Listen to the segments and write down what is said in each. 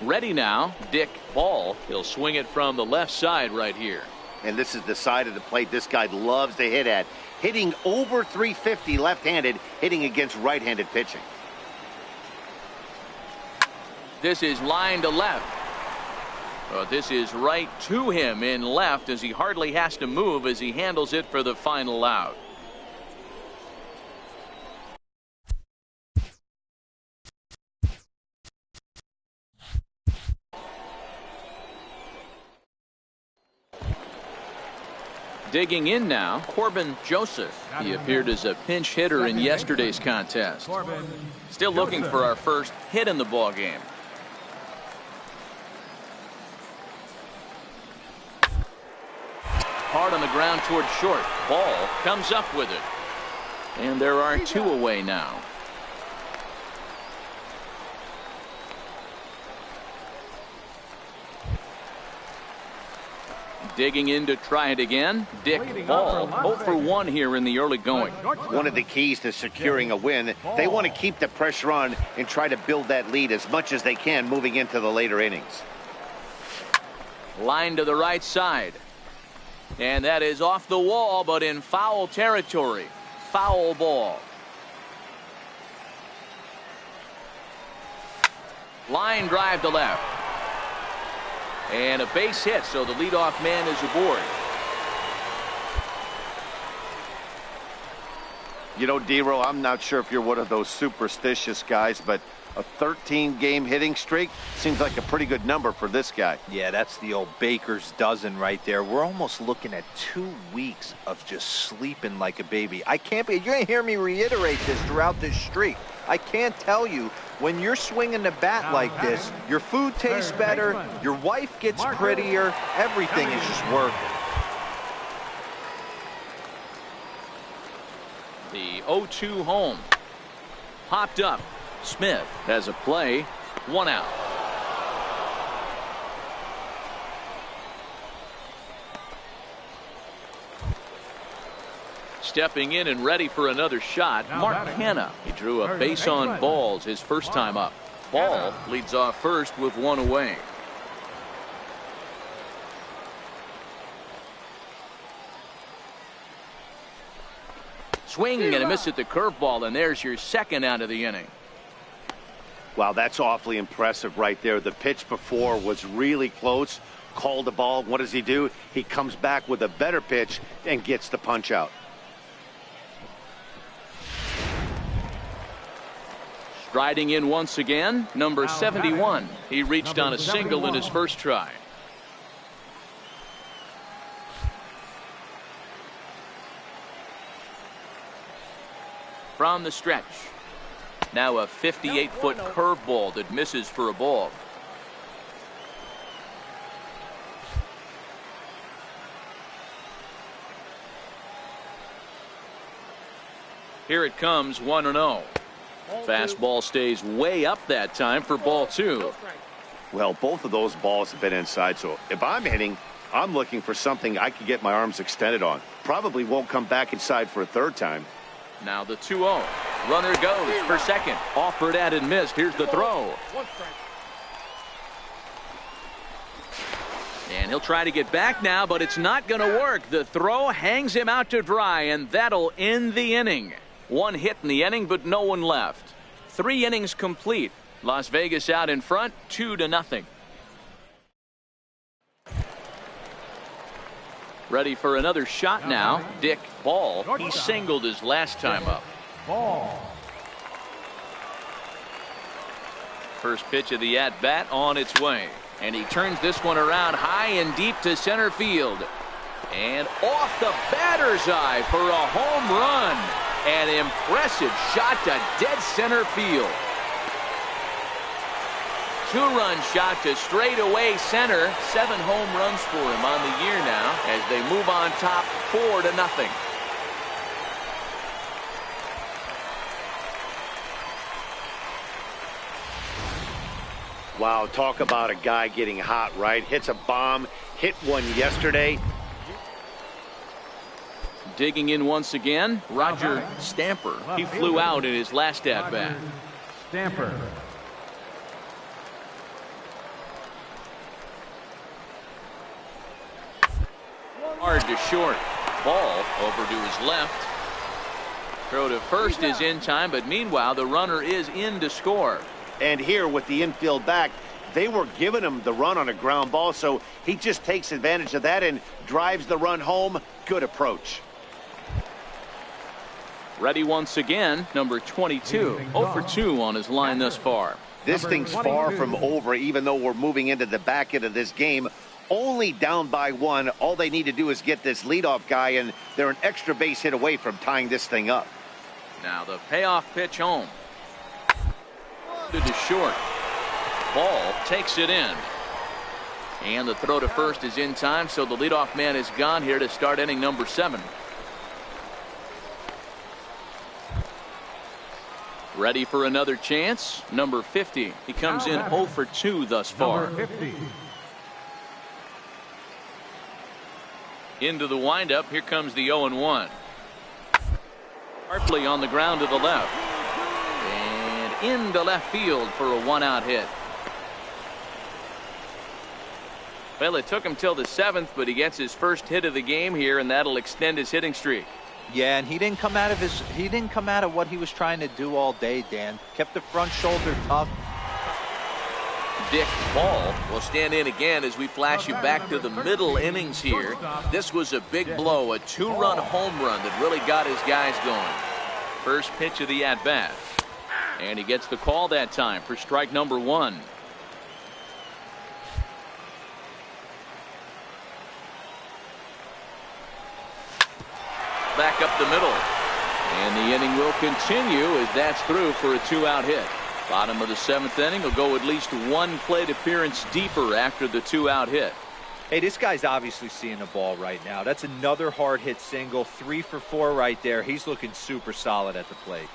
Ready now, Dick Ball. He'll swing it from the left side right here. And this is the side of the plate this guy loves to hit at. Hitting over 350 left-handed, hitting against right-handed pitching. This is line to left. This is right to him in left as he hardly has to move as he handles it for the final out. Digging in now, Corbin Joseph. He appeared as a pinch hitter in yesterday's contest. Still looking for our first hit in the ball game. Hard on the ground toward short. Ball comes up with it. And there are two away now. Digging in to try it again. Dick Ball 0 for 1 here in the early going. One of the keys to securing a win, they want to keep the pressure on and try to build that lead as much as they can moving into the later innings. Line to the right side. And that is off the wall, but in foul territory. Foul ball. Line drive to left. And a base hit, so the leadoff man is aboard. You know, D-Row, I'm not sure if you're one of those superstitious guys, but a 13-game hitting streak seems like a pretty good number for this guy. Yeah, that's the old baker's dozen right there. We're almost looking at 2 weeks of just sleeping like a baby. I can't be, you're going to hear me reiterate this throughout this streak. I can't tell you, when you're swinging the bat like this, your food tastes better, your wife gets prettier, everything is just working. The 0-2 home. Popped up. Smith has a play. 1 out. Stepping in and ready for another shot, Mark Hanna. He drew a base on balls his first time up. Ball leads off first with 1 away. Swing and a miss at the curveball, and there's your second out of the inning. Wow, that's awfully impressive right there. The pitch before was really close. Called the ball. What does he do? He comes back with a better pitch and gets the punch out. Striding in once again, number 71. He reached on a single in his first try. From the stretch. Now a 58-foot curveball that misses for a ball. Here it comes, 1-0. Fastball stays way up that time for ball 2. Well, both of those balls have been inside, so if I'm hitting, I'm looking for something I can get my arms extended on. Probably won't come back inside for a third time. Now the 2-0. Runner goes for second. Offered at and missed. Here's the throw. And he'll try to get back now, but it's not going to work. The throw hangs him out to dry, and that'll end the inning. One hit in the inning, but no one left. 3 innings complete. Las Vegas out in front, 2-0. Ready for another shot now. Dick Ball. He singled his last time up. First pitch of the at-bat on its way. And he turns this one around high and deep to center field. And off the batter's eye for a home run. An impressive shot to dead center field. 2-run shot to straightaway center. 7 home runs for him on the year now as they move on top 4-0. Wow, talk about a guy getting hot, right? Hits a bomb, hit one yesterday. Digging in once again, Roger Stamper. He flew out in his last at-bat. Stamper. Hard to short. Ball over to his left. Throw to first is in time, but meanwhile the runner is in to score. And here with the infield back, they were giving him the run on a ground ball, so he just takes advantage of that and drives the run home. Good approach. Ready once again, number 22. 0 for 2 on his line thus far. This thing's far from over, even though we're moving into the back end of this game. Only down by 1. All they need to do is get this leadoff guy, and they're an extra base hit away from tying this thing up. Now the payoff pitch home. To short. Ball takes it in. And the throw to first is in time, so the leadoff man is gone here to start inning number 7. Ready for another chance. Number 50. He comes in 0 for 2 thus far. Into the windup. Here comes the 0-1. Hartley on the ground to the left. And into left field for a 1-out hit. Well, it took him till the 7th, but he gets his first hit of the game here, and that'll extend his hitting streak. Yeah, and he didn't come out of what he was trying to do all day, Dan. Kept the front shoulder tough. Dick Ball will stand in again as we flash you back to the middle innings here. This was a big blow, a 2-run home run that really got his guys going. First pitch of the at-bat. And he gets the call that time for strike number 1. Back up the middle. And the inning will continue as that's through for a 2-out hit. Bottom of the 7th inning will go at least 1 plate appearance deeper after the 2-out hit. Hey, this guy's obviously seeing the ball right now. That's another hard hit single. 3 for 4 right there. He's looking super solid at the plate.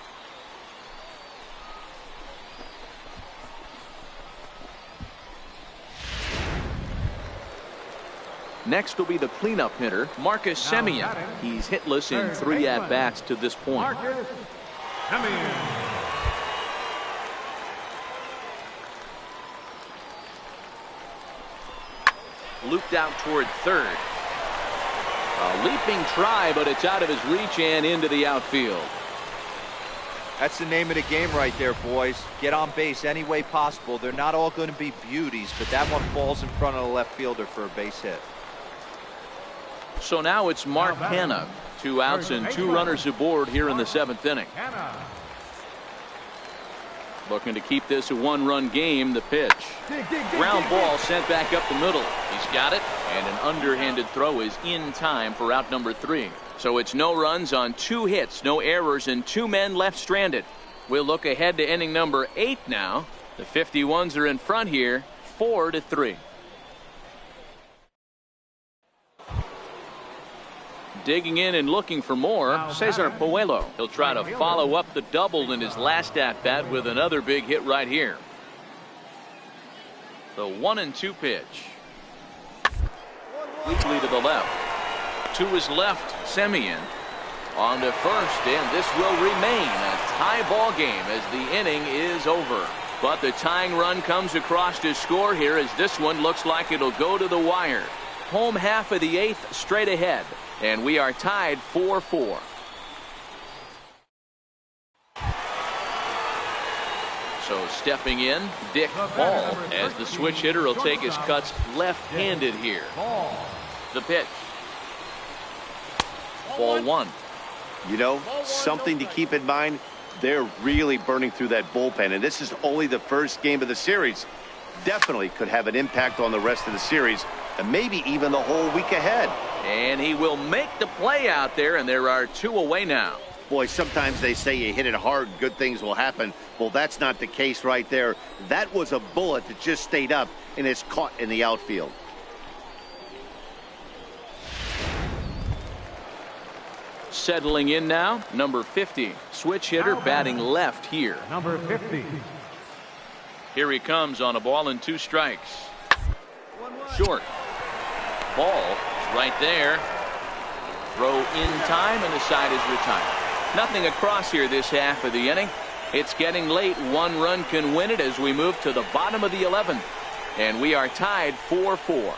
Next will be the cleanup hitter, Marcus Semien. He's hitless in 3 at-bats to this point. Looped out toward third. A leaping try, but it's out of his reach and into the outfield. That's the name of the game right there, boys. Get on base any way possible. They're not all going to be beauties, but that one falls in front of the left fielder for a base hit. So now it's Mark Hanna. 2 outs and 2 runners aboard here in the 7th inning. Looking to keep this a 1-run game. The pitch. Ground ball sent back up the middle. He's got it, and an underhanded throw is in time for out number 3. So it's no runs on 2 hits, no errors, and 2 men left stranded. We'll look ahead to inning number 8 now. The 51s are in front here, 4-3. Digging in and looking for more, Cesar Puello. He'll try to follow up the double in his last at-bat with another big hit right here. The 1-2 pitch. Weakly to the left. To his left, Semien. On to first, and this will remain a tie ball game as the inning is over. But the tying run comes across to score here as this one looks like it'll go to the wire. Home half of the 8th straight ahead, and we are tied 4-4. So stepping in, Dick Ball, as the switch hitter will take his cuts left-handed here. The pitch. Ball 1. You know, something to keep in mind, they're really burning through that bullpen, and this is only the first game of the series. Definitely could have an impact on the rest of the series, and maybe even the whole week ahead. And he will make the play out there, and there are 2 away now. Boy, sometimes they say you hit it hard, good things will happen. Well, that's not the case right there. That was a bullet that just stayed up and is caught in the outfield. Settling in now, number 50. Switch hitter batting left here. Number 50. Here he comes on a ball and 2 strikes. Short. Ball is right there. Throw in time, and the side is retired. Nothing across here this half of the inning. It's getting late. 1 run can win it as we move to the bottom of the 11th. And we are tied 4-4.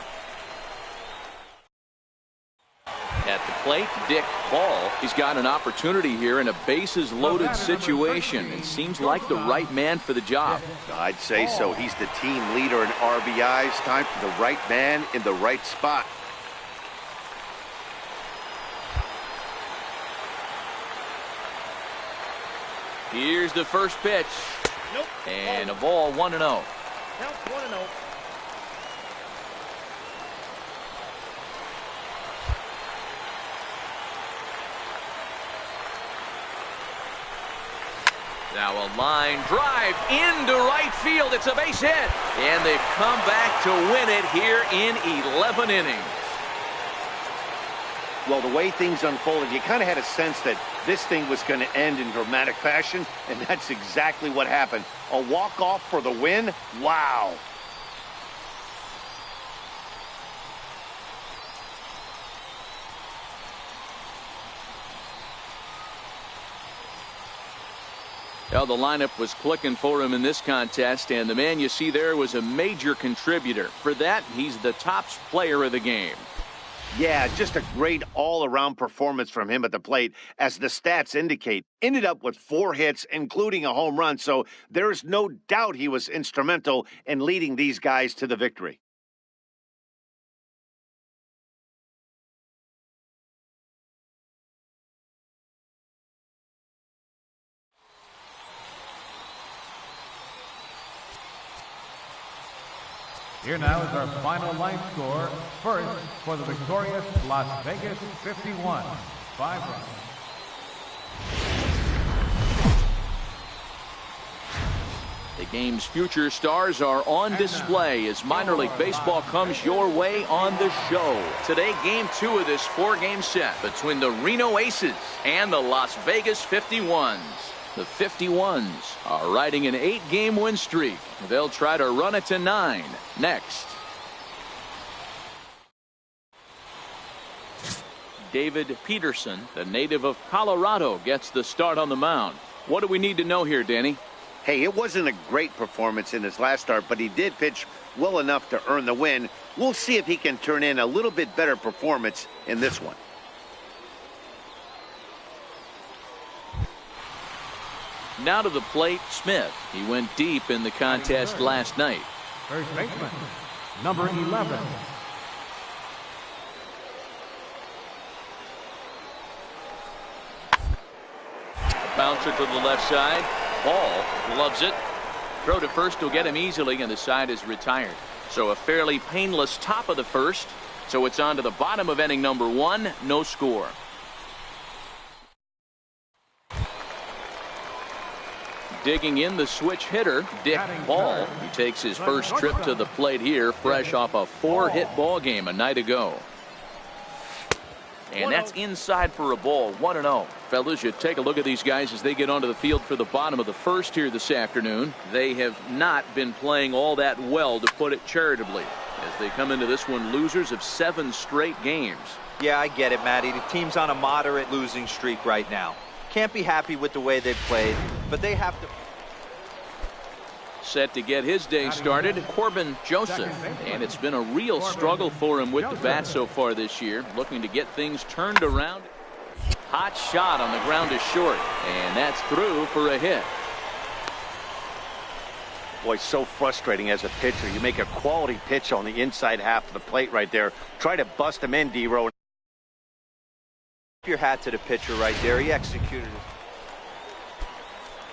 At the plate, Dick Ball. He's got an opportunity here in a bases-loaded situation. It seems like the right man for the job. I'd say so. He's the team leader in RBIs. Time for the right man in the right spot. Here's the first pitch. And a ball 1-0. Count 1-0. Now a line drive into right field. It's a base hit. And they come back to win it here in 11 innings. Well, the way things unfolded, you kind of had a sense that this thing was going to end in dramatic fashion, and that's exactly what happened. A walk-off for the win? Wow. Well, the lineup was clicking for him in this contest, and the man you see there was a major contributor. For that, he's the top player of the game. Yeah, just a great all-around performance from him at the plate, as the stats indicate. Ended up with 4 hits, including a home run, so there's no doubt he was instrumental in leading these guys to the victory. Here now is our final line score. First, for the victorious Las Vegas 51. 5 runs. The game's future stars are on display as minor league baseball comes your way on the show. Today, game 2 of this 4-game set between the Reno Aces and the Las Vegas 51s. The 51s are riding an 8-game win streak. They'll try to run it to 9 next. David Peterson, the native of Colorado, gets the start on the mound. What do we need to know here, Danny? Hey, it wasn't a great performance in his last start, but he did pitch well enough to earn the win. We'll see if he can turn in a little bit better performance in this one. Now to the plate, Smith. He went deep in the contest last night. First baseman, number 11. Bouncer to the left side. Ball loves it. Throw to first will get him easily, and the side is retired. So a fairly painless top of the first. So it's on to the bottom of inning number 1. No score. Digging in the switch hitter, Dick Ball. He takes his first trip to the plate here, fresh off a 4-hit ball game a night ago. And that's inside for a ball, 1-0. Fellas, you take a look at these guys as they get onto the field for the bottom of the first here this afternoon. They have not been playing all that well, to put it charitably, as they come into this one losers of 7 straight games. Yeah, I get it, Matty. The team's on a moderate losing streak right now. Can't be happy with the way they've played, but they have to. Set to get his day started, Corbin Joseph. And it's been a real struggle for him with the bat so far this year. Looking to get things turned around. Hot shot on the ground is short. And that's through for a hit. Boy, so frustrating as a pitcher. You make a quality pitch on the inside half of the plate right there. Try to bust him in, D-Row. Your hat to the pitcher right there. He executed it.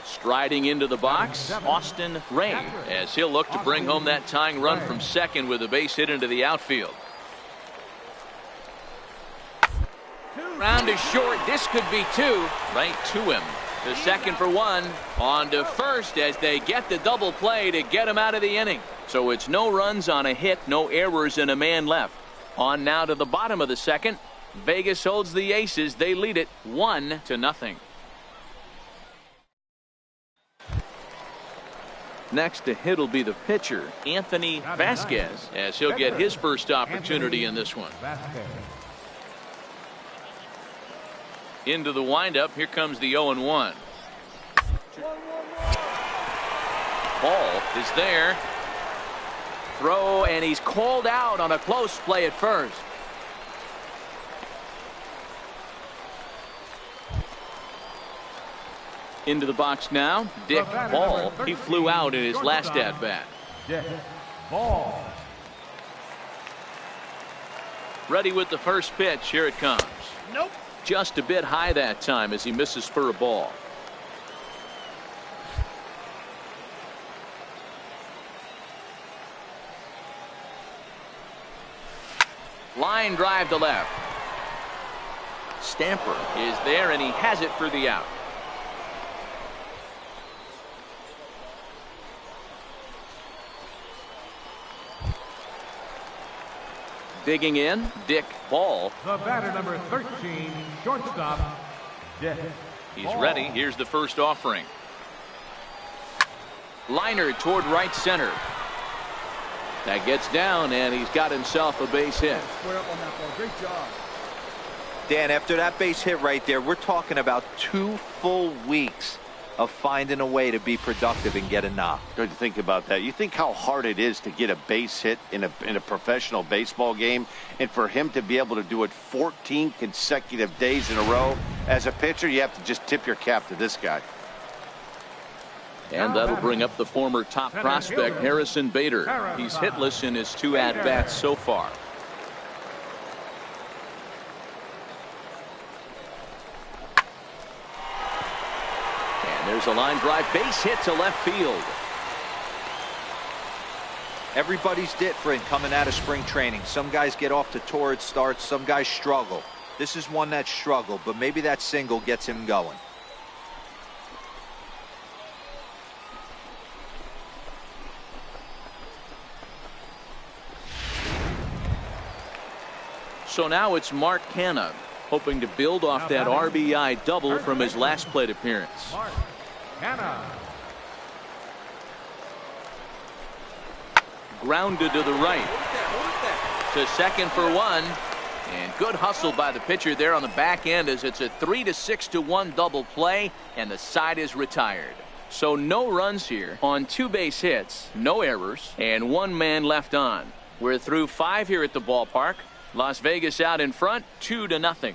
Striding into the box, Austin Ray, as he'll look to bring home that tying run from second with a base hit into the outfield. Round is short. This could be two. Right to him. The second for one. On to first as they get the double play to get him out of the inning. So it's no runs on a hit, no errors, and a man left. On now to the bottom of the second. Vegas holds the aces. They lead it 1-0. Next to hit will be the pitcher, Anthony Vasquez, as he'll get his first opportunity in this one. Into the windup. Here comes the 0-1. Ball is there. Throw, and he's called out on a close play at first. Into the box now, Dick Ball. He flew out in his last at-bat. Dick Ball. Ready with the first pitch. Here it comes. Nope. Just a bit high that time as he misses for a ball. Line drive to left. Stamper is there, and he has it for the out. Digging in, Dick Ball. The batter, number 13, shortstop, Dick He's Ball. ready. Here's the first offering. Liner toward right center. That gets down, and he's got himself a base hit. Square up on that ball. Great job. Dan, after that base hit right there, we're talking about 2 full weeks of finding a way to be productive and get a knock. Good to think about that. You think how hard it is to get a base hit in a professional baseball game, and for him to be able to do it 14 consecutive days in a row. As a pitcher, you have to just tip your cap to this guy. And that'll bring up the former top prospect, Harrison Bader. He's hitless in his 2 at-bats so far. And there's a line drive base hit to left field. Everybody's different coming out of spring training. Some guys get off to torrid starts. Some guys struggle. This is one that struggled, but maybe that single gets him going. So now it's Mark Canha, hoping to build off that RBI double from his last plate appearance. Mark Canha. Grounded to the right. To second for one. And good hustle by the pitcher there on the back end as it's a 3-6-1 double play, and the side is retired. So no runs here on 2 base hits, no errors, and 1 man left on. We're through 5 here at the ballpark. Las Vegas out in front, 2-0.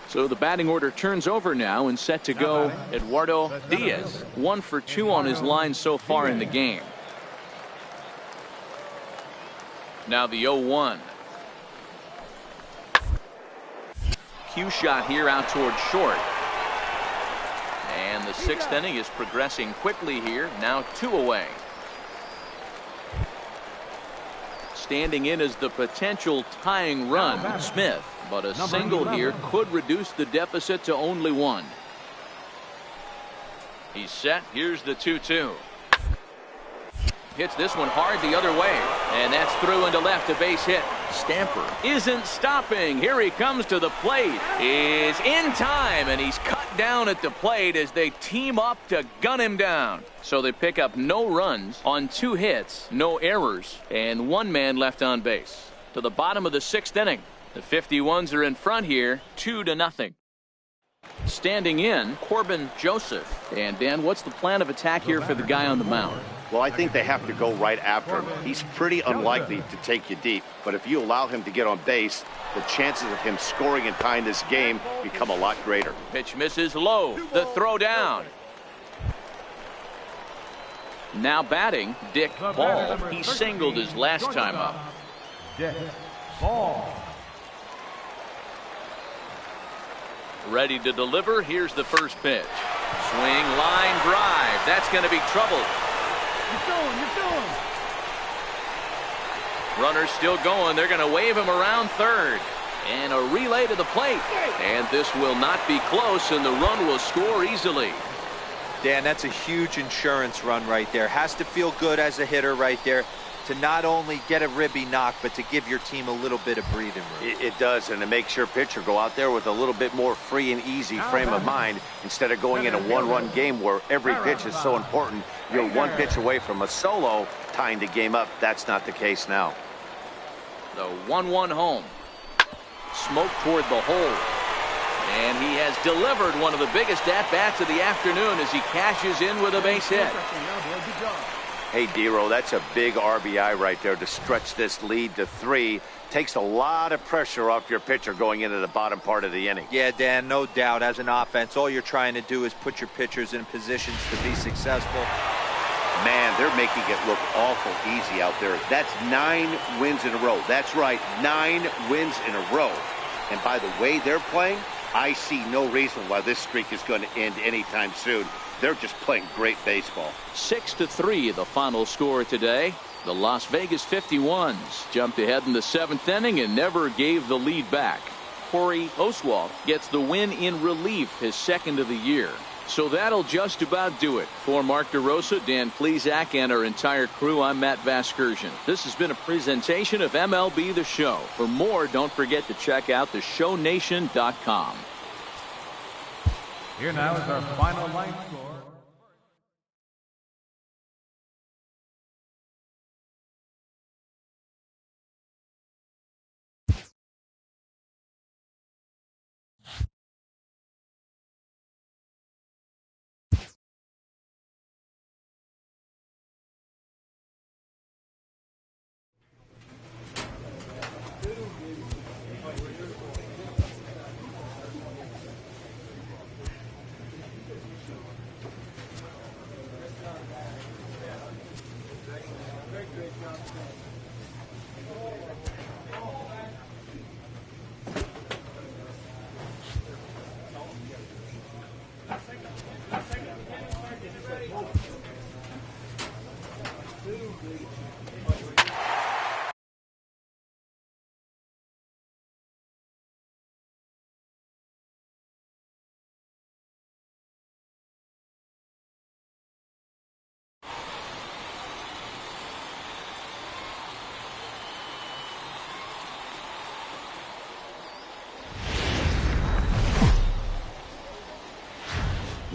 So the batting order turns over now, and set to go Eduardo Diaz. 1 for 2 on his line so far in the game. Now the 0-1. Cue shot here out toward short. And the 6th inning is progressing quickly here. Now 2 away. Standing in as the potential tying run, Smith. But a single here could reduce the deficit to only 1. He's set. Here's the 2-2. Hits this one hard the other way. And that's through into left, a base hit. Stamper isn't stopping. Here he comes to the plate. Is in time, and he's cut down at the plate as they team up to gun him down. So they pick up no runs on 2 hits, no errors, and 1 man left on base. To the bottom of the 6th inning. The 51s are in front here, 2-0. Standing in, Corbin Joseph. And Dan, what's the plan of attack here for the guy on the mound? Well, I think they have to go right after him. He's pretty unlikely to take you deep, but if you allow him to get on base, the chances of him scoring and tying this game become a lot greater. Pitch misses low. The throw down. Now batting, Dick Ball. He singled his last time up. Dick Ball. Ready to deliver. Here's the first pitch. Swing, line drive. That's going to be trouble. You're going. Runner's still going. They're going to wave him around third. And a relay to the plate. And this will not be close, and the run will score easily. Dan, that's a huge insurance run right there. Has to feel good as a hitter right there to not only get a ribby knock, but to give your team a little bit of breathing room. It does, and it makes your pitcher go out there with a little bit more free and easy frame of mind instead of going in a one-run game where every pitch is so important. You're one pitch away from a solo tying the game up. That's not the case now. The 1-1 home. Smoke toward the hole. And he has delivered one of the biggest at-bats of the afternoon as he cashes in with a base hit. Hey, Dero, that's a big RBI right there to stretch this lead to 3. Takes a lot of pressure off your pitcher going into the bottom part of the inning. Yeah, Dan, no doubt. As an offense, all you're trying to do is put your pitchers in positions to be successful. Man, they're making it look awful easy out there. That's 9 wins in a row. That's right, 9 wins in a row. And by the way they're playing, I see no reason why this streak is going to end anytime soon. They're just playing great baseball. 6-3 the final score today. The Las Vegas 51s jumped ahead in the 7th inning and never gave the lead back. Corey Oswalt gets the win in relief, his 2nd of the year. So that'll just about do it. For Mark DeRosa, Dan Plesac, and our entire crew, I'm Matt Vasgersian. This has been a presentation of MLB The Show. For more, don't forget to check out theshownation.com. Here now is our final line score.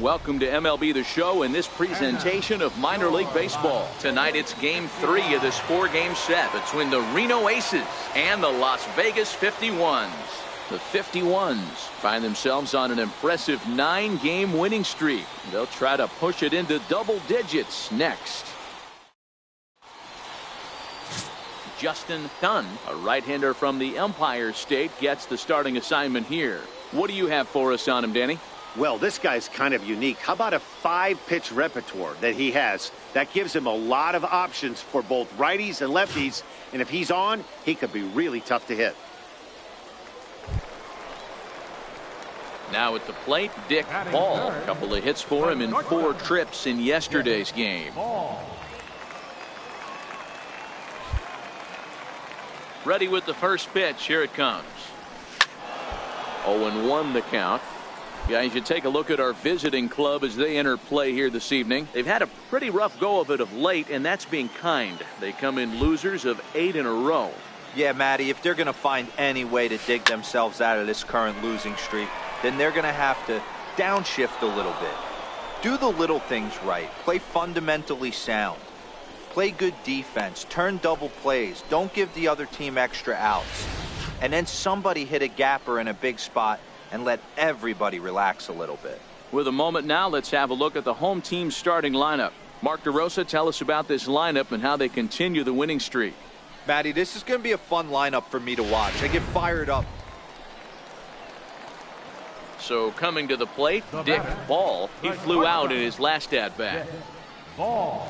Welcome to MLB The Show and this presentation of minor league baseball. Tonight it's game 3 of this 4-game set between the Reno Aces and the Las Vegas 51s. The 51s find themselves on an impressive 9-game winning streak. They'll try to push it into double digits next. Justin Dunn, a right-hander from the Empire State, gets the starting assignment here. What do you have for us on him, Danny? Well, this guy's kind of unique. How about a 5-pitch repertoire that he has? That gives him a lot of options for both righties and lefties. And if he's on, he could be really tough to hit. Now at the plate, Dick Ball. A couple of hits for him in 4 trips in yesterday's game. Ready with the first pitch. Here it comes. 0-1 the count. Guys, you take a look at our visiting club as they enter play here this evening. They've had a pretty rough go of it of late, and that's being kind. They come in losers of 8 in a row. Yeah, Matty, if they're going to find any way to dig themselves out of this current losing streak, then they're going to have to downshift a little bit. Do the little things right. Play fundamentally sound. Play good defense. Turn double plays. Don't give the other team extra outs. And then somebody hit a gapper in a big spot and let everybody relax a little bit. With a moment now, let's have a look at the home team's starting lineup. Mark DeRosa, tell us about this lineup and how they continue the winning streak. Matty, this is going to be a fun lineup for me to watch. I get fired up. So coming to the plate, Dick Ball. He flew out in his last at-bat. Ball.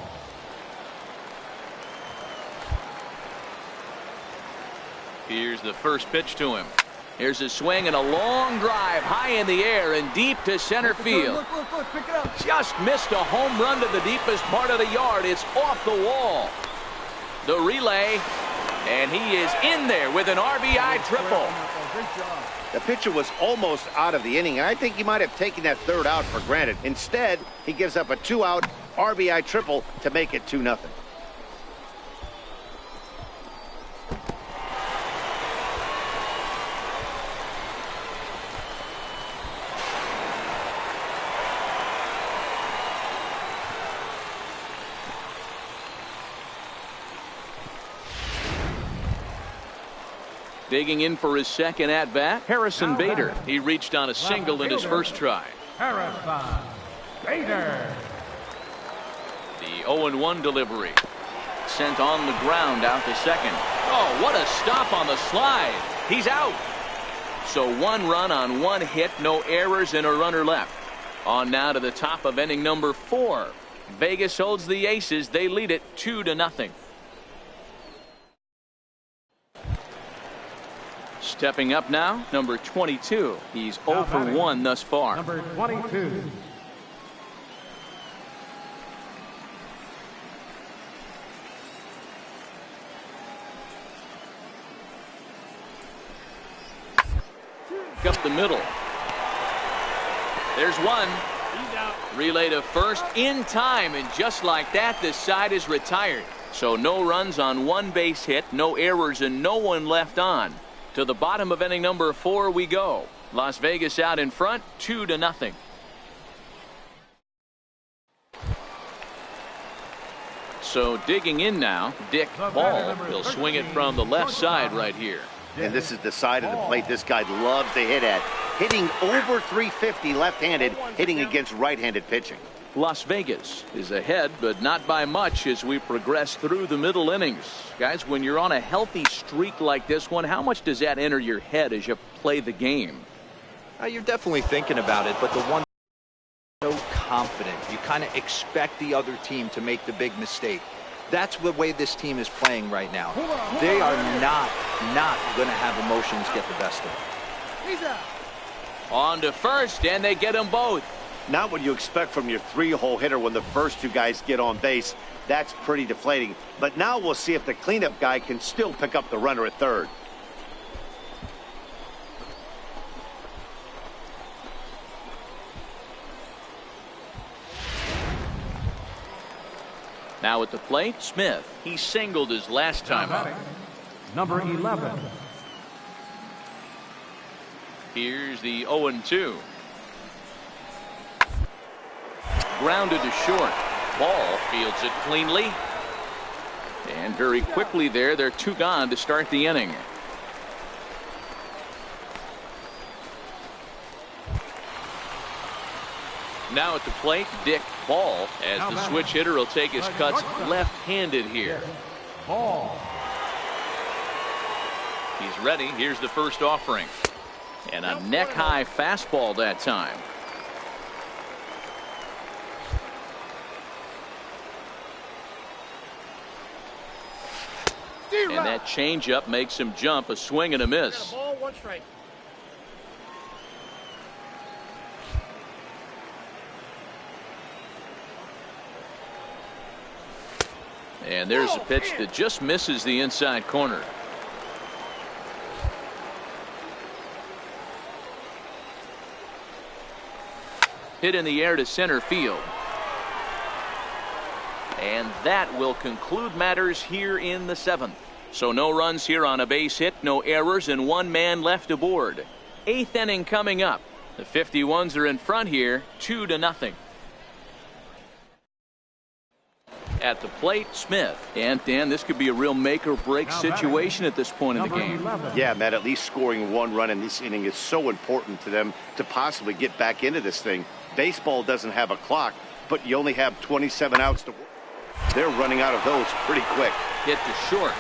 Here's the first pitch to him. Here's a swing and a long drive high in the air and deep to center field. Look, pick it up. Just missed a home run to the deepest part of the yard. It's off the wall. The relay, and he is in there with an RBI triple. Great job. The pitcher was almost out of the inning, and I think he might have taken that third out for granted. Instead, he gives up a 2-out RBI triple to make it 2-0. Digging in for his second at-bat, Harrison Bader. He reached on a single in his first try. Harrison Bader. The 0-1 delivery. Sent on the ground out to second. Oh, what a stop on the slide. He's out. So 1 run on 1 hit, no errors, and a runner left. On now to the top of inning number 4. Vegas holds the Aces. They lead it 2-0. Stepping up now, number 22. He's 0 for 1 thus far. Number 22. Up the middle. There's one. He's out. Relay to first in time, and just like that, this side is retired. So no runs on 1 base hit, no errors, and no one left on. To the bottom of inning number 4 we go. Las Vegas out in front, 2-0. So digging in now, Dick Ball. He'll swing it from the left side right here. And this is the side of the plate this guy loves to hit at. Hitting over 350 left-handed, hitting against right-handed pitching. Las Vegas is ahead, but not by much as we progress through the middle innings. Guys, when you're on a healthy streak like this one, how much does that enter your head as you play the game? You're definitely thinking about it, but the one so confident. You kind of expect the other team to make the big mistake. That's the way this team is playing right now. They are not going to have emotions get the best of them. He's out. On to first, and they get them both. Not what you expect from your 3-hole hitter when the first 2 guys get on base. That's pretty deflating. But now we'll see if the cleanup guy can still pick up the runner at third. Now at the plate, Smith. He singled his last time up. Number 11. Here's the 0-2. Grounded to short. Ball fields it cleanly. And very quickly there, they're 2 gone to start the inning. Now at the plate, Dick Ball, as the switch hitter will take his cuts left-handed here. Ball. He's ready. Here's the first offering. And a neck-high fastball that time. And that changeup makes him jump. A swing and a miss. Ball, 1 strike. And there's a pitch that just misses the inside corner. Hit in the air to center field. And that will conclude matters here in the 7th. So no runs here on a base hit, no errors, and 1 man left aboard. 8th inning coming up. The 51s are in front here, 2-0. At the plate, Smith. And Dan, this could be a real make or break situation at this point in the game. Yeah, Matt, at least scoring one run in this inning is so important to them to possibly get back into this thing. Baseball doesn't have a clock, but you only have 27 outs to work. They're running out of those pretty quick. Hit to short.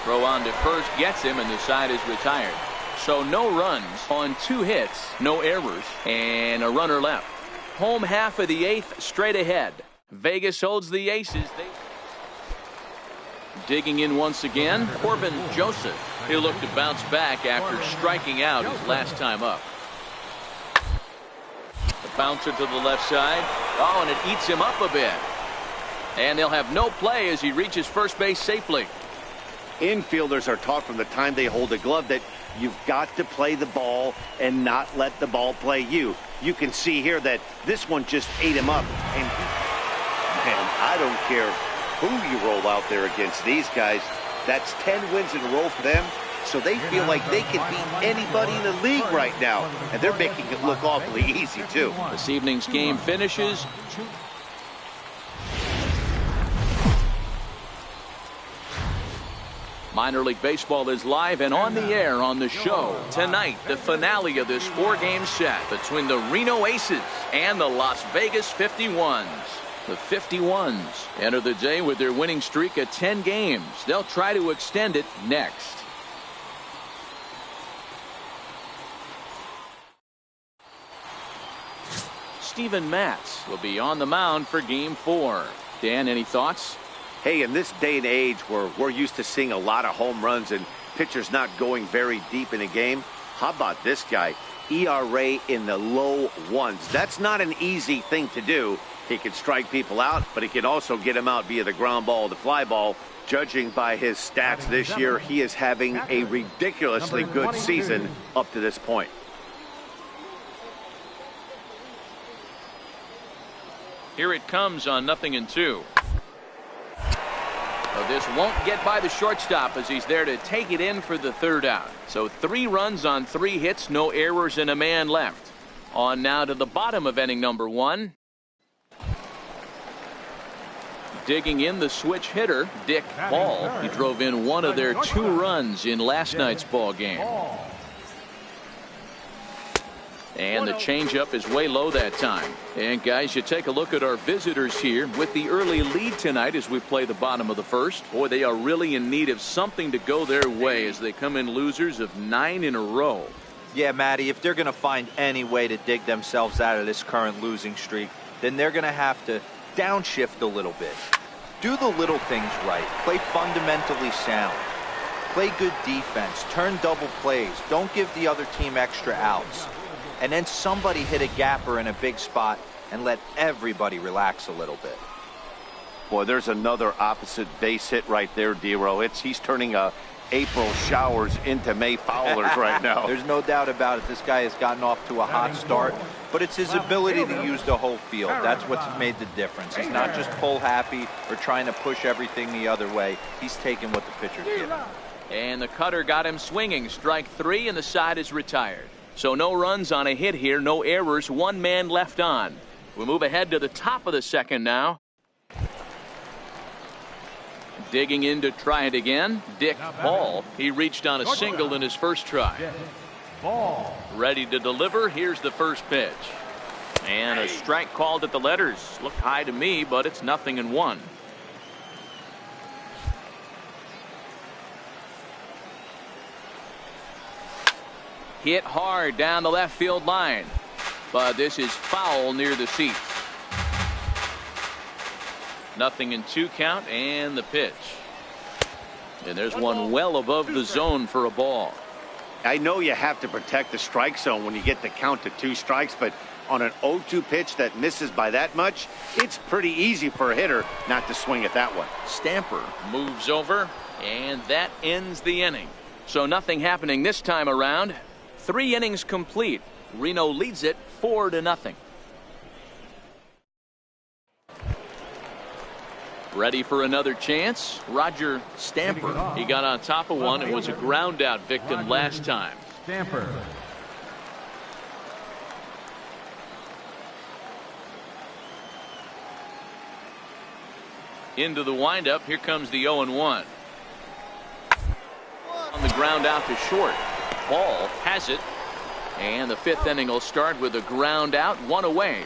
Throw on to first gets him, and the side is retired. So no runs on 2 hits, no errors, and a runner left. Home half of the 8th, straight ahead. Vegas holds the aces. Digging in once again, Corbin Joseph. He'll look to bounce back after striking out his last time up. The bouncer to the left side. Oh, and it eats him up a bit. And they'll have no play as he reaches first base safely. Infielders are taught from the time they hold a glove that you've got to play the ball and not let the ball play you. You can see here that this one just ate him up. And I don't care who you roll out there against these guys. That's 10 wins in a row for them. So they feel like they can beat anybody in the league right now. And they're making it look awfully easy, too. This evening's game finishes. Minor League Baseball is live and on the air on the show. Tonight, the finale of this 4-game set between the Reno Aces and the Las Vegas 51s. The 51s enter the day with their winning streak at 10 games. They'll try to extend it next. Steven Matz will be on the mound for Game 4. Dan, any thoughts? Hey, in this day and age where we're used to seeing a lot of home runs and pitchers not going very deep in a game, how about this guy? ERA in the low 1s. That's not an easy thing to do. He can strike people out, but he can also get them out via the ground ball or the fly ball. Judging by his stats this year, he is having a ridiculously good season up to this point. Here it comes on 0-2. So this won't get by the shortstop as he's there to take it in for the 3rd out. So 3 runs on 3 hits, no errors, and a man left. On now to the bottom of inning number 1. Digging in the switch hitter, Dick Hall. He drove in one of their 2 runs in last night's ball game. And the changeup is way low that time. And guys, you take a look at our visitors here with the early lead tonight as we play the bottom of the 1st. Boy, they are really in need of something to go their way as they come in losers of 9 in a row. Yeah, Matty, if they're going to find any way to dig themselves out of this current losing streak, then they're going to have to downshift a little bit. Do the little things right. Play fundamentally sound. Play good defense. Turn double plays. Don't give the other team extra outs. And then somebody hit a gapper in a big spot and let everybody relax a little bit. Boy, there's another opposite base hit right there, Dero. He's turning April showers into May foulers right now. There's no doubt about it. This guy has gotten off to a hot start, but it's his ability to use the whole field. That's what's made the difference. He's not just pull happy or trying to push everything the other way. He's taking what the pitcher's giving. And the cutter got him swinging. Strike 3, and the side is retired. So no runs on a hit here, no errors, 1 man left on. We move ahead to the top of the 2nd now. Digging in to try it again, Dick Hall. He reached on a single in his first try. Ready to deliver. Here's the first pitch. And a strike called at the letters. Looked high to me, but it's 0-1. Hit hard down the left field line, but this is foul near the seats. 0-2 count, and the pitch. And there's one well above the zone for a ball. I know you have to protect the strike zone when you get the count to 2 strikes, but on an 0-2 pitch that misses by that much, it's pretty easy for a hitter not to swing at that one. Stamper moves over, and that ends the inning. So nothing happening this time around. 3 innings complete. Reno leads it 4-0. Ready for another chance? Roger Stamper. He got on top of one and was a ground out victim last time. Stamper. Into the windup. Here comes the 0-1. On the ground out to short. Ball has it. And the fifth inning will start with a ground out, one away.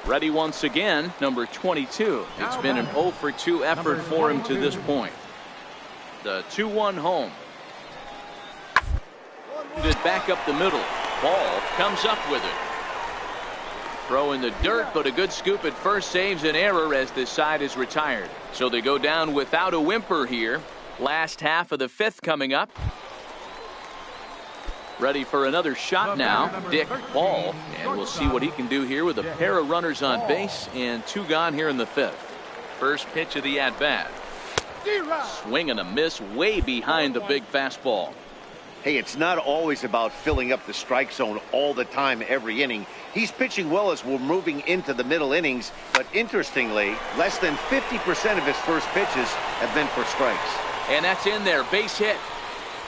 Ready once again, number 22. It's been an 0 for 2 effort for him to this point. The 2-1 home. Back up the middle. Ball comes up with it. Throw in the dirt, but a good scoop at first saves an error as this side is retired. So they go down without a whimper here. Last half of the fifth coming up. Ready for another shot now, Dick Ball, and we'll see what he can do here with a pair of runners on base and 2 gone here in the fifth. First pitch of the at-bat. Swing and a miss way behind the big fastball. Hey, it's not always about filling up the strike zone all the time every inning. He's pitching well as we're moving into the middle innings, but interestingly, less than 50% of his first pitches have been for strikes. And that's in there, base hit.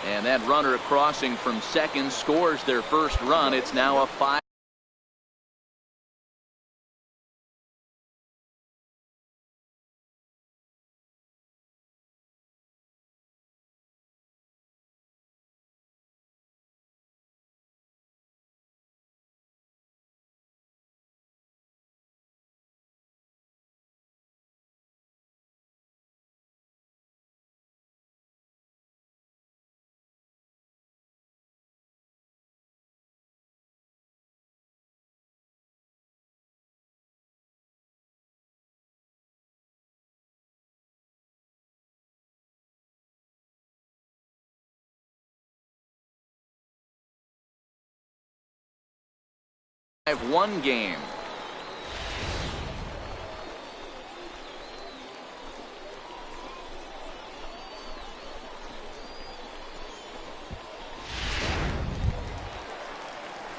And that runner crossing from second scores their first run. It's now a 5. One game.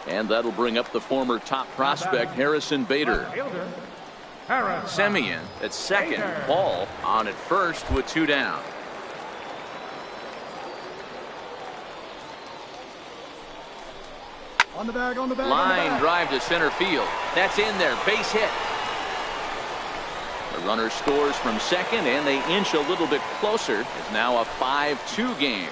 And that'll bring up the former top prospect Harrison Bader. Semien at second. Ball on at first with 2 down. On the bag, on the bag. Line drive to center field. That's in there. Base hit. The runner scores from second, and they inch a little bit closer. It's now a 5-2 game.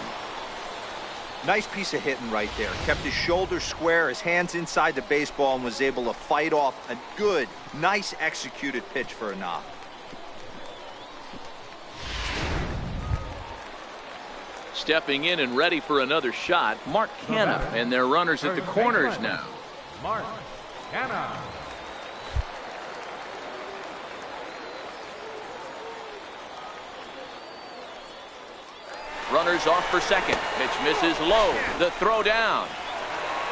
Nice piece of hitting right there. Kept his shoulders square, his hands inside the baseball, and was able to fight off a good, nice executed pitch for a knock. Stepping in and ready for another shot, Mark Canha, and their runners at the corners now. Mark Canha. Runners off for second. Pitch misses low. The throw down.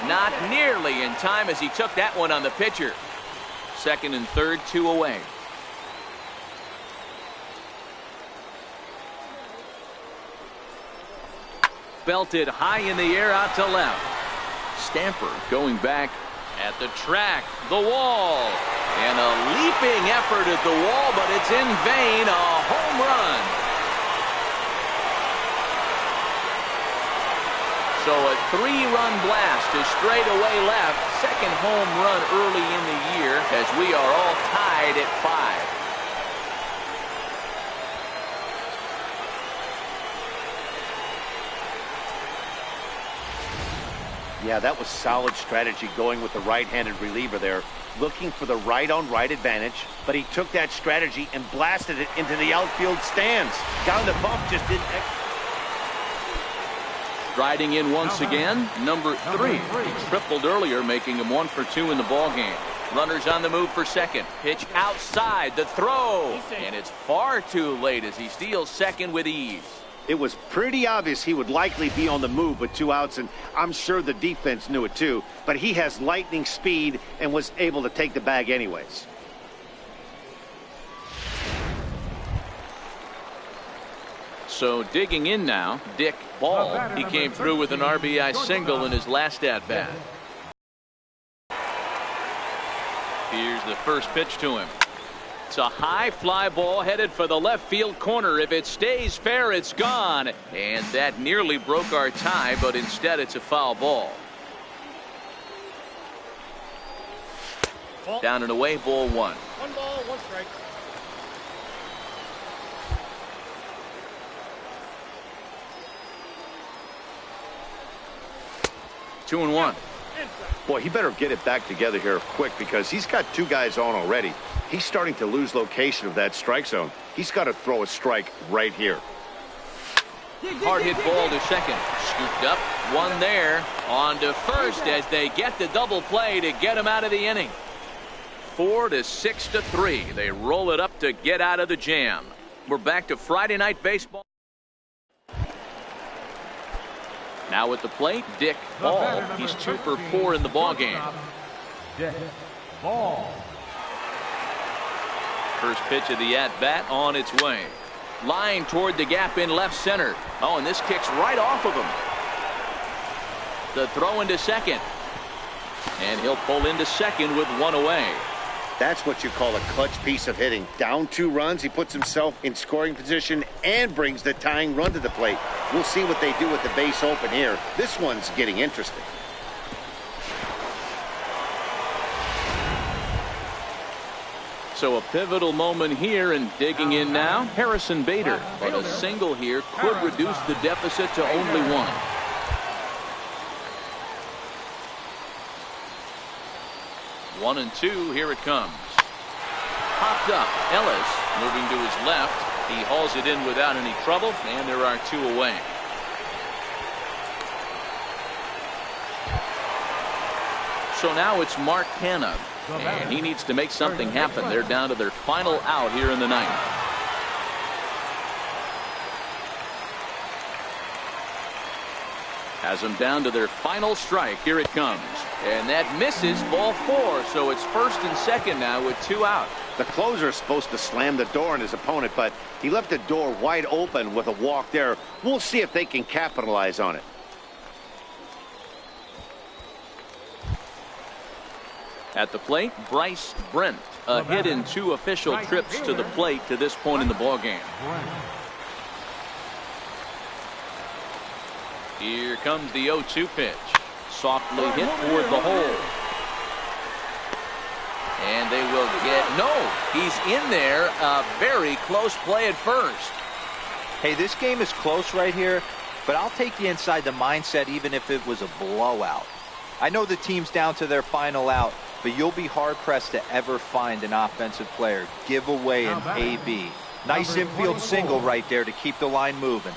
Not nearly in time as he took that one on the pitcher. Second and third, 2 away. Belted high in the air out to left. Stamper going back at the track. The wall. And a leaping effort at the wall, but it's in vain. A home run. So a 3-run blast to straightaway left. Second home run early in the year as we are all tied at 5. Yeah, that was solid strategy going with the right-handed reliever there, looking for the right-on-right advantage, but he took that strategy and blasted it into the outfield stands. Down the bump, just didn't. Riding in once again, number 3. He tripled earlier, making him 1 for 2 in the ballgame. Runners on the move for second. Pitch outside, the throw, and it's far too late as he steals second with ease. It was pretty obvious he would likely be on the move with 2 outs, and I'm sure the defense knew it too, but he has lightning speed and was able to take the bag anyways. So digging in now, Dick Ball. He came through with an RBI single in his last at-bat. Here's the first pitch to him. It's a high fly ball headed for the left field corner. If it stays fair, it's gone. And that nearly broke our tie, but instead it's a foul ball. Down and away, ball one. 1 ball, 1 strike. 2-1. Boy, he better get it back together here quick because he's got 2 guys on already. He's starting to lose location of that strike zone. He's got to throw a strike right here. Hard hit ball to second. Scooped up. One there. On to first as they get the double play to get him out of the inning. 4 to 6 to 3. They roll it up to get out of the jam. We're back to Friday night baseball. Now at the plate, Dick Ball. He's 2 for 4 in the ball game. Dick Ball. First pitch of the at-bat on its way. Line toward the gap in left center. Oh, and this kicks right off of him. The throw into second. And he'll pull into second with 1 away. That's what you call a clutch piece of hitting. Down 2 runs, he puts himself in scoring position and brings the tying run to the plate. We'll see what they do with the base open here. This one's getting interesting. So a pivotal moment here, and digging in now, Harrison Bader. But a single here could reduce the deficit to only 1. One and 2, here it comes. Popped up. Ellis moving to his left. He hauls it in without any trouble, and there are 2 away. So now it's Mark Hanna, and he needs to make something happen. They're down to their final out here in the 9th. Has them down to their final strike. Here it comes. And that misses, ball 4. So it's first and second now with 2 out. The closer is supposed to slam the door on his opponent, but he left the door wide open with a walk there. We'll see if they can capitalize on it. At the plate, Bryce Brent. A hit in 2 official trips to the plate to this point in the ballgame. Here comes the 0-2 pitch. Softly hit toward the hole. And they will get, no, he's in there. A very close play at first. Hey, this game is close right here, but I'll take you inside the mindset even if it was a blowout. I know the team's down to their final out, but you'll be hard-pressed to ever find an offensive player give away an AB. Nice infield single right there to keep the line moving.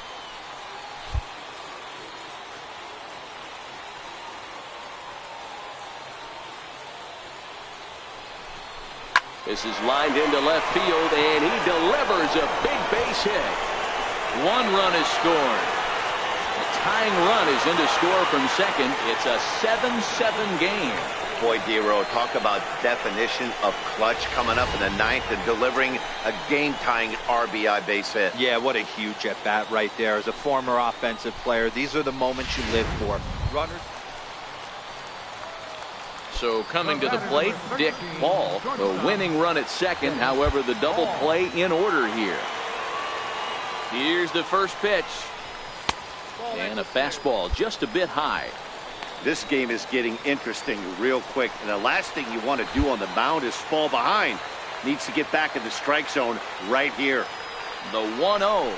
This is lined into left field, and he delivers a big base hit. 1 run is scored. The tying run is in to score from second. It's a 7-7 game. Boy, Dero, talk about definition of clutch coming up in the 9th and delivering a game-tying RBI base hit. Yeah, what a huge at-bat right there. As a former offensive player, these are the moments you live for. Runners. So coming to the plate, Dick Ball. The winning run at second. However, the double play in order here. Here's the first pitch. And a fastball just a bit high. This game is getting interesting real quick. And the last thing you want to do on the mound is fall behind. Needs to get back in the strike zone right here. The 1-0.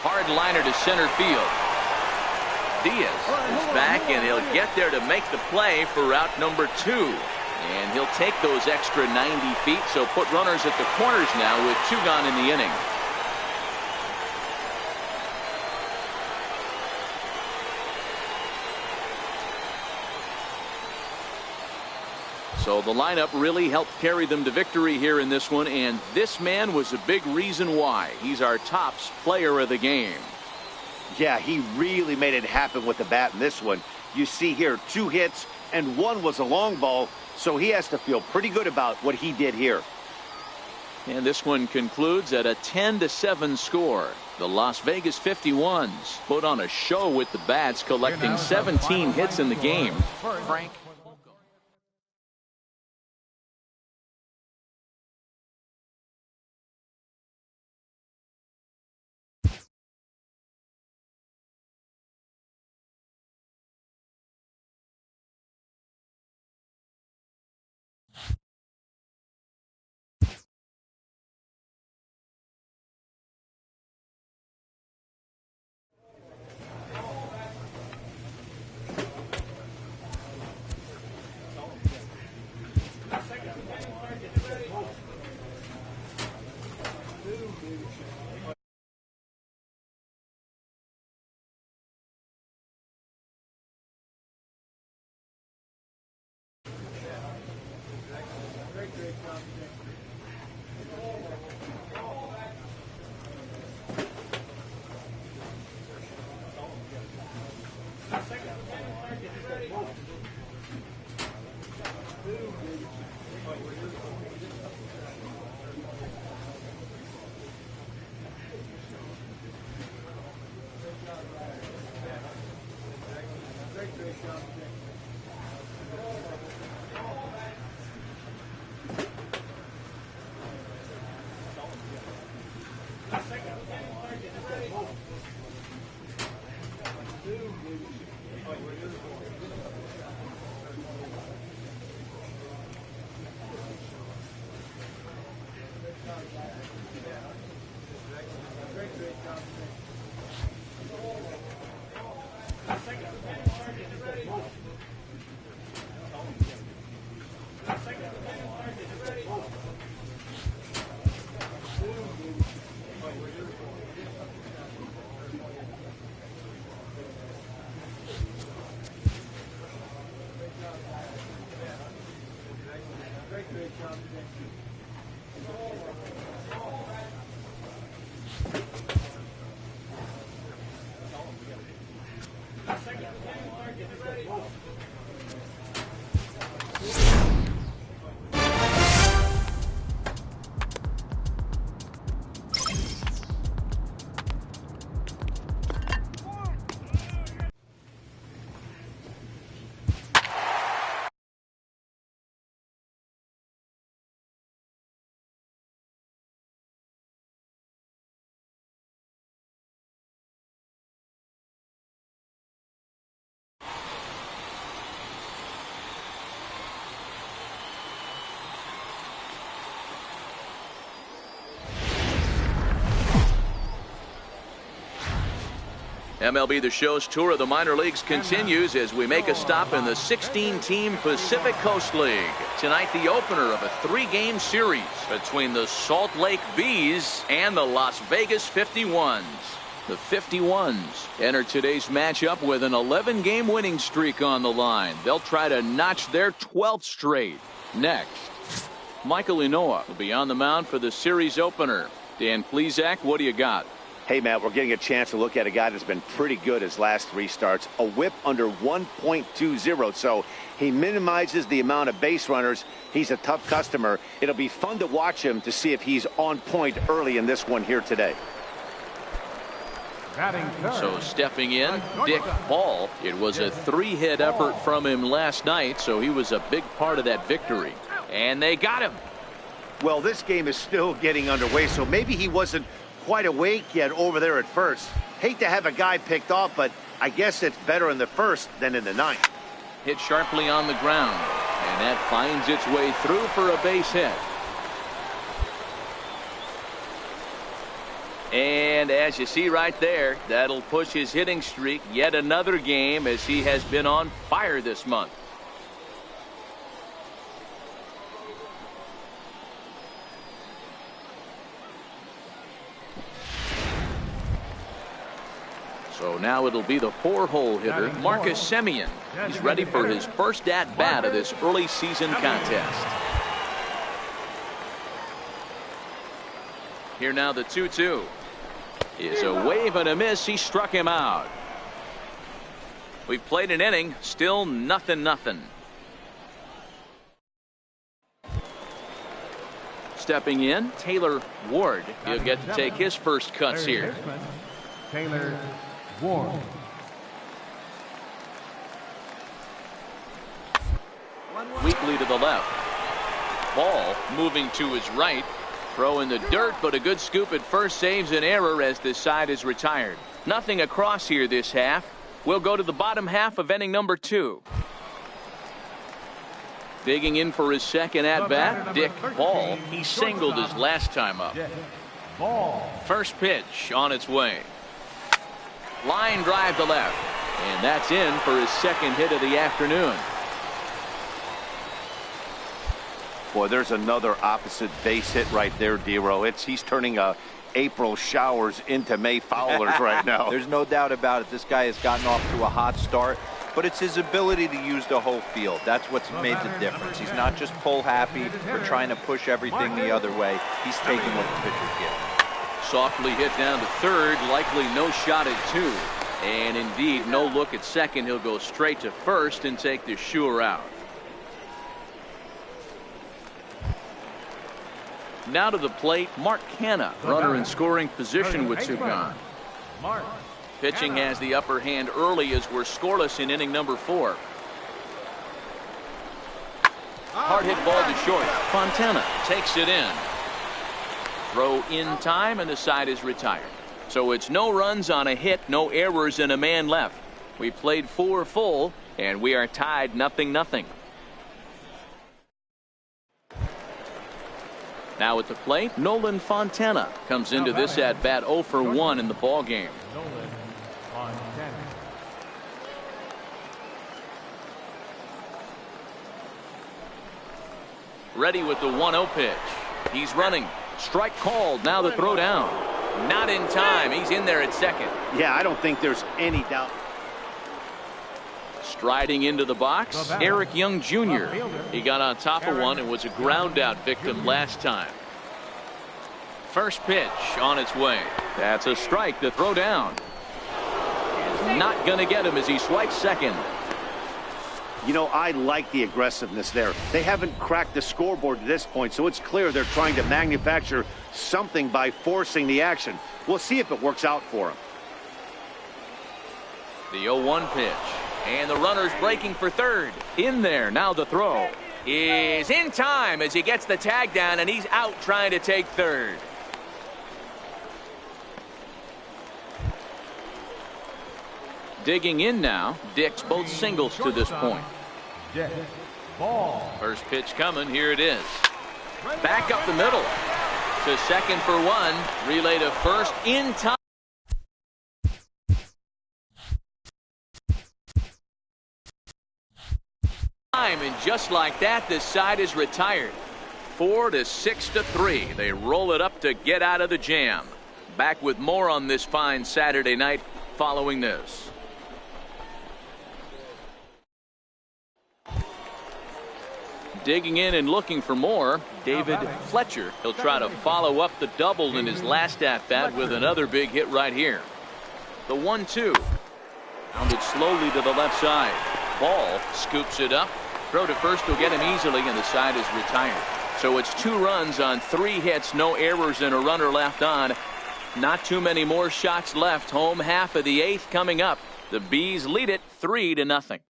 Hard liner to center field. Diaz is back, and he'll get there to make the play for route number 2. And he'll take those extra 90 feet, so put runners at the corners now with 2 gone in the inning. So the lineup really helped carry them to victory here in this one, and this man was a big reason why. He's our tops player of the game. Yeah, he really made it happen with the bat in this one. You see here 2 hits, and 1 was a long ball, so he has to feel pretty good about what he did here. And this one concludes at a 10-7 score. The Las Vegas 51s put on a show with the bats, collecting 17 hits in the game. Frank. MLB The Show's tour of the minor leagues continues as we make a stop in the 16-team Pacific Coast League. Tonight, the opener of a 3-game series between the Salt Lake Bees and the Las Vegas 51s. The 51s enter today's matchup with an 11-game winning streak on the line. They'll try to notch their 12th straight. Next, Michael Inoa will be on the mound for the series opener. Dan Plesac, what do you got? Hey, Matt, we're getting a chance to look at a guy that's been pretty good his last 3 starts. A whip under 1.20, so he minimizes the amount of base runners. He's a tough customer. It'll be fun to watch him to see if he's on point early in this one here today. So stepping in, Dick Ball. It was a 3-hit effort from him last night, so he was a big part of that victory. And they got him. Well, this game is still getting underway, so maybe he wasn't quite awake yet over there at first. Hate to have a guy picked off, but I guess it's better in the first than in the ninth. Hit sharply on the ground, and that finds its way through for a base hit. And as you see right there, that'll push his hitting streak yet another game as he has been on fire this month. So now it'll be the 4-hole hitter, Marcus Semien. He's ready for his first at-bat of this early season contest. Here now the 2-2. Is a wave and a miss. He struck him out. We've played an inning, still nothing. Stepping in, Taylor Ward. He'll get to take his first cuts here. Taylor Ward. Weakly to the left. Ball moving to his right. Throw in the dirt, but a good scoop at first saves an error as this side is retired. Nothing across here this half. We'll go to the bottom half of inning number 2. Digging in for his second at-bat, Dick Ball. He singled his last time up. First pitch on its way. Line drive to left. And that's in for his second hit of the afternoon. Boy, there's another opposite base hit right there, Dero. He's turning a April showers into May foulers right now. There's no doubt about it. This guy has gotten off to a hot start, but it's his ability to use the whole field. That's what's made the difference. He's not just pull happy or trying to push everything the other way. He's taking what the pitcher's giving. Softly hit down to third, likely no shot at two. And indeed, no look at second. He'll go straight to first and take the sure out. Now to the plate, Mark Hanna, runner in scoring position with Sugan. Pitching has the upper hand early as we're scoreless in inning number 4. Hard hit ball to short. Fontana takes it in. Throw in time, and the side is retired. So it's no runs on a hit, no errors, and a man left. We played 4 full, and we are tied 0-0. Now at the plate, Nolan Fontana comes into this at bat 0 for 1 in the ball game. Ready with the 1-0 pitch. He's running. Strike called. Now the throw down. Not in time. He's in there at second. Yeah, I don't think there's any doubt. Striding into the box, Eric Young Jr. He got on top of one and was a ground out victim last time. First pitch on its way. That's a strike. The throw down is not going to get him as he swipes second. You know, I like the aggressiveness there. They haven't cracked the scoreboard to this point, so it's clear they're trying to manufacture something by forcing the action. We'll see if it works out for them. The 0-1 pitch. And the runner's breaking for third. In there. Now the throw is in time as he gets the tag down, and he's out trying to take third. Digging in now. Dick's both singles to this point. First pitch coming. Here it is. Back up the middle. To second for 1. Relay to first in time. And just like that, this side is retired. 4-6-3. They roll it up to get out of the jam. Back with more on this fine Saturday night following this. Digging in and looking for more, David Fletcher. He'll try to follow up the double in his last at-bat with another big hit right here. The 1-2. Rounded slowly to the left side. Ball scoops it up. Throw to first will get him easily, and the side is retired. So it's 2 runs on 3 hits, no errors, and a runner left on. Not too many more shots left. Home half of the 8th coming up. The Bees lead it 3-0.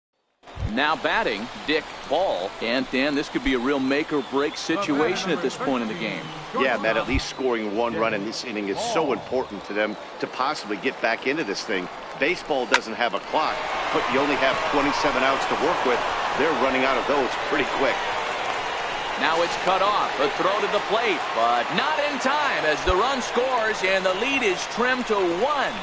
Now batting, Dick Ball. And Dan, this could be a real make-or-break situation at this point in the game. Yeah, Matt, at least scoring 1 run in this inning is so important to them to possibly get back into this thing. Baseball doesn't have a clock, but you only have 27 outs to work with. They're running out of those pretty quick. Now it's cut off. A throw to the plate, but not in time as the run scores and the lead is trimmed to 1.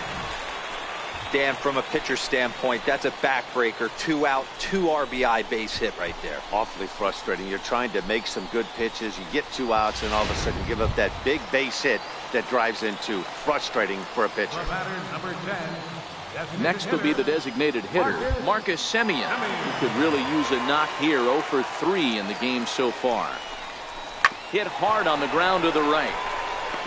Dan, from a pitcher standpoint, that's a backbreaker. 2 out, 2 RBI base hit right there. Awfully frustrating. You're trying to make some good pitches. You get 2 outs, and all of a sudden you give up that big base hit that drives into. Frustrating for a pitcher. Next will be the designated hitter, Marcus Semien, who could really use a knock here. 0 for 3 in the game so far. Hit hard on the ground to the right.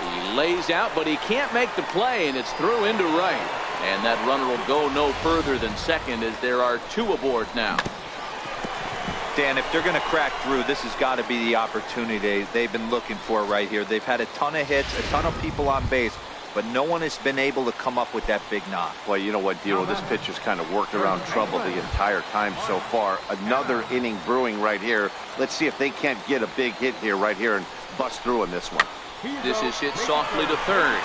He lays out, but he can't make the play, and it's through into right. And that runner will go no further than second as there are 2 aboard now. Dan, if they're going to crack through, this has got to be the opportunity they've been looking for right here. They've had a ton of hits, a ton of people on base, but no one has been able to come up with that big knock. Well, you know what, Dero, this pitcher's kind of worked around trouble the entire time so far. Another inning brewing right here. Let's see if they can't get a big hit here right here and bust through in this one. This is hit softly to third.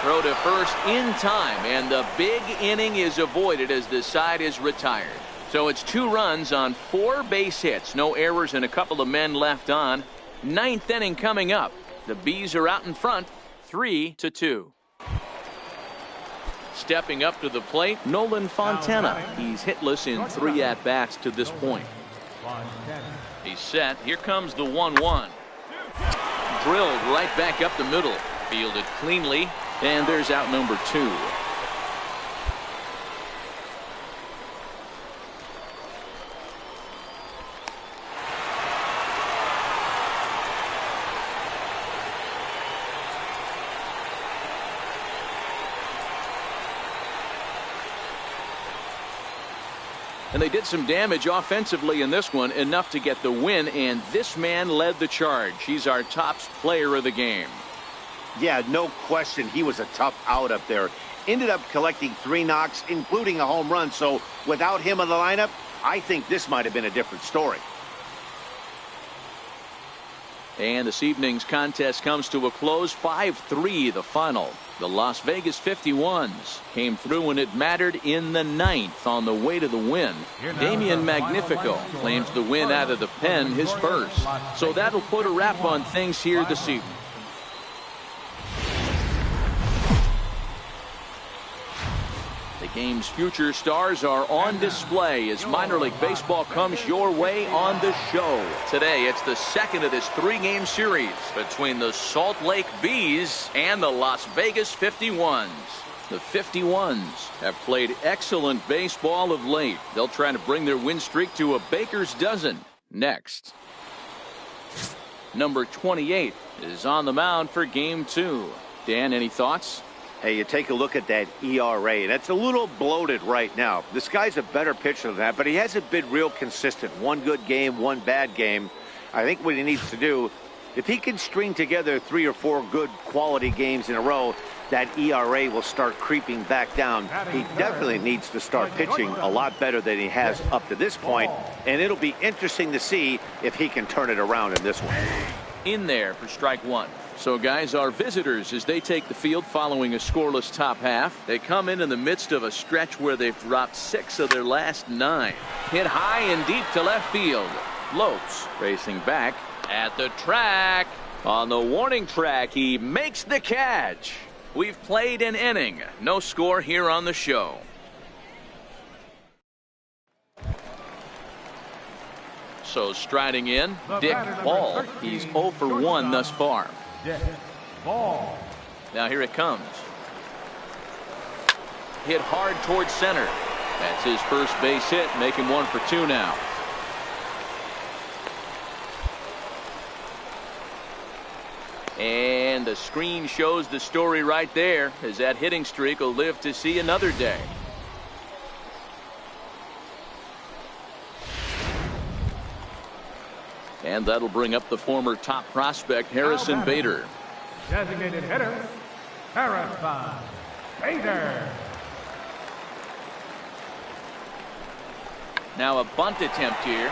Throw to first in time, and the big inning is avoided as the side is retired. So it's 2 runs on 4 base hits, no errors, and a couple of men left on. 9th inning coming up. The Bees are out in front, 3-2. Stepping up to the plate, Nolan Fontana. He's hitless in 3 at-bats to this point. He's set. Here comes the 1-1. drilled right back up the middle. Fielded cleanly, and there's out number 2. And they did some damage offensively in this one, enough to get the win, and this man led the charge. He's our top player of the game. Yeah, no question. He was a tough out up there. Ended up collecting 3 knocks, including a home run. So without him in the lineup, I think this might have been a different story. And this evening's contest comes to a close. 5-3 the final. The Las Vegas 51s came through when it mattered in the 9th on the way to the win. Damian Magnifico claims the win out of the pen, his first. So that'll put a wrap on things here this evening. The game's future stars are on display as minor league baseball comes your way on the show. Today, it's the second of this 3-game series between the Salt Lake Bees and the Las Vegas 51s. The 51s have played excellent baseball of late. They'll try to bring their win streak to a baker's dozen next. Number 28 is on the mound for Game 2. Dan, any thoughts? Hey, you take a look at that ERA. That's a little bloated right now. This guy's a better pitcher than that, but he hasn't been real consistent. One good game, one bad game. I think what he needs to do, if he can string together 3 or 4 good quality games in a row, that ERA will start creeping back down. He definitely needs to start pitching a lot better than he has up to this point, and it'll be interesting to see if he can turn it around in this one. In there for strike 1. So guys, our visitors, as they take the field following a scoreless top half, they come in the midst of a stretch where they've dropped 6 of their last 9. Hit high and deep to left field. Lopes racing back at the track. On the warning track, he makes the catch. We've played an inning. No score here on the show. So striding in, Dick Ball. He's 0 for 1 thus far. Ball. Now here it comes. Hit hard towards center. That's his first base hit, making 1 for 2 now. And the screen shows the story right there, as that hitting streak will live to see another day. And that'll bring up the former top prospect, Harrison Bader. Designated hitter, Harrison Bader. Now a bunt attempt here.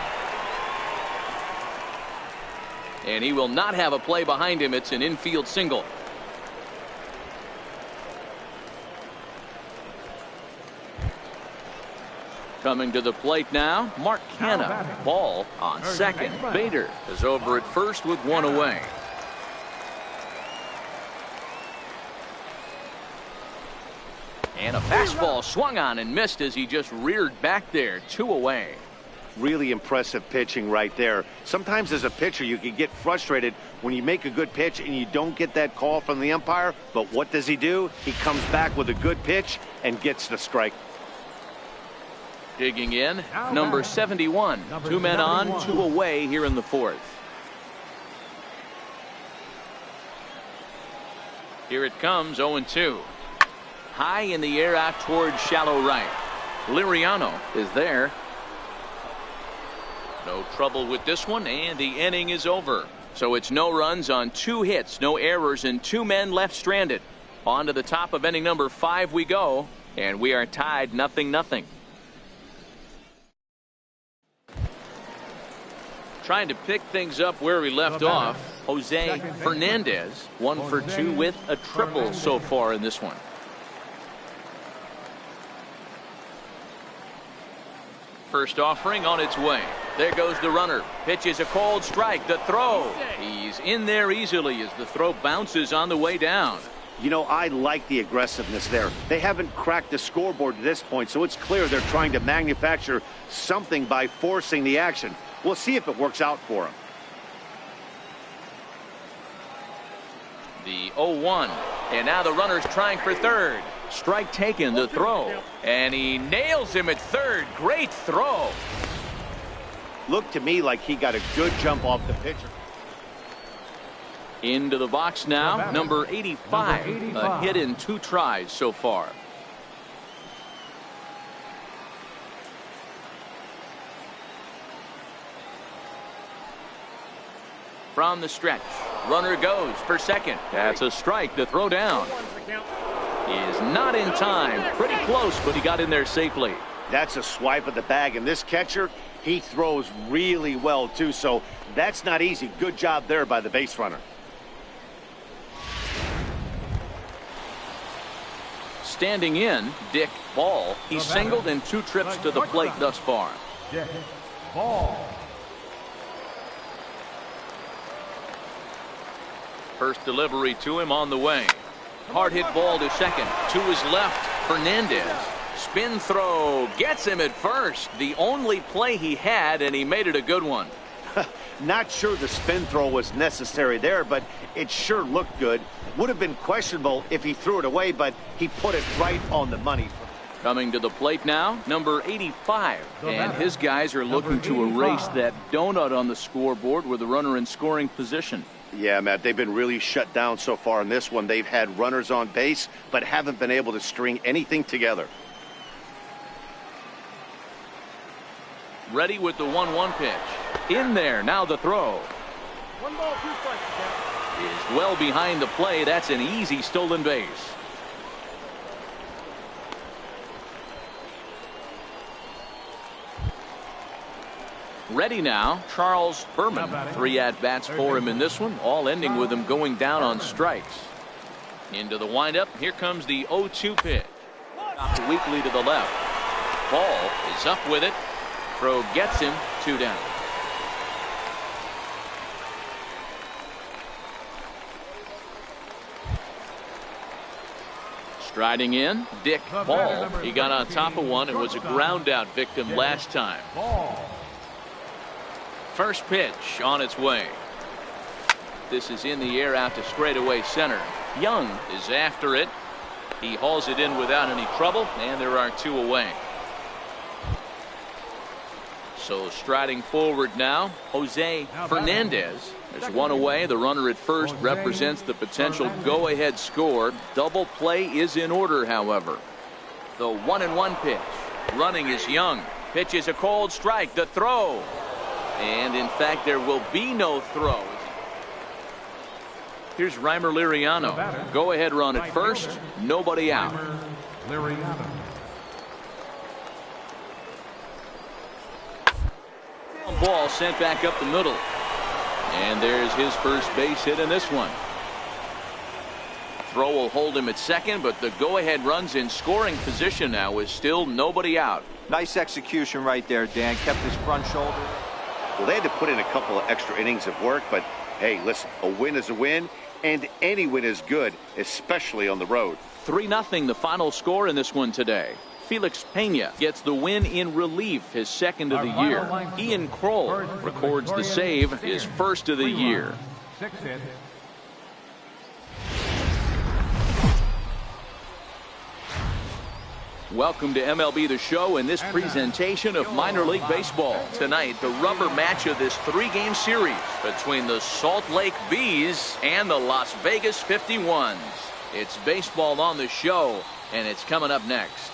And he will not have a play behind him. It's an infield single. Coming to the plate now, Mark Canha. Ball on second. Bader is over at first with 1 away. And a fastball swung on and missed as he just reared back there. 2 away. Really impressive pitching right there. Sometimes as a pitcher you can get frustrated when you make a good pitch and you don't get that call from the umpire. But what does he do? He comes back with a good pitch and gets the strike. Digging in, number 71. 2 men on, 2 away here in the 4th. Here it comes, 0-2. High in the air out towards shallow right. Liriano is there. No trouble with this one, and the inning is over. So it's no runs on 2 hits, no errors, and 2 men left stranded. On to the top of inning number 5 we go, and we are tied 0-0. Trying to pick things up where we left off, Jose Fernandez, 1 for 2 with a triple so far in this one. First offering on its way. There goes the runner. Pitch is a cold strike. The throw. He's in there easily as the throw bounces on the way down. You know, I like the aggressiveness there. They haven't cracked the scoreboard to this point, so it's clear they're trying to manufacture something by forcing the action. We'll see if it works out for them. The 0-1. And now the runner's trying for third. Strike taken, the throw. And he nails him at third. Great throw. Looked to me like he got a good jump off the pitcher. Into the box now, number 85. A hit in 2 tries so far. From the stretch, runner goes for second. That's a strike. The throw down is not in time. Pretty close, but he got in there safely. That's a swipe of the bag, and this catcher, he throws really well too, so that's not easy. Good job there by the base runner. Standing in, Dick Ball. He's singled in 2 trips to the plate thus far. Dick Ball. First delivery to him on the way. Hard hit ball to second. To his left, Fernandez. Spin throw gets him at first. The only play he had, and he made it a good one. Not sure the spin throw was necessary there, but it sure looked good. Would have been questionable if he threw it away, but he put it right on the money. Coming to the plate now, number 85. And his guys are looking to erase that donut on the scoreboard with the runner in scoring position. Yeah, Matt, they've been really shut down so far in this one. They've had runners on base, but haven't been able to string anything together. Ready with the 1-1 pitch. In there, now the throw. 1 ball, 2 strikes. Is well behind the play. That's an easy stolen base. Ready now, Charles Furman. 3 at-bats for him in this one, all ending with him going down on strikes. Into the windup. Here comes the 0-2 pitch. Weakly to the left. Ball is up with it. Throw gets him 2 down. Striding in, Dick Ball. He got on top of one and was a ground out victim last time. First pitch on its way. This is in the air out to straightaway center. Young is after it. He hauls it in without any trouble, and there are 2 away. So striding forward now, Jose Fernandez. There's 1 away. The runner at first represents the potential go-ahead score. Double play is in order, however. The 1-1 pitch. Running is Young. Pitch is a cold strike. The throw. And in fact, there will be no throw. Here's Reimer Liriano. Go-ahead run at first. Nobody out. Ball sent back up the middle. And there's his first base hit in this one. Throw will hold him at second, but the go-ahead run's in scoring position now with still nobody out. Nice execution right there, Dan. Kept his front shoulder. Well, they had to put in a couple of extra innings of work, but hey, listen, a win is a win, and any win is good, especially on the road. 3-0 the final score in this one today. Felix Pena gets the win in relief, his second of the year. Ian Kroll records the save, his first of the year. 6 hits. Welcome to MLB The Show and this presentation of minor league baseball. Tonight, the rubber match of this 3-game series between the Salt Lake Bees and the Las Vegas 51s. It's baseball on the show, and it's coming up next.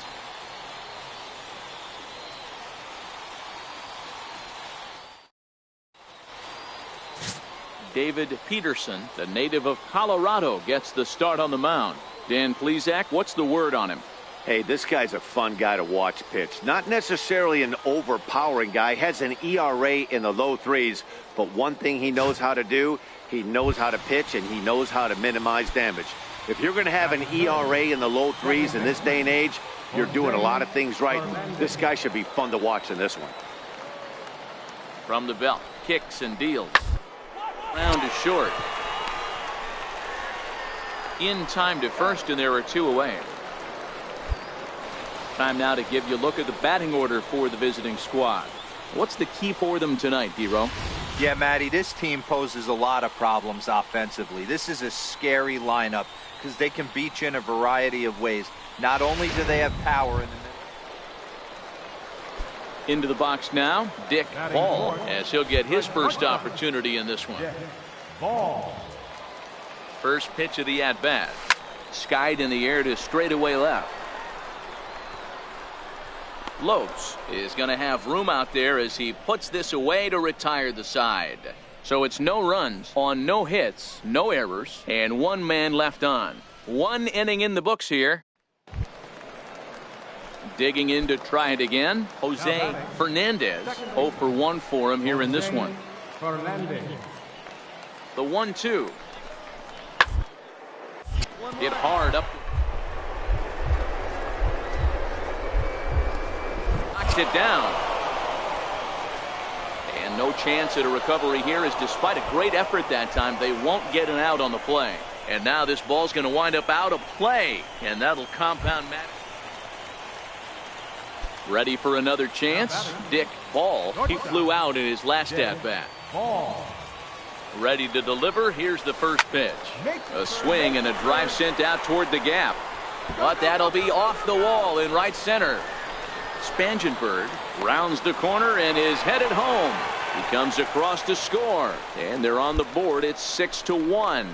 David Peterson, the native of Colorado, gets the start on the mound. Dan Plesac, what's the word on him? Hey, this guy's a fun guy to watch pitch. Not necessarily an overpowering guy. Has an ERA in the low 3s. But one thing he knows how to do, he knows how to pitch, and he knows how to minimize damage. If you're going to have an ERA in the low 3s in this day and age, you're doing a lot of things right. This guy should be fun to watch in this one. From the belt, kicks and deals. Round is short. In time to first, and there are 2 away. Time now to give you a look at the batting order for the visiting squad. What's the key for them tonight, D-Row? Yeah, Matty, this team poses a lot of problems offensively. This is a scary lineup because they can beat you in a variety of ways. Not only do they have power in the middle. Into the box now, Dick Ball, as he'll get his first opportunity in this one. Ball. First pitch of the at-bat. Skied in the air to straightaway left. Lopes is going to have room out there as he puts this away to retire the side. So it's no runs on no hits, no errors, and one man left on. One inning in the books here. Digging in to try it again, Jose Fernandez. 0 for 1 for him here in this one. The 1-2. Hit hard up. Knocks it down. And no chance at a recovery here, as despite a great effort that time, they won't get an out on the play. And now this ball's going to wind up out of play, and that'll compound matters. Ready for another chance? Dick Ball. He flew out in his last at-bat. Ready to deliver. Here's the first pitch. A swing and a drive sent out toward the gap. But that'll be off the wall in right center. Spangenberg rounds the corner and is headed home. He comes across to score. And they're on the board. It's 6-1.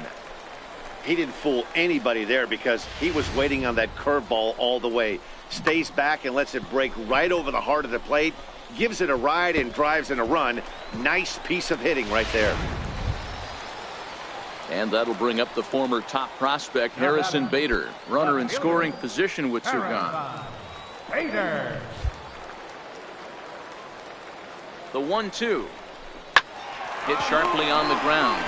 He didn't fool anybody there because he was waiting on that curveball all the way. Stays back and lets it break right over the heart of the plate. Gives it a ride and drives in a run. Nice piece of hitting right there. And that'll bring up the former top prospect Harrison Bader. Runner in scoring position with Sirgan. Bader. The 1-2. Hit sharply on the ground.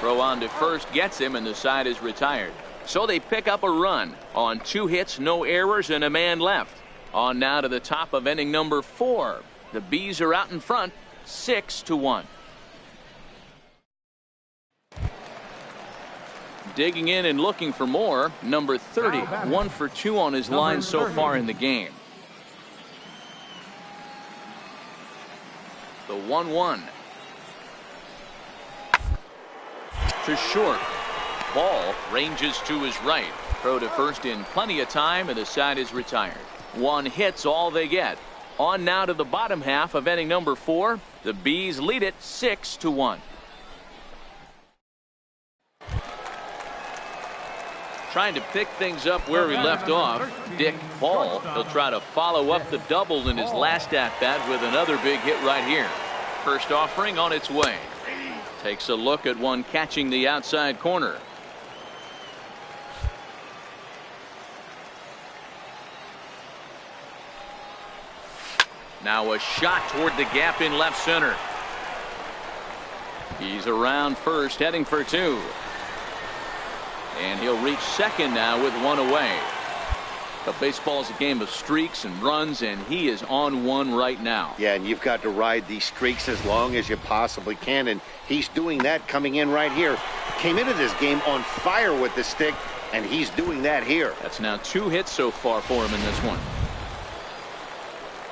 Throw on to first gets him, and the side is retired. So they pick up a run on 2 hits, no errors, and a man left. On now to the top of inning number 4. The Bees are out in front, 6-1. Digging in and looking for more, number 30, 1 for 2 on his line so far in the game. The 1-1. To short. Ball ranges to his right. Throw to first in plenty of time, and the side is retired. 1 hit's all they get. On now to the bottom half of inning number 4. The Bees lead it 6-1. Trying to pick things up where he left off, Dick Ball. He'll try to follow up the double in his last at-bat with another big hit right here. First offering on its way. Takes a look at one catching the outside corner. Now a shot toward the gap in left center. He's around first, heading for 2. And he'll reach second now with 1 away. But baseball's a game of streaks and runs, and he is on one right now. Yeah, and you've got to ride these streaks as long as you possibly can, and he's doing that coming in right here. Came into this game on fire with the stick, and he's doing that here. That's now 2 hits so far for him in this one.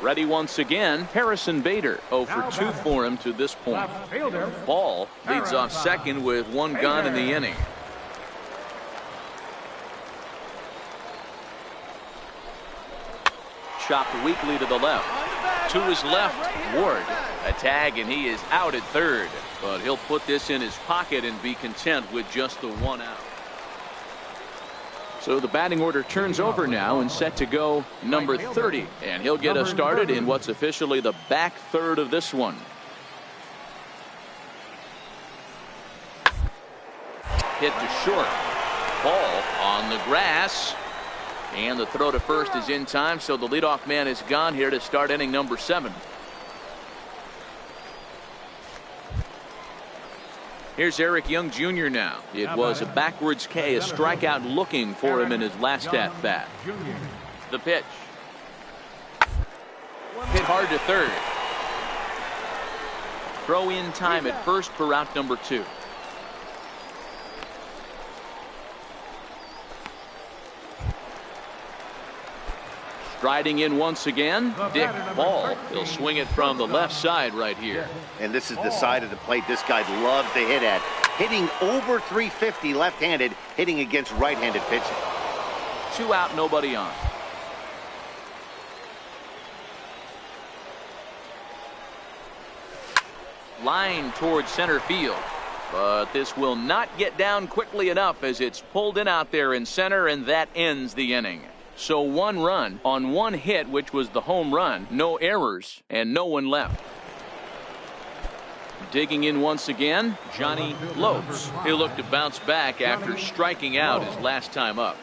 Ready once again, Harrison Bader. 0 for 2 for him to this point. Ball leads off second with 1 gone in the inning. Chopped weakly to the left. To his left, Ward. A tag, and he is out at third. But he'll put this in his pocket and be content with just the 1 out. So the batting order turns over now and set to go number 30. And he'll get us started in what's officially the back third of this one. Hit to short. Ball on the grass. And the throw to first is in time, so the leadoff man is gone here to start inning number 7. Here's Eric Young Jr. now. It was a backwards K, a strikeout looking for him in his last at-bat. The pitch. Hit hard to third. Throw in time at first for out number 2. Striding in once again, Dick Ball. He'll swing it from the left side right here. And this is the side of the plate this guy loves to hit at. Hitting over 350 left-handed, hitting against right-handed pitching. 2 out, nobody on. Line towards center field. But this will not get down quickly enough as it's pulled in out there in center, and that ends the inning. So 1 run on 1 hit, which was the home run, no errors, and no one left. Digging in once again, Johnny Lopes. He'll look to bounce back after striking out his last time up.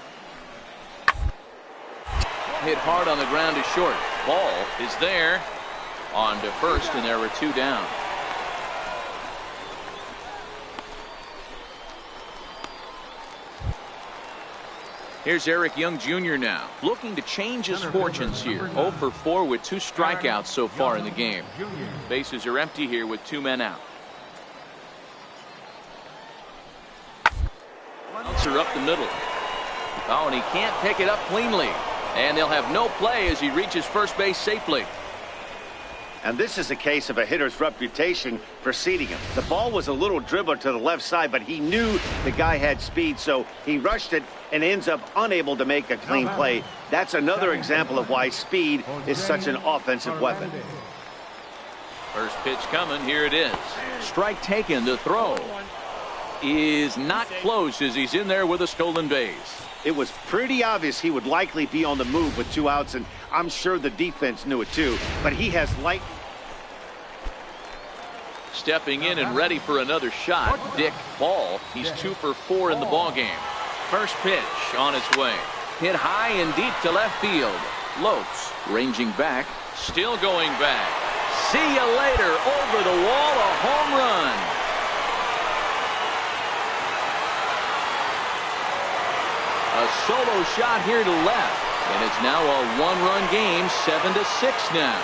Hit hard on the ground to short. Ball is there. On to first, and there were 2 down. Here's Eric Young Jr. now, looking to change his fortunes here. 0 for 4 with 2 strikeouts so far in the game. Bases are empty here with 2 men out. Bouncer up the middle. Oh, and he can't pick it up cleanly. And they'll have no play as he reaches first base safely. And this is a case of a hitter's reputation preceding him. The ball was a little dribbler to the left side, but he knew the guy had speed, so he rushed it and ends up unable to make a clean play. That's another example of why speed is such an offensive weapon. First pitch coming. Here it is. Strike taken. The throw is not close as he's in there with a stolen base. It was pretty obvious he would likely be on the move with 2 outs, and I'm sure the defense knew it too, but he has light. Stepping in and ready for another shot, Dick Ball. He's 2 for 4 in the ballgame. First pitch on its way. Hit high and deep to left field. Lopes ranging back, still going back. See you later. Over the wall, a home run. A solo shot here to left, and it's now a 1-run game, 7-6 now.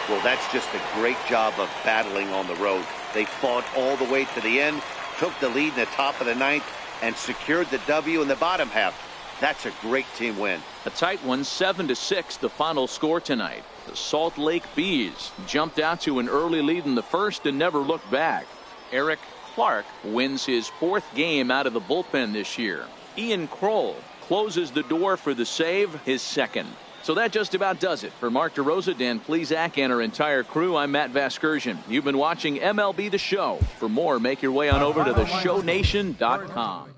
Well, that's just a great job of battling on the road. They fought all the way to the end, took the lead in the top of the 9th, and secured the W in the bottom half. That's a great team win. A tight one, 7-6, the final score tonight. The Salt Lake Bees jumped out to an early lead in the first and never looked back. Eric Clark wins his 4th game out of the bullpen this year. Ian Kroll closes the door for the save, his 2nd. So that just about does it. For Mark DeRosa, Dan Plesac, and our entire crew, I'm Matt Vasgersian. You've been watching MLB The Show. For more, make your way on over to theshownation.com.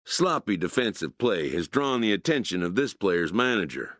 Sloppy defensive play has drawn the attention of this player's manager.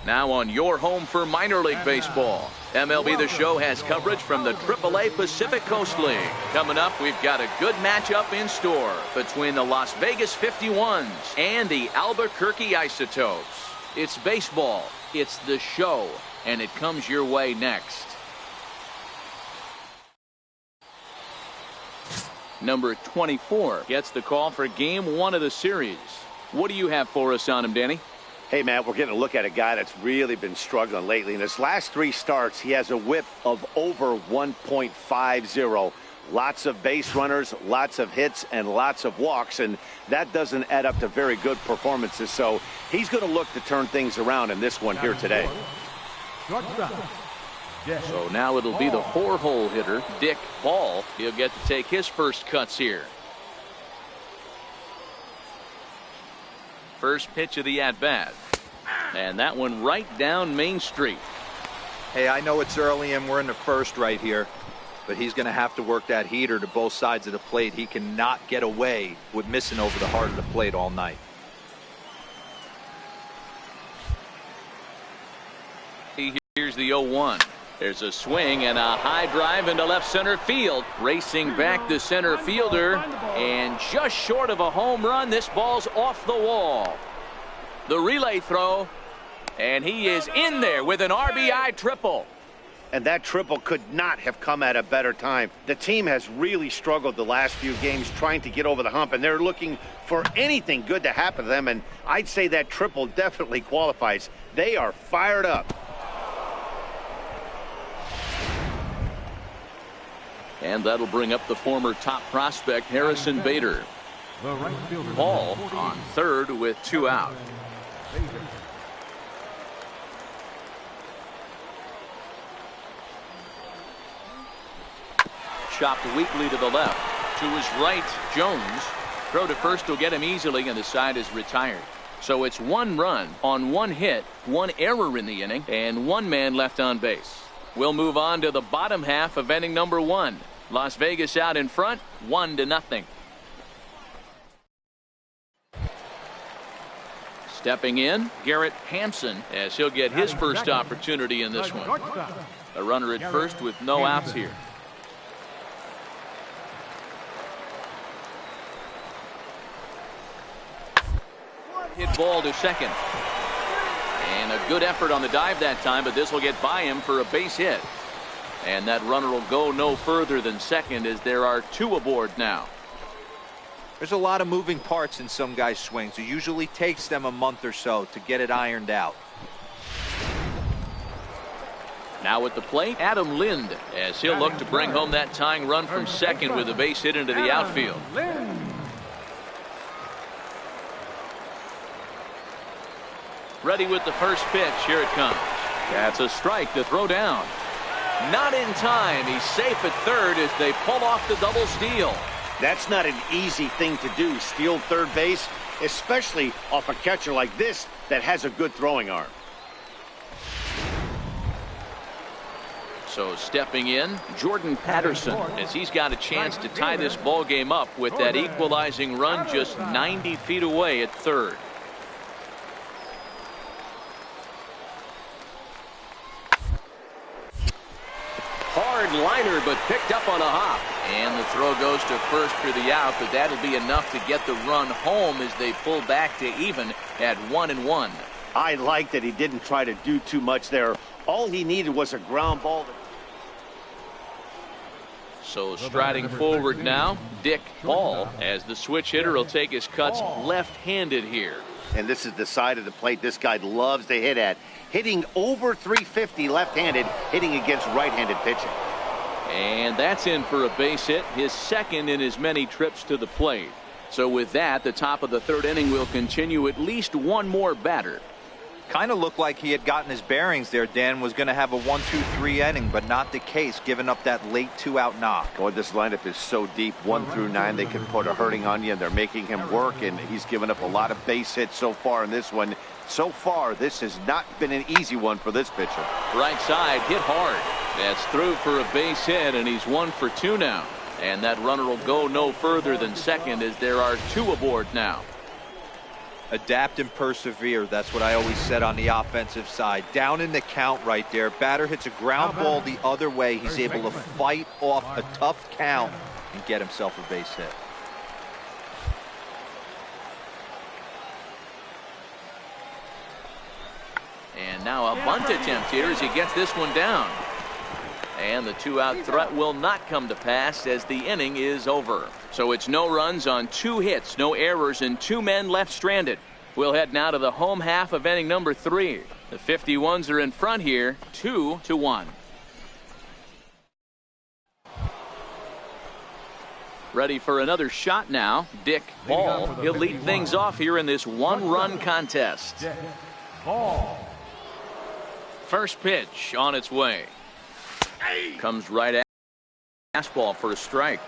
Now on your home for minor league baseball. MLB The Show has coverage from the AAA Pacific Coast League. Coming up, we've got a good matchup in store between the Las Vegas 51s and the Albuquerque Isotopes. It's baseball, it's the show, and it comes your way next. Number 24 gets the call for game 1 of the series. What do you have for us on him, Danny? Hey, Matt, we're getting a look at a guy that's really been struggling lately. In his last 3 starts, he has a whip of over 1.50. Lots of base runners, lots of hits, and lots of walks, and that doesn't add up to very good performances. So he's going to look to turn things around in this one here today. So now it'll be the 4-hole hitter, Dick Ball. He'll get to take his first cuts here. First pitch of the at-bat. And that one right down Main Street. Hey, I know it's early and we're in the first right here, but he's going to have to work that heater to both sides of the plate. He cannot get away with missing over the heart of the plate all night. Here's the 0-1. There's a swing and a high drive into left center field. Racing back the center fielder, and just short of a home run. This ball's off the wall. The relay throw, and he is in there with an RBI triple. And that triple could not have come at a better time. The team has really struggled the last few games trying to get over the hump, and they're looking for anything good to happen to them, and I'd say that triple definitely qualifies. They are fired up. And that'll bring up the former top prospect, Harrison Bader. Ball on third with 2 out. Chopped weakly to the left. To his right, Jones. Throw to first will get him easily, and the side is retired. So it's 1 run on 1 hit, 1 error in the inning, and 1 man left on base. We'll move on to the bottom half of inning number 1. Las Vegas out in front, 1-0. Stepping in, Garrett Hampson, as he'll get his first opportunity in this one. A runner at first with no outs here. Hit ball to second. And a good effort on the dive that time, but this will get by him for a base hit. And that runner will go no further than second, as there are 2 aboard now. There's a lot of moving parts in some guys' swings. It usually takes them a month or so to get it ironed out. Now at the plate, Adam Lind, as he'll look to bring home that tying run from second with a base hit into the outfield. Ready with the first pitch. Here it comes. That's a strike to throw down. Not in time. He's safe at third as they pull off the double steal. That's not an easy thing to do, steal third base, especially off a catcher like this that has a good throwing arm. So stepping in, Jordan Patterson, as he's got a chance to tie this ball game up with that equalizing run just 90 feet away at third. Hard liner, but picked up on a hop. And the throw goes to first for the out, but that'll be enough to get the run home as they pull back to even at 1-1. I like that he didn't try to do too much there. All he needed was a ground ball. So striding forward now, Dick Ball, as the switch hitter will take his cuts left-handed here. And this is the side of the plate this guy loves to hit at. Hitting over 350 left-handed, hitting against right-handed pitching. And that's in for a base hit, his second in as many trips to the plate. So with that, the top of the third inning will continue at least one more batter. Kind of looked like he had gotten his bearings there. Dan was going to have a 1-2-3 inning, but not the case, giving up that late 2-out knock. Boy, this lineup is so deep, 1 through 9. They can put a hurting on you, and they're making him work, and he's given up a lot of base hits so far in this one. So far, this has not been an easy one for this pitcher. Right side, hit hard. That's through for a base hit, and he's 1 for 2 now. And that runner will go no further than second as there are 2 aboard now. Adapt and persevere. That's what I always said on the offensive side. Down in the count right there. Batter hits a ground ball the other way. He's able to fight off a tough count and get himself a base hit. And now a bunt attempt here as he gets this one down. And the 2-out threat will not come to pass as the inning is over. So it's no runs on 2 hits, no errors, and 2 men left stranded. We'll head now to the home half of inning number 3. The 51s are in front here, 2-1. Ready for another shot now, Dick Ball. He'll lead things off here in this 1-run contest. Ball. First pitch on its way. Comes right at fastball for a strike.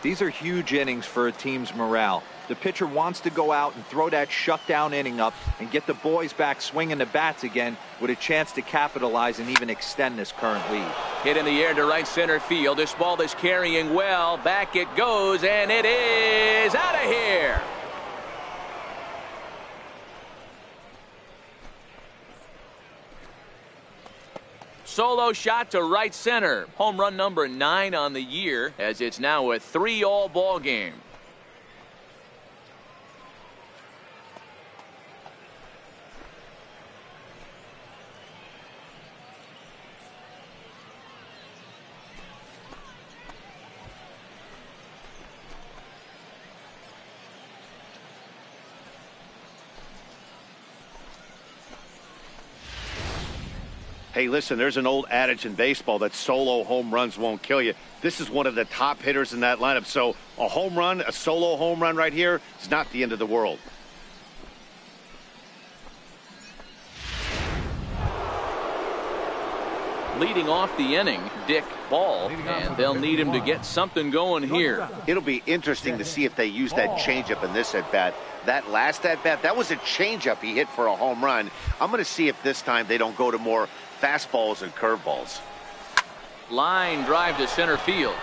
These are huge innings for a team's morale. The pitcher wants to go out and throw that shutdown inning up and get the boys back swinging the bats again with a chance to capitalize and even extend this current lead. Hit in the air to right center field. This ball is carrying well. Back it goes, and it is out of here. Solo shot to right center. Home run number 9 on the year, as it's now a 3-all ball game. Hey, listen, there's an old adage in baseball that solo home runs won't kill you. This is one of the top hitters in that lineup. So a home run, a solo home run right here is not the end of the world. Leading off the inning, Dick Ball, and they'll need him to get something going here. It'll be interesting to see if they use that changeup in this at-bat. That last at-bat, that was a changeup he hit for a home run. I'm going to see if this time they don't go to more fastballs and curveballs. Line drive to center field.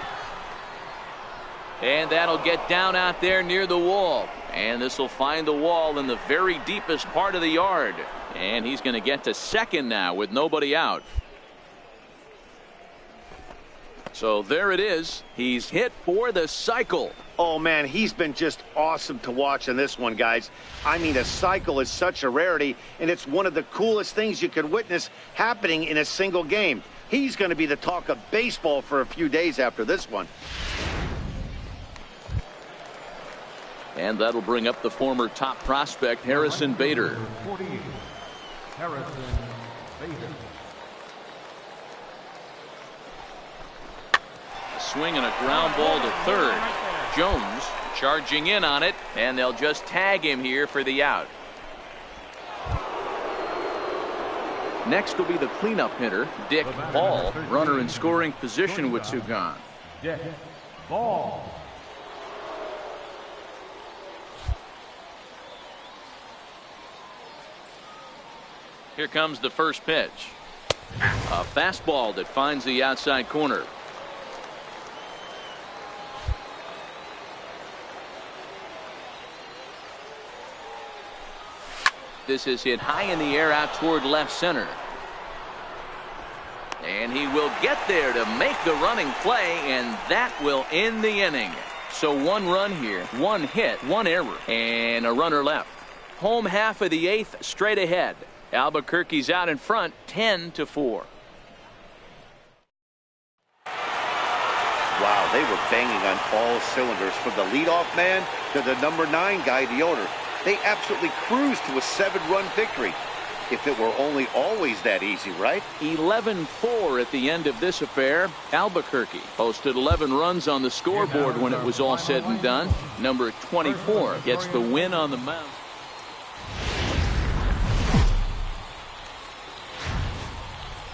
And that'll get down out there near the wall. And this will find the wall in the very deepest part of the yard. And he's going to get to second now with nobody out. So there it is. He's hit for the cycle. Oh, man, he's been just awesome to watch in this one, guys. I mean, a cycle is such a rarity, and it's one of the coolest things you could witness happening in a single game. He's going to be the talk of baseball for a few days after this one. And that'll bring up the former top prospect, Harrison Bader. 48, Harrison Bader. swing and a ground ball to third. Jones charging in on it, and they'll just tag him here for the out. Next will be the cleanup hitter, Dick Ball. Runner in scoring position with two gone. Dick Ball. Here comes the first pitch. A fastball that finds the outside corner. This is hit high in the air out toward left center. And he will get there to make the running play, and that will end the inning. So one run here, one hit, one error, and a runner left. Home half of the eighth straight ahead. Albuquerque's out in front 10-4. Wow, they were banging on all cylinders from the leadoff man to the number 9 guy, the owner. They absolutely cruised to a 7-run victory. If it were only always that easy, right? 11-4 at the end of this affair. Albuquerque posted 11 runs on the scoreboard when it was all said and done. Number 24 gets the win on the mound.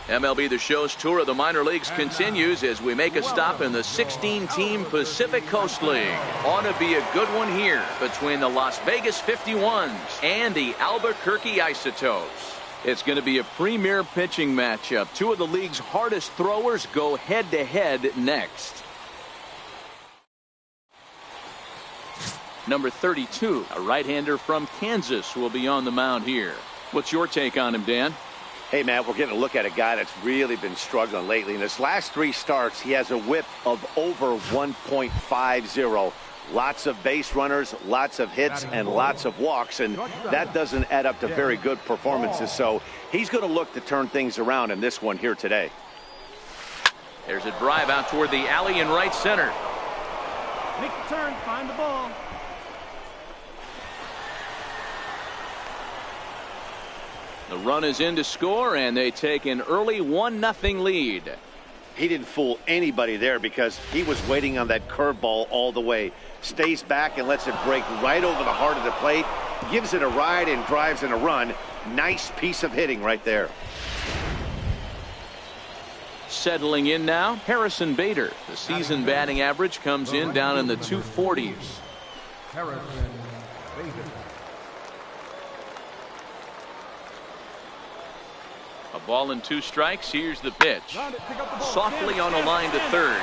MLB The Show's tour of the minor leagues continues as we make a stop in the 16-team Pacific Coast League. Ought to be a good one here between the Las Vegas 51s and the Albuquerque Isotopes. It's going to be a premier pitching matchup. Two of the league's hardest throwers go head-to-head next. Number 32, a right-hander from Kansas, will be on the mound here. What's your take on him, Dan? Hey, Matt, we're getting a look at a guy that's really been struggling lately. In his last 3 starts, he has a whip of over 1.50. Lots of base runners, lots of hits, and lots of walks, and that doesn't add up to very good performances. So he's going to look to turn things around in this one here today. There's a drive out toward the alley in right center. Make the turn, find the ball. The run is in to score, and they take an early 1-0 lead. He didn't fool anybody there because he was waiting on that curveball all the way. Stays back and lets it break right over the heart of the plate. Gives it a ride and drives in a run. Nice piece of hitting right there. Settling in now, Harrison Bader. The season batting average comes in down in the 240s. Harrison Bader. A ball and 2 strikes. Here's the pitch. Softly on a line to third.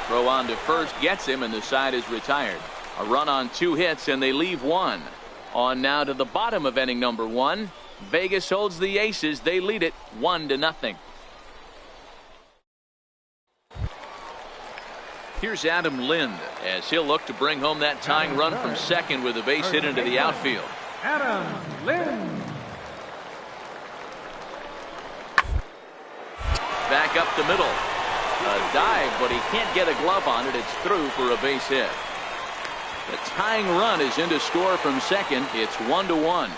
Throw on to first gets him, and the side is retired. A run on 2 hits, and they leave 1. On now to the bottom of inning number 1. Vegas holds the Aces. They lead it 1-0. Here's Adam Lind as he'll look to bring home that tying run from second with a base hit into the outfield. Adam Lind. Back up the middle. A dive, but he can't get a glove on it. It's through for a base hit. The tying run is in to score from second. It's 1-1.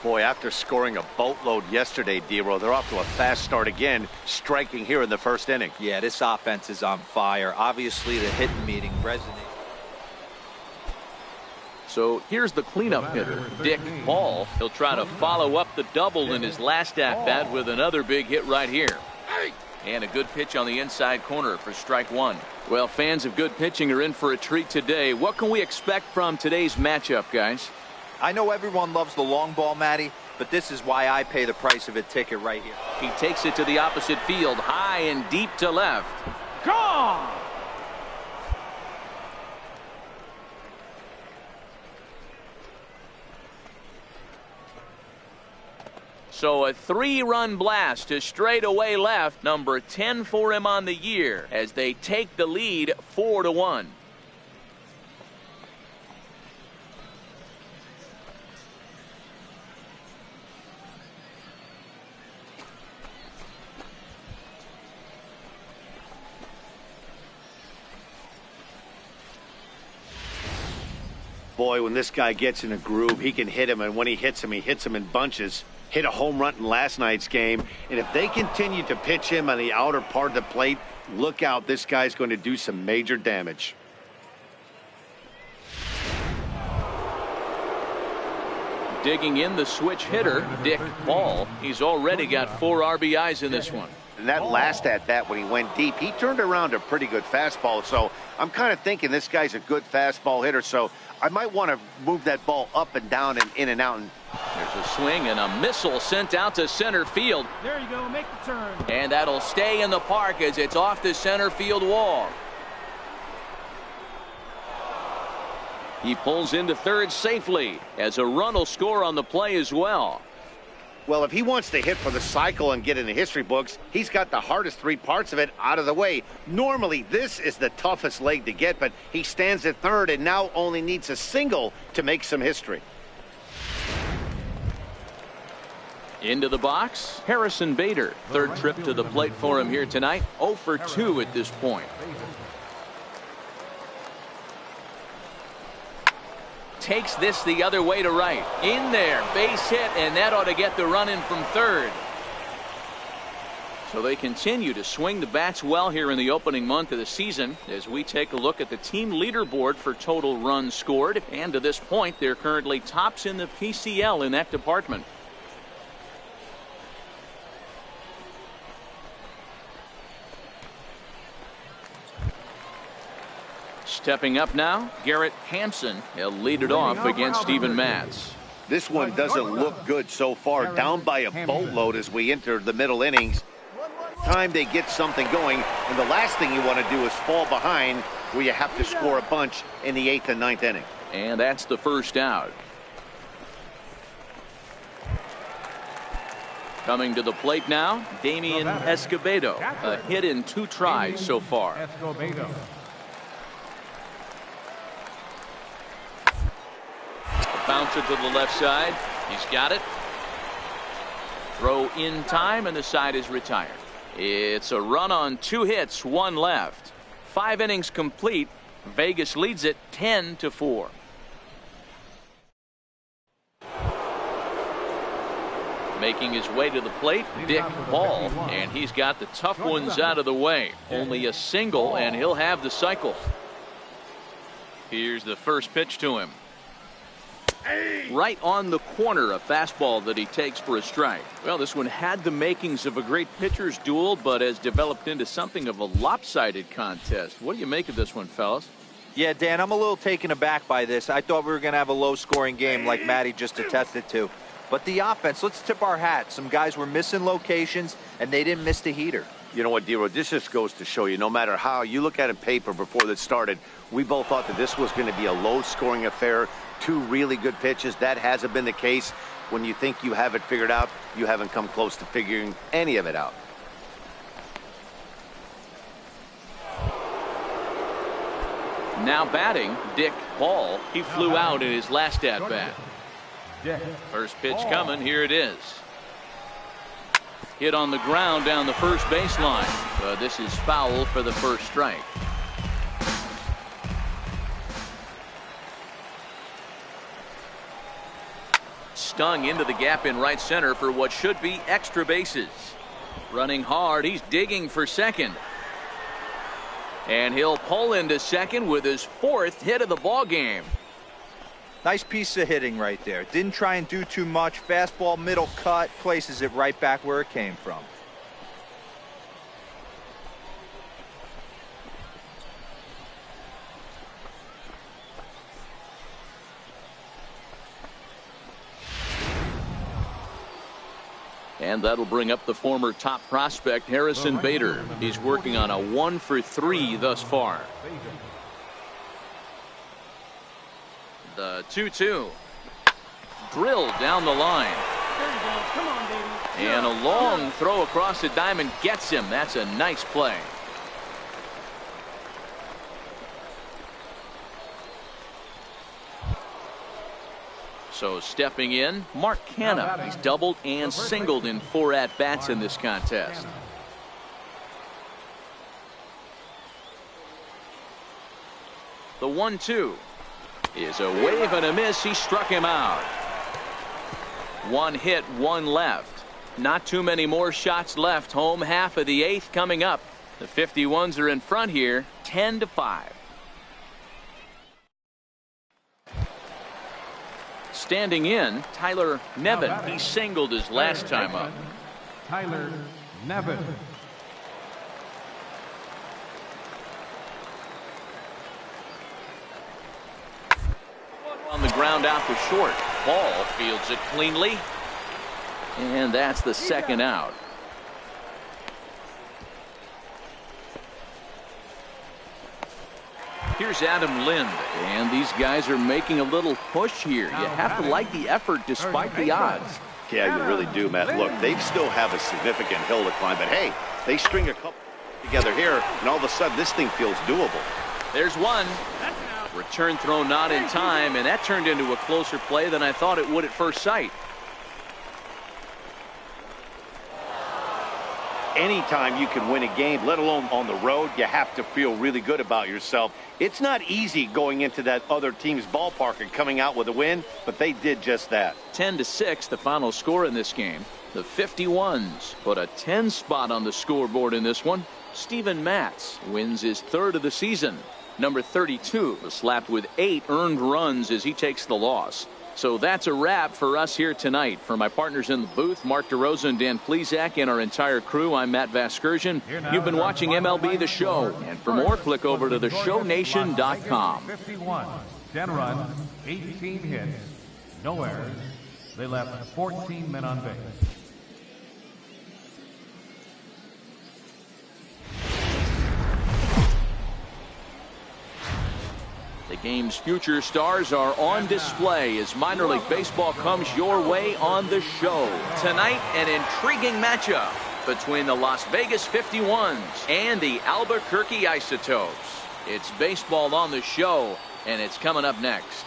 Boy, after scoring a boatload yesterday, Dero, they're off to a fast start again, striking here in the first inning. Yeah, this offense is on fire. Obviously, the hitting meeting resonates. So here's the cleanup hitter, Dick Ball. He'll try to follow up the double in his last at-bat with another big hit right here. And a good pitch on the inside corner for strike 1. Well, fans of good pitching are in for a treat today. What can we expect from today's matchup, guys? I know everyone loves the long ball, Matty, but this is why I pay the price of a ticket right here. He takes it to the opposite field, high and deep to left. Gone! So a 3-run blast to straightaway left, number 10 for him on the year, as they take the lead 4-1. Boy, when this guy gets in a groove, he can hit him, and when he hits him in bunches. hit a home run in last night's game. And if they continue to pitch him on the outer part of the plate, look out. This guy's going to do some major damage. Digging in the switch hitter, Dick Ball. He's already got 4 RBIs in this one. And that last at-bat when he went deep, he turned around a pretty good fastball. So I'm kind of thinking this guy's a good fastball hitter. So I might want to move that ball up and down and in and out. There's a swing and a missile sent out to center field. There you go. Make the turn. And that'll stay in the park as it's off the center field wall. He pulls into third safely as a run will score on the play as well. Well, if he wants to hit for the cycle and get in the history books, he's got the hardest 3 parts of it out of the way. Normally, this is the toughest leg to get, but he stands at third and now only needs a single to make some history. Into the box, Harrison Bader. Third trip to the plate for him here tonight. 0 for 2 at this point. Takes this the other way to right. In there, base hit, and that ought to get the run in from third. So they continue to swing the bats well here in the opening month of the season as we take a look at the team leaderboard for total runs scored. And to this point, they're currently tops in the PCL in that department. Stepping up now, Garrett Hampson. He'll lead it off against Steven Matz. This one doesn't look good so far. Down by a boatload as we enter the middle innings. Time they get something going, and the last thing you want to do is fall behind where you have to score a bunch in the 8th and 9th inning. And that's the first out. Coming to the plate now, Damian Escobedo. A hit in 2 tries so far. Bouncer to the left side. He's got it. Throw in time, and the side is retired. It's a run on 2 hits, 1 left. 5 innings complete. Vegas leads it 10-4. Making his way to the plate, Dick Ball, and he's got the tough ones out of the way. Only a single, and he'll have the cycle. Here's the first pitch to him. Right on the corner, a fastball that he takes for a strike. Well, this one had the makings of a great pitcher's duel, but has developed into something of a lopsided contest. What do you make of this one, fellas? Yeah, Dan, I'm a little taken aback by this. I thought we were going to have a low-scoring game like Matty just attested to. But the offense, let's tip our hat. Some guys were missing locations, and they didn't miss the heater. You know what, D-Row, this just goes to show you, no matter how you look at it paper before this started, we both thought that this was going to be a low-scoring affair. 2 really good pitches. That hasn't been the case. When you think you have it figured out, you haven't come close to figuring any of it out. Now batting, Dick Ball. He flew out in his last at-bat. First pitch coming. Here it is. Hit on the ground down the first baseline. This is foul for the first strike. Stung into the gap in right center for what should be extra bases. Running hard, he's digging for second. And he'll pull into second with his 4th hit of the ball game. Nice piece of hitting right there. Didn't try and do too much. Fastball, middle cut, places it right back where it came from. And that'll bring up the former top prospect, Harrison Bader. He's working on a 1 for 3 thus far. The 2-2. Drilled down the line. There you go. Come on, baby. And a long throw across the diamond gets him. That's a nice play. So stepping in, Mark Canha. He's doubled and singled in 4 at-bats in this contest. The 1-2 is a wave and a miss. He struck him out. One hit, one left. Not too many more shots left. Home half of the 8th coming up. The 51s are in front here, 10-5. Standing in, Tyler Nevin. He singled his last time up. Tyler Nevin. On the ground out to short. Ball fields it cleanly. And that's the second out. Here's Adam Lind, and these guys are making a little push here. You have to like the effort despite the odds. Yeah, you really do, Matt. Look, they still have a significant hill to climb, but hey, they string a couple together here, and all of a sudden this thing feels doable. There's one. Return throw not in time, and that turned into a closer play than I thought it would at first sight. Anytime you can win a game, let alone on the road, you have to feel really good about yourself. It's not easy going into that other team's ballpark and coming out with a win, but they did just that. 10-6, the final score in this game. The 51s put a 10 spot on the scoreboard in this one. Steven Matz wins his 3rd of the season. Number 32 was slapped with 8 earned runs as he takes the loss. So that's a wrap for us here tonight. For my partners in the booth, Mark DeRosa and Dan Plesac, and our entire crew, I'm Matt Vasgersian. You've been watching MLB The Show. And for more, click over to theshownation.com. 51, 10 runs, 18 hits, no errors. They left 14 men on base. The game's future stars are on display as minor league baseball comes your way on the show. Tonight, an intriguing matchup between the Las Vegas 51s and the Albuquerque Isotopes. It's baseball on the show, and it's coming up next.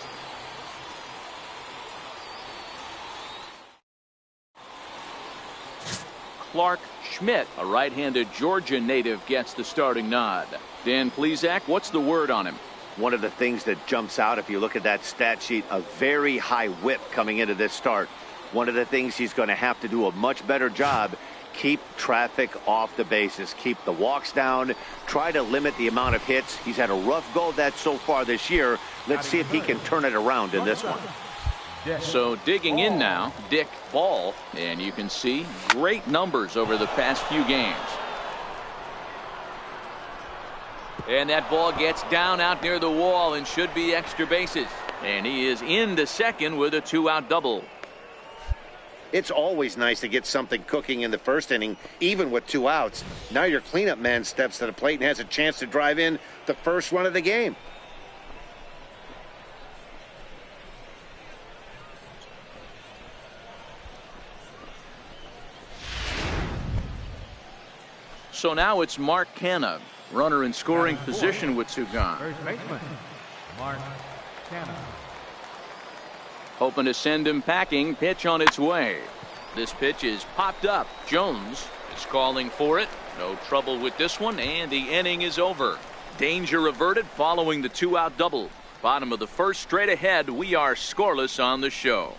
Clark Schmidt, a right-handed Georgia native, gets the starting nod. Dan Plesac, what's the word on him? One of the things that jumps out if you look at that stat sheet, a very high whip coming into this start. One of the things he's going to have to do a much better job, keep traffic off the bases, keep the walks down, try to limit the amount of hits. He's had a rough go of that so far this year. Let's see if he can turn it around in this one. So digging in now, Dick Ball, and you can see great numbers over the past few games. And that ball gets down out near the wall and should be extra bases. And he is into second with a 2-out double. It's always nice to get something cooking in the first inning, even with 2 outs. Now your cleanup man steps to the plate and has a chance to drive in the first run of the game. So now it's Mark Canha, runner in scoring position with 2 gone. First baseman, Mark Canha. Hoping to send him packing. Pitch on its way. This pitch is popped up. Jones is calling for it. No trouble with this one, and the inning is over. Danger averted following the 2-out double. Bottom of the first, straight ahead. We are scoreless on the show.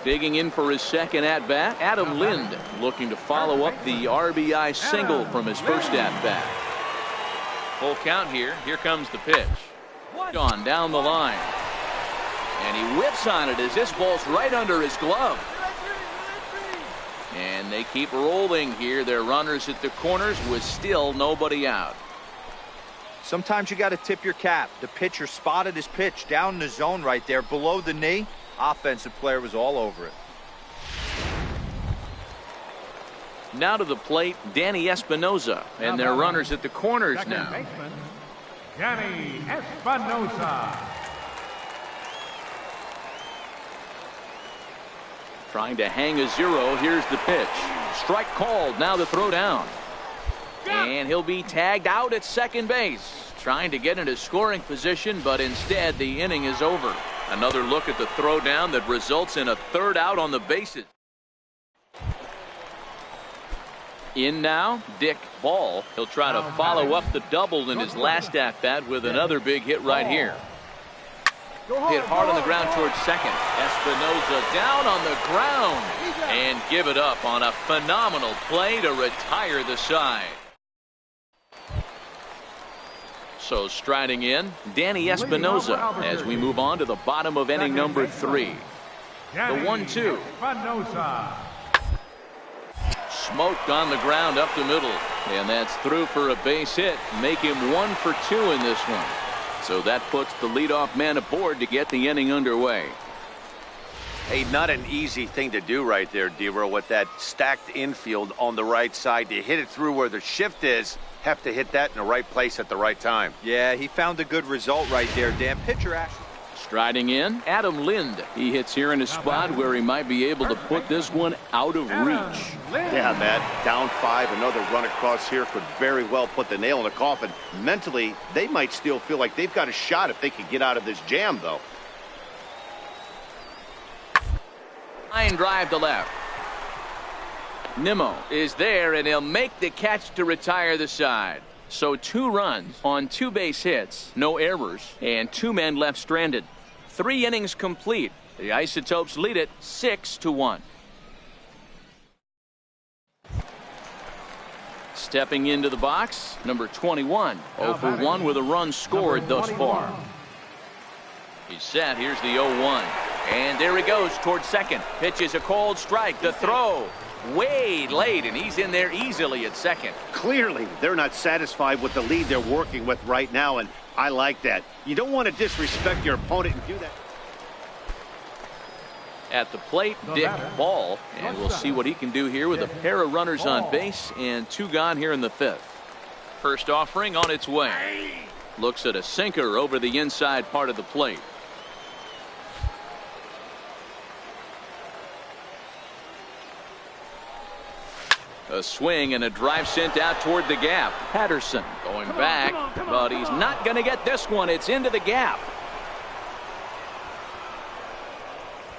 Digging in for his second at-bat, Adam Lind looking to follow up the RBI single from his first at-bat. Full count here. Here comes the pitch. Gone down the line. And he whips on it as this ball's right under his glove. And they keep rolling here. They're runners at the corners with still nobody out. Sometimes you got to tip your cap. The pitcher spotted his pitch down in the zone right there below the knee. Offensive player was all over it. Now to the plate, Danny Espinosa, and their runners at the corners now. Baseman, Danny Espinosa. Trying to hang a 0. Here's the pitch. Strike called. Now the throw down. And he'll be tagged out at second base. Trying to get into scoring position, but instead the inning is over. Another look at the throw down that results in a 3rd out on the bases. In now, Dick Ball. He'll try to follow up the double in his last at-bat with another big hit right here. Hit hard on the ground towards second. Espinosa down on the ground and give it up on a phenomenal play to retire the side. So striding in, Danny Espinosa as we move on to the bottom of inning number 3. The 1-2. Smoked on the ground up the middle, and that's through for a base hit. Make him 1 for 2 in this one. So that puts the leadoff man aboard to get the inning underway. Hey, not an easy thing to do right there, Dero, with that stacked infield on the right side. To hit it through where the shift is, have to hit that in the right place at the right time. Yeah, he found a good result right there, Dan. Pitcher action. Striding in, Adam Lind. He hits here in a spot where he might be able to put this one out of reach. Yeah, Matt, down 5, another run across here could very well put the nail in the coffin. Mentally, they might still feel like they've got a shot if they could get out of this jam, though. Line drive to left. Nimmo is there, and he'll make the catch to retire the side. So 2 runs on 2 base hits, no errors, and 2 men left stranded. 3 innings complete. The Isotopes lead it 6-1. Stepping into the box, number 21. 0 for 1 with a run scored thus far. He's set. Here's the 0-1. And there he goes towards second. Pitches a cold strike. The throw way late, and he's in there easily at second. Clearly, they're not satisfied with the lead they're working with right now, and I like that. You don't want to disrespect your opponent and do that. At the plate, Dick Ball, and we'll see what he can do here with a pair of runners on base and 2 gone here in the 5th. First offering on its way. Looks at a sinker over the inside part of the plate. A swing and a drive sent out toward the gap. Patterson going back, but he's not going to get this one. It's into the gap.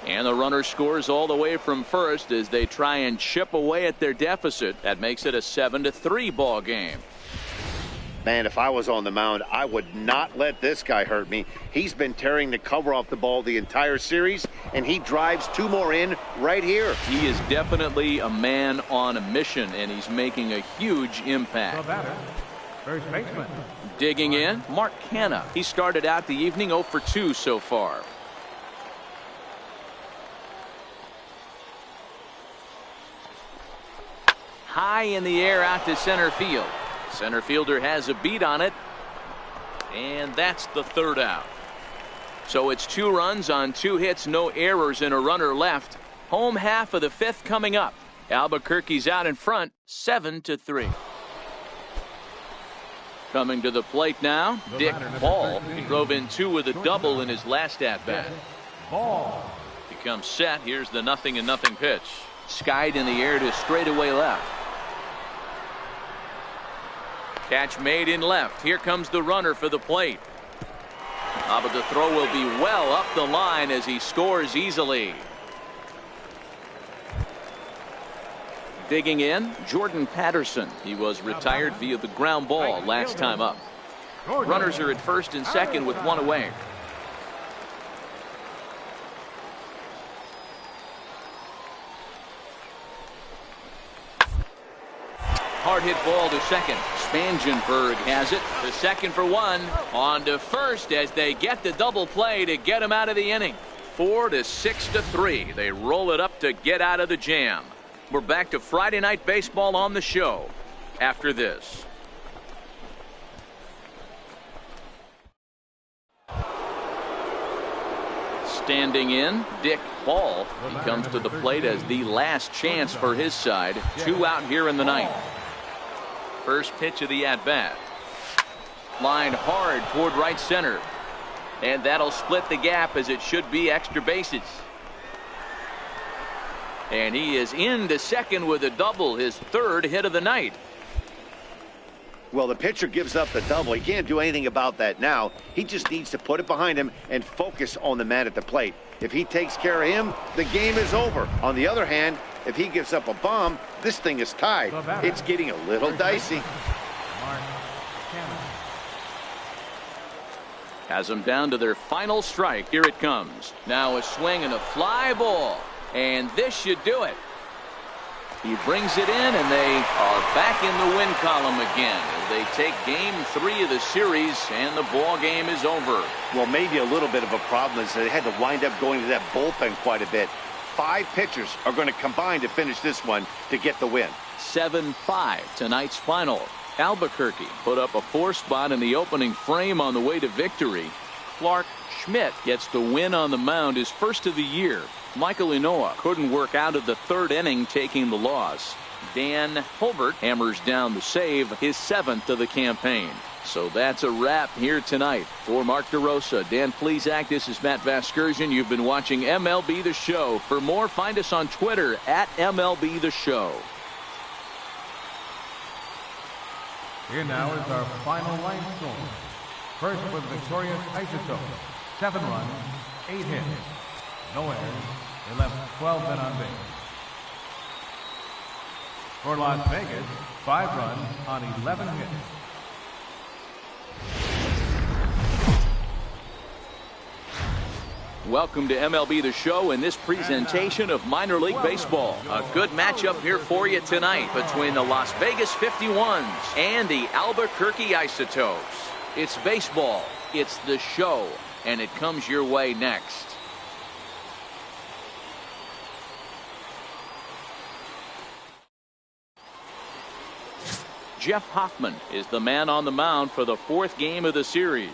And the runner scores all the way from first as they try and chip away at their deficit. That makes it a 7-3 ball game. Man, if I was on the mound, I would not let this guy hurt me. He's been tearing the cover off the ball the entire series, and he drives 2 more in right here. He is definitely a man on a mission, and he's making a huge impact. First baseman. Digging in, Mark Canha. He started out the evening 0 for 2 so far. High in the air out to center field. Center fielder has a beat on it, and that's the 3rd out. So it's 2 runs on 2 hits, no errors, and a runner left. Home half of the 5th coming up. Albuquerque's out in front, 7-3. Coming to the plate now, Dick Ball. He drove in 2 with a double in his last at-bat. He comes set. Here's the 0-0 pitch. Skied in the air to straightaway left. Catch made in left. Here comes the runner for the plate. But the throw will be well up the line as he scores easily. Digging in, Jordan Patterson. He was retired via the ground ball last time up. Runners are at first and second with 1 away. Hard hit ball to second. Spangenberg has it. The second for 1. On to first as they get the double play to get him out of the inning. 4-6-3. They roll it up to get out of the jam. We're back to Friday Night Baseball on the show after this. Standing in, Dick Ball. He comes to the plate as the last chance for his side. 2 out here in the 9th. First pitch of the at-bat. Lined hard toward right center. And that'll split the gap as it should be extra bases. And he is into second with a double, his 3rd hit of the night. Well, the pitcher gives up the double. He can't do anything about that now. He just needs to put it behind him and focus on the man at the plate. If he takes care of him, the game is over. On the other hand, if he gives up a bomb, this thing is tied. It's getting a little dicey. Has them down to their final strike. Here it comes. Now a swing and a fly ball. And this should do it. He brings it in, and they are back in the win column again. They take game 3 of the series, and the ball game is over. Well, maybe a little bit of a problem is they had to wind up going to that bullpen quite a bit. 5 pitchers are going to combine to finish this one to get the win. 7-5 tonight's final. Albuquerque put up a 4 spot in the opening frame on the way to victory. Clark Schmidt gets the win on the mound, his first of the year. Michael Inoa couldn't work out of the 3rd inning, taking the loss. Dan Hulbert hammers down the save, his 7th of the campaign. So that's a wrap here tonight. For Mark DeRosa, Dan Plesac, this is Matt Vasgersian. You've been watching MLB The Show. For more, find us on Twitter at MLB The Show. Here now is our final line score. First for the victorious Isotopes, 7 runs, 8 hits, no errors. They left 12 men on base. For Las Vegas, 5 runs on 11 hits. Welcome to MLB The Show and this presentation of minor league baseball. A good matchup here for you tonight between the Las Vegas 51s and the Albuquerque Isotopes. It's baseball, it's the show, and it comes your way next. Jeff Hoffman is the man on the mound for the 4th game of the series.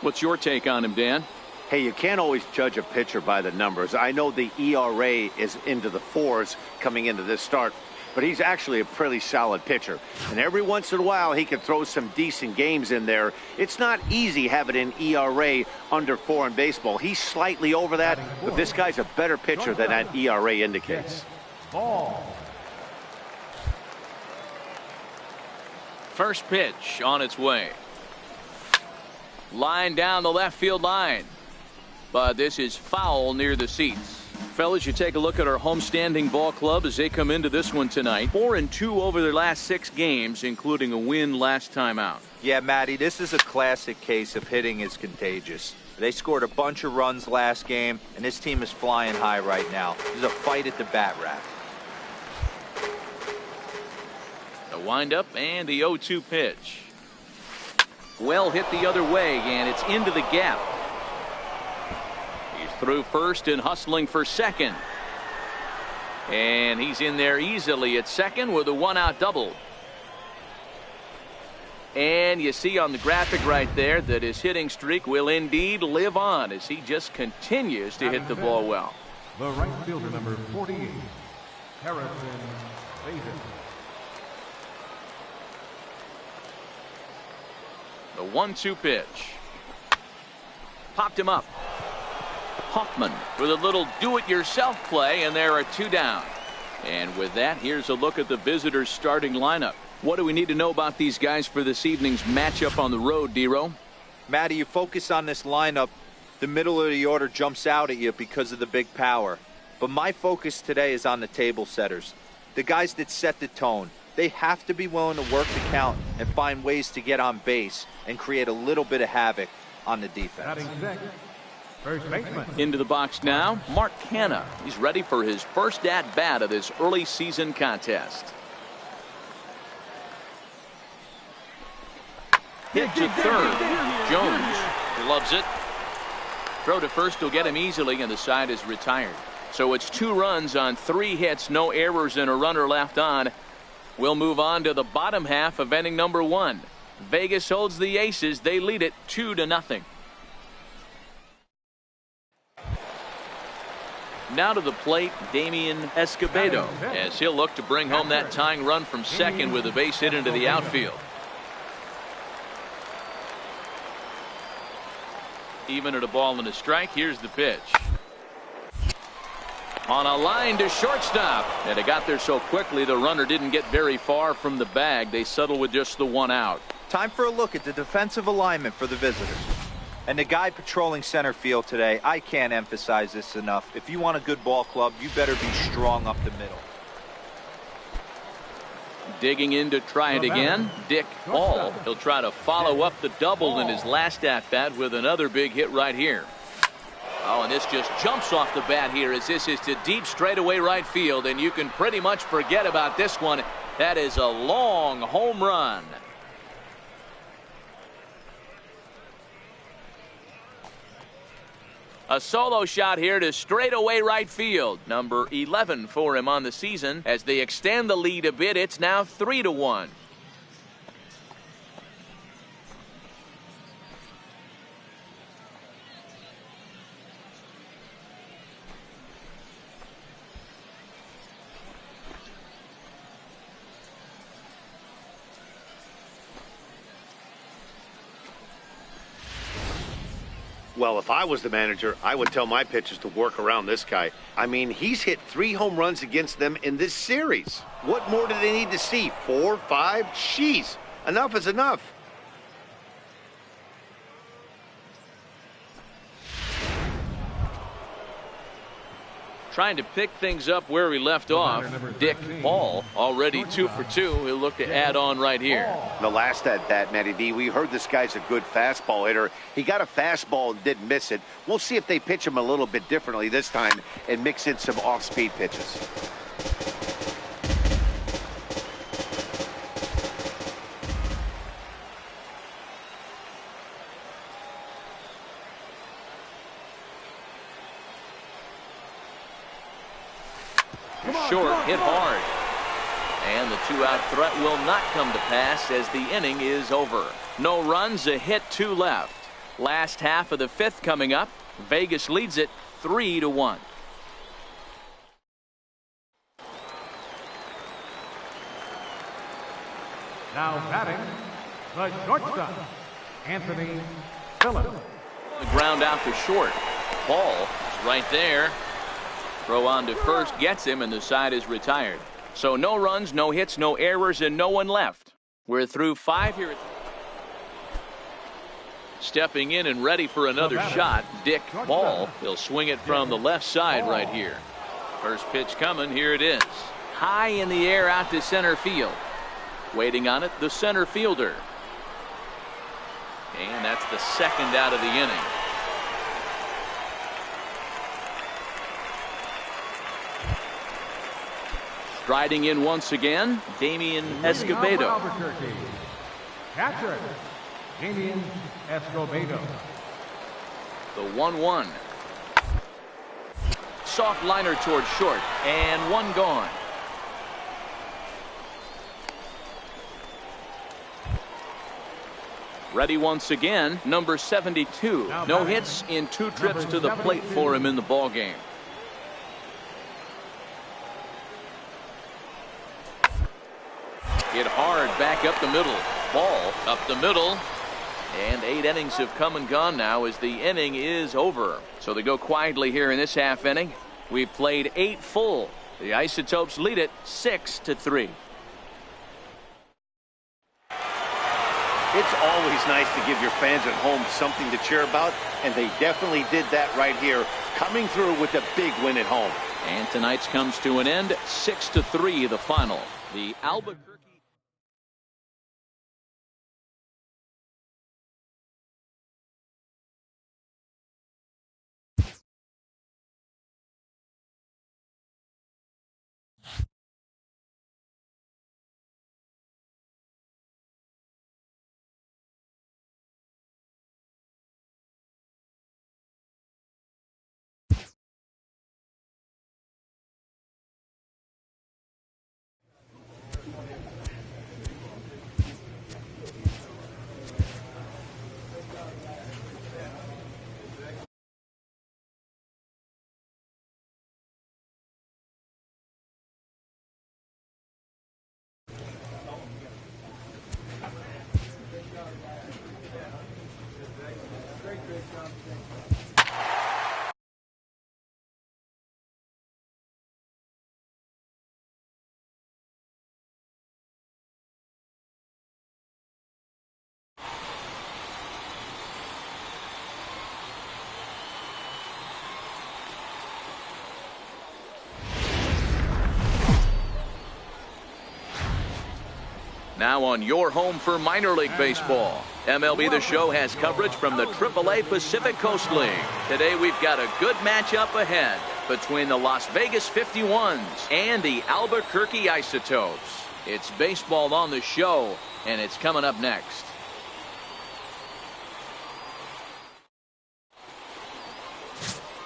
What's your take on him, Dan? Hey, you can't always judge a pitcher by the numbers. I know the ERA is into the 4s coming into this start, but he's actually a pretty solid pitcher. And every once in a while, he can throw some decent games in there. It's not easy having an ERA under 4 in baseball. He's slightly over that, but this guy's a better pitcher than that ERA indicates. Ball. First pitch on its way. Line down the left field line. But this is foul near the seats. Fellas, you take a look at our homestanding ball club as they come into this one tonight. 4-2 over their last 6 games, including a win last time out. Yeah, Matty, this is a classic case of hitting is contagious. They scored a bunch of runs last game, and this team is flying high right now. There's a fight at the bat rack. The windup and the 0-2 pitch. Well hit the other way, and it's into the gap. He's through first and hustling for second. And he's in there easily at second with a 1-out double. And you see on the graphic right there that his hitting streak will indeed live on as he just continues to hit the ball well. The right fielder, number 48, Harrison Bader. The 1-2 pitch. Popped him up. Hoffman with a little do-it-yourself play, and there are 2 down. And with that, here's a look at the visitors' starting lineup. What do we need to know about these guys for this evening's matchup on the road, Dero? Matty, you focus on this lineup, the middle of the order jumps out at you because of the big power. But my focus today is on the table setters, the guys that set the tone. They have to be willing to work the count and find ways to get on base and create a little bit of havoc on the defense. First baseman. Into the box now, Mark Canha. He's ready for his first at-bat of this early season contest. Hit to third. Jones loves it. Throw to first will get him easily, and the side is retired. So it's 2 runs on 3 hits, no errors, and a runner left on. We'll move on to the bottom half of inning number 1. Vegas holds the Aces. They lead it 2-0. Now to the plate, Damian Escobedo, as he'll look to bring home that tying run from second with a base hit into the outfield. Even at a ball and a strike, here's the pitch. On a line to shortstop, and it got there so quickly the runner didn't get very far from the bag. They settle with just the 1 out. Time for a look at the defensive alignment for the visitors. And the guy patrolling center field today, I can't emphasize this enough. If you want a good ball club, you better be strong up the middle. Digging in to try it again, Dick Hall. He'll try to follow up the double in his last at-bat with another big hit right here. Oh, and this just jumps off the bat here as this is to deep straightaway right field, and you can pretty much forget about this one. That is a long home run. A solo shot here to straightaway right field. Number 11 for him on the season. As they extend the lead a bit, it's now 3-1. Well, if I was the manager, I would tell my pitchers to work around this guy. I mean, he's hit 3 home runs against them in this series. What more do they need to see? 4, 5? Jeez, enough is enough. Trying to pick things up where we left off. Dick Hall already 2 for 2. He'll look to add on right here. The last at bat, Matty D, we heard this guy's a good fastball hitter. He got a fastball and didn't miss it. We'll see if they pitch him a little bit differently this time and mix in some off-speed pitches. Short, hit hard. And the 2-out threat will not come to pass as the inning is over. No runs, a hit, 2 left. Last half of the 5th coming up. Vegas leads it 3-1. Now batting, the shortstop, Anthony Phillips. The ground out to short. Ball is right there. Throw on to first gets him, and the side is retired. So no runs, no hits, no errors, and no one left. We're through 5 here. Stepping in and ready for another shot, Dick Hall. He'll swing it from the left side right here. First pitch coming. Here it is. High in the air out to center field. Waiting on it, the center fielder. And that's the 2nd out of the inning. Striding in once again, Damian Escobedo. Catcher, Damian Escobedo. The 1-1. Soft liner toward short, and 1 gone. Ready once again, number 72. No hits in 2 trips to the plate for him in the ballgame. Hit hard back up the middle. Ball up the middle. And 8 innings have come and gone now as the inning is over. So they go quietly here in this half inning. We've played 8 full. The Isotopes lead it 6-3. It's always nice to give your fans at home something to cheer about, and they definitely did that right here, coming through with a big win at home. And tonight's comes to an end, 6-3 the final. The Albuquerque Now on your home for minor league baseball. MLB The Show has coverage from the AAA Pacific Coast League. Today we've got a good matchup ahead between the Las Vegas 51s and the Albuquerque Isotopes. It's baseball on the show, and it's coming up next.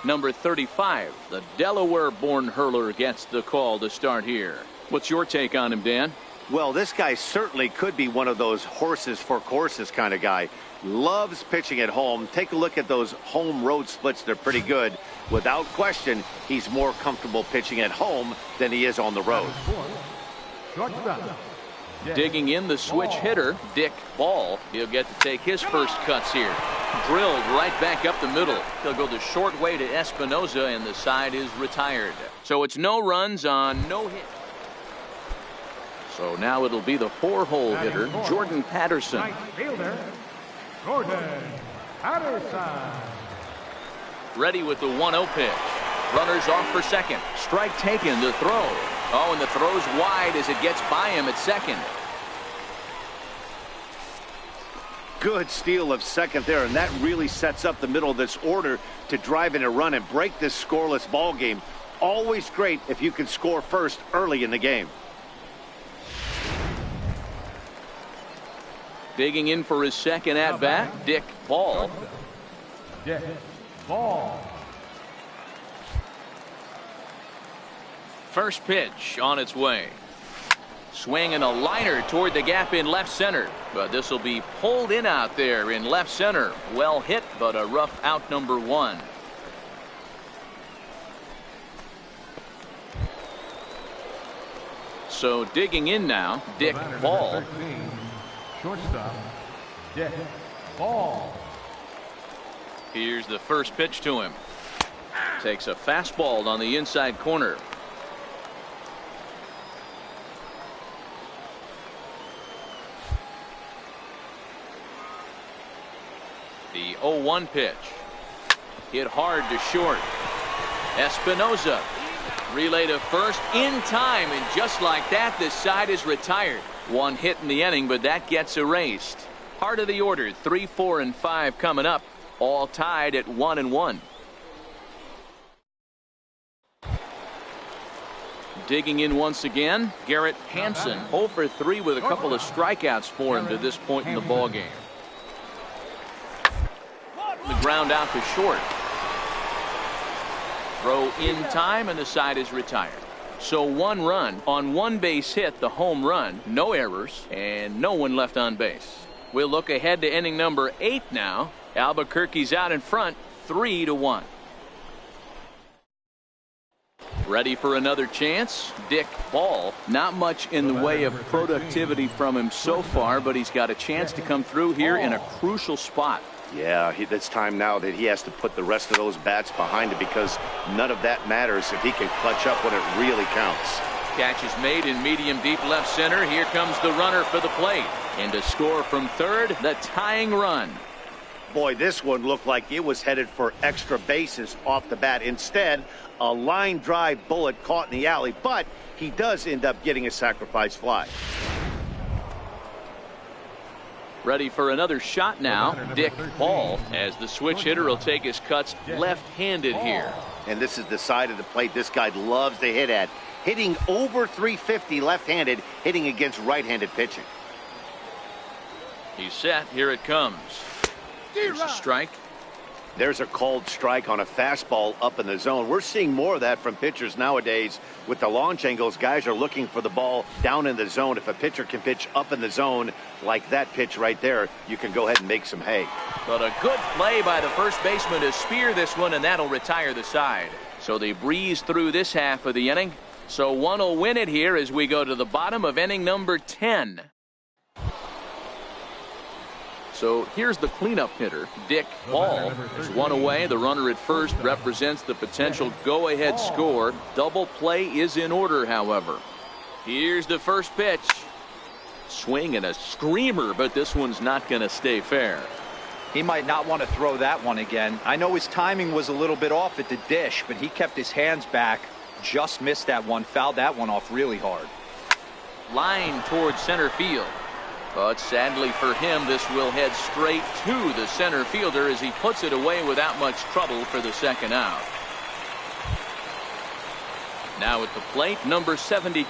Number 35, the Delaware-born hurler, gets the call to start here. What's your take on him, Dan? Well, this guy certainly could be one of those horses for courses kind of guy. Loves pitching at home. Take a look at those home road splits. They're pretty good. Without question, he's more comfortable pitching at home than he is on the road. Digging in, the switch hitter, Dick Ball. He'll get to take his first cuts here. Drilled right back up the middle. He'll go the short way to Espinoza, and the side is retired. So it's no runs on no hit. So now it'll be the 4-hole hitter, Jordan Patterson. Right fielder, Jordan Patterson. Ready with the 1-0 pitch. Runners off for second. Strike taken to throw. Oh, and the throw's wide as it gets by him at second. Good steal of second there, and that really sets up the middle of this order to drive in a run and break this scoreless ball game. Always great if you can score first early in the game. Digging in for his second at-bat, Dick Ball. Dick Ball. First pitch on its way. Swinging a liner toward the gap in left center. But this will be pulled in out there in left center. Well hit, but a rough out, number 1. So digging in now, Dick Ball. Shortstop, Dick Ball. Here's the first pitch to him. Takes a fastball on the inside corner. The 0-1 pitch. Hit hard to short. Espinoza. Relay to first in time, and just like that, this side is retired. One hit in the inning, but that gets erased. Heart of the order, 3, 4, and 5 coming up. All tied at 1-1. Digging in once again, Garrett Hansen, 0 for 3 with a couple of strikeouts for him to this point in the ballgame. The ground out to short. Throw in time, and the side is retired. So 1 run on 1 base hit, the home run, no errors, and no one left on base. We'll look ahead to inning number 8 now. Albuquerque's out in front, 3-1. Ready for another chance? Dick Ball. Not much in the way of productivity from him so far, but he's got a chance to come through here in a crucial spot. Yeah, it's time now that he has to put the rest of those bats behind it, because none of that matters if he can clutch up when it really counts. Catch is made in medium deep left center. Here comes the runner for the plate. And to score from third, the tying run. Boy, this one looked like it was headed for extra bases off the bat. Instead, a line drive bullet caught in the alley, but he does end up getting a sacrifice fly. Ready for another shot now, Dick Ball, as the switch hitter will take his cuts left-handed here. And this is the side of the plate this guy loves to hit at. Hitting over 350 left-handed, hitting against right-handed pitching. He's set. Here it comes. Here's a strike. There's a called strike on a fastball up in the zone. We're seeing more of that from pitchers nowadays. With the launch angles, guys are looking for the ball down in the zone. If a pitcher can pitch up in the zone like that pitch right there, you can go ahead and make some hay. But a good play by the first baseman to spear this one, and that'll retire the side. So they breeze through this half of the inning. So one will win it here as we go to the bottom of inning number 10. So here's the cleanup hitter, Dick Ball. There's one away. The runner at first represents the potential go-ahead score. Double play is in order, however. Here's the first pitch. Swing and a screamer, but this one's not going to stay fair. He might not want to throw that one again. I know his timing was a little bit off at the dish, but he kept his hands back. Just missed that one, fouled that one off really hard. Line towards center field. But sadly for him, this will head straight to the center fielder as he puts it away without much trouble for the second out. Now at the plate, number 72.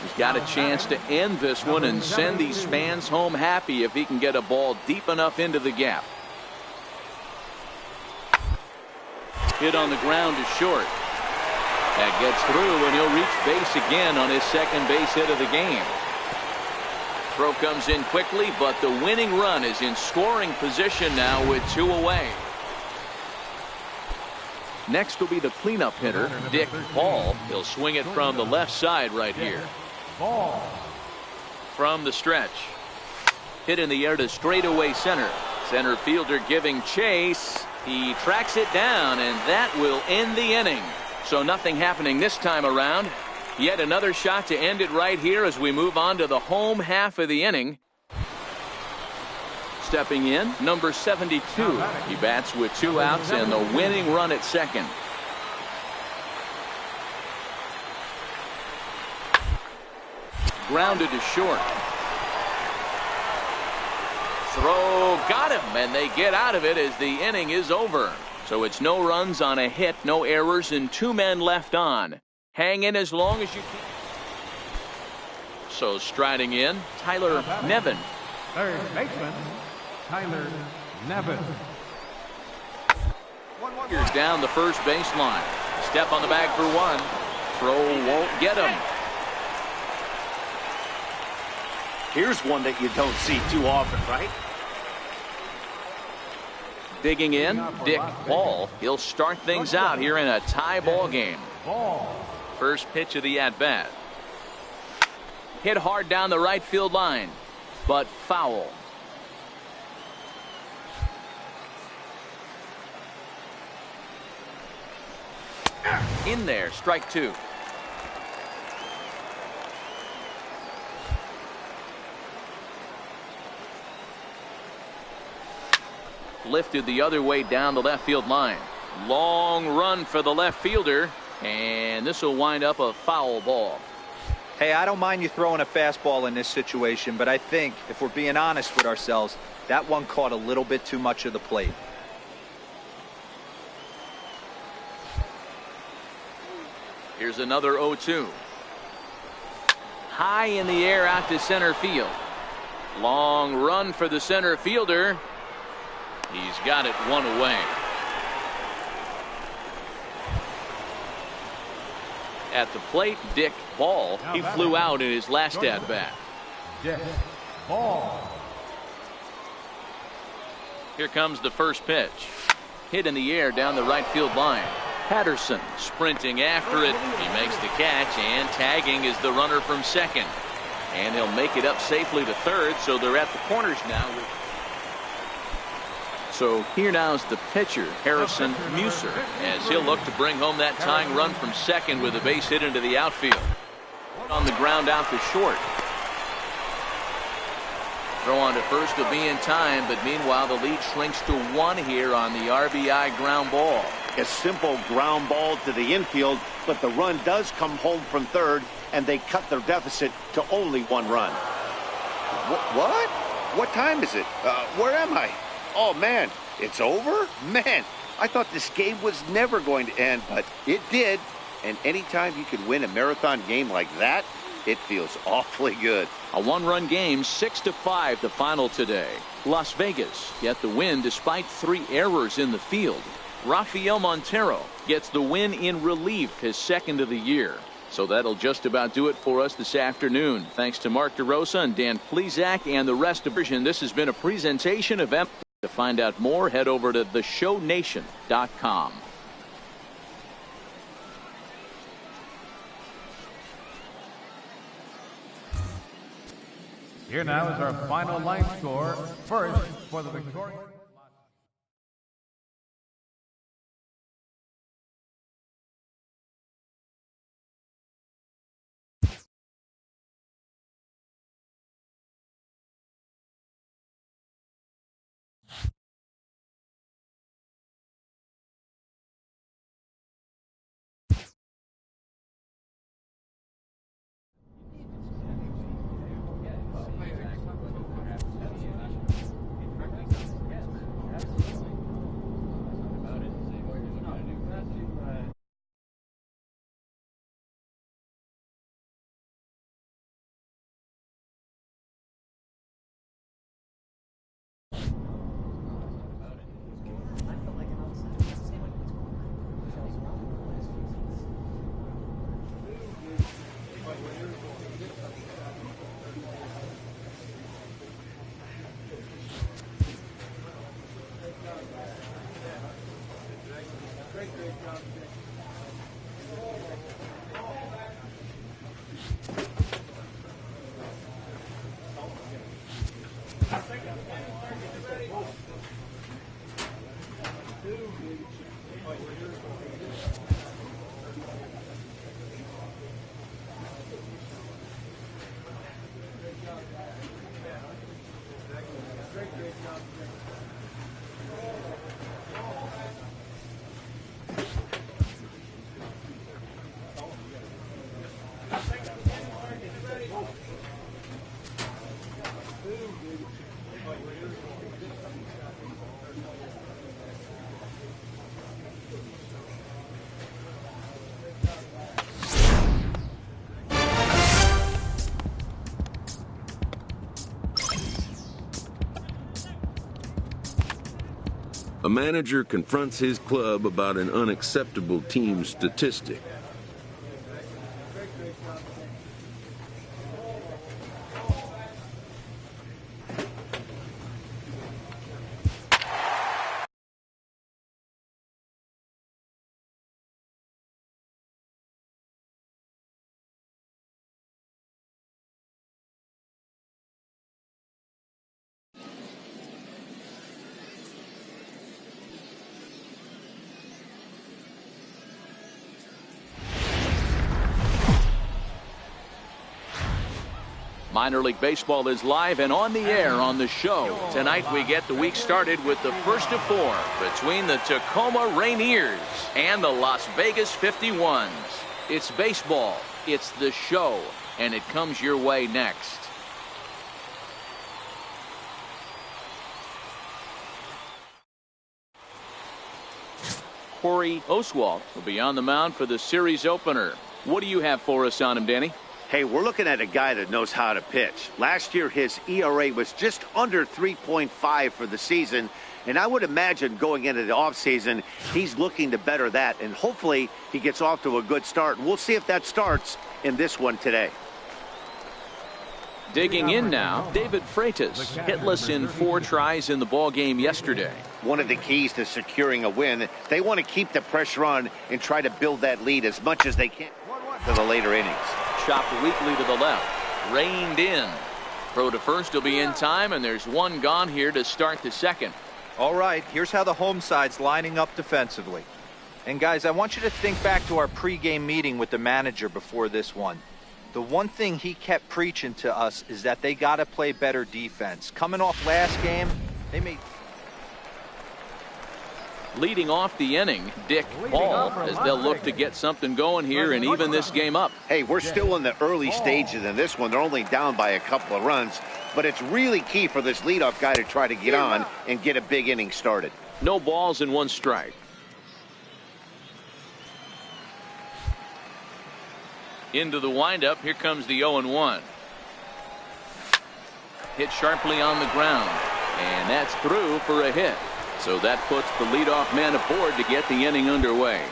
He's got a chance to end this one and send these fans home happy if he can get a ball deep enough into the gap. Hit on the ground is short. That gets through, and he'll reach base again on his second base hit of the game. Throw comes in quickly, but the winning run is in scoring position now with 2 away. Next will be the cleanup hitter, Dick Ball. He'll swing it from the left side right here. Ball. From the stretch. Hit in the air to straightaway center. Center fielder giving chase. He tracks it down, and that will end the inning. So nothing happening this time around. Yet another shot to end it right here as we move on to the home half of the inning. Stepping in, number 72. He bats with 2 outs and the winning run at second. Grounded to short. Throw got him, and they get out of it as the inning is over. So it's no runs on a hit, no errors, and 2 men left on. Hang in as long as you can. So striding in, Tyler Nevin. Third baseman, Tyler Nevin. Here's down the first baseline. Step on the bag for 1. Throw won't get him. Here's one that you don't see too often, right? Digging in, Dick Ball. He'll start things out here in a tie ball game. First pitch of the at-bat. Hit hard down the right field line, but foul. In there, strike 2. Lifted the other way down the left field line. Long run for the left fielder, and this will wind up a foul ball. Hey, I don't mind you throwing a fastball in this situation, but I think if we're being honest with ourselves, that one caught a little bit too much of the plate. Here's another 0-2. High in the air out to center field. Long run for the center fielder. He's got it 1 away. At the plate, Dick Ball. He flew out in his last at-bat. Dick Ball. Here comes the first pitch. Hit in the air down the right field line. Patterson sprinting after it. He makes the catch, and tagging is the runner from second. And he'll make it up safely to third, so they're at the corners now. So here now is the pitcher, Harrison Muser, as he'll look to bring home that tying run from second with a base hit into the outfield. On the ground out to short. Throw on to first will be in time, but meanwhile the lead shrinks to 1 here on the RBI ground ball. A simple ground ball to the infield, but the run does come home from third, and they cut their deficit to only 1 run. What? What time is it? Where am I? Oh, man, it's over? Man, I thought this game was never going to end, but it did. And anytime you can win a marathon game like that, it feels awfully good. A 1-run game, 6-5 the final today. Las Vegas get the win despite 3 errors in the field. Rafael Montero gets the win in relief, his second of the year. So that'll just about do it for us this afternoon. Thanks to Mark DeRosa and Dan Plesac and the rest of Vision. This has been a presentation of MP. To find out more, head over to theshownation.com. Here now is our final line score. First for the victorious. A manager confronts his club about an unacceptable team statistic. Minor League Baseball is live and on the air on the show. Tonight we get the week started with the first of four between the Tacoma Rainiers and the Las Vegas 51s. It's baseball, it's the show, and it comes your way next. Corey Oswalt will be on the mound for the series opener. What do you have for us on him, Danny? Hey, we're looking at a guy that knows how to pitch. Last year, his ERA was just under 3.5 for the season, and I would imagine going into the offseason, he's looking to better that, and hopefully he gets off to a good start. We'll see if that starts in this one today. Digging in now, David Freitas, hitless in 4 tries in the ball game yesterday. One of the keys to securing a win, they want to keep the pressure on and try to build that lead as much as they can to the later innings. Chopped weakly to the left, reined in. Throw to first will be in time, and there's one gone here to start the second. All right, here's how the home side's lining up defensively. And guys, I want you to think back to our pregame meeting with the manager before this one. The one thing he kept preaching to us is that they got to play better defense. Coming off last game, they made... Leading off the inning, Dick Hall, as they'll look to get something going here and even this game up. Hey, we're still in the early stages in this one. They're only down by a couple of runs, but it's really key for this leadoff guy to try to get on and get a big inning started. No balls and 1 strike. Into the windup, here comes the 0-1. Hit sharply on the ground, and that's through for a hit. So that puts the leadoff man aboard to get the inning underway.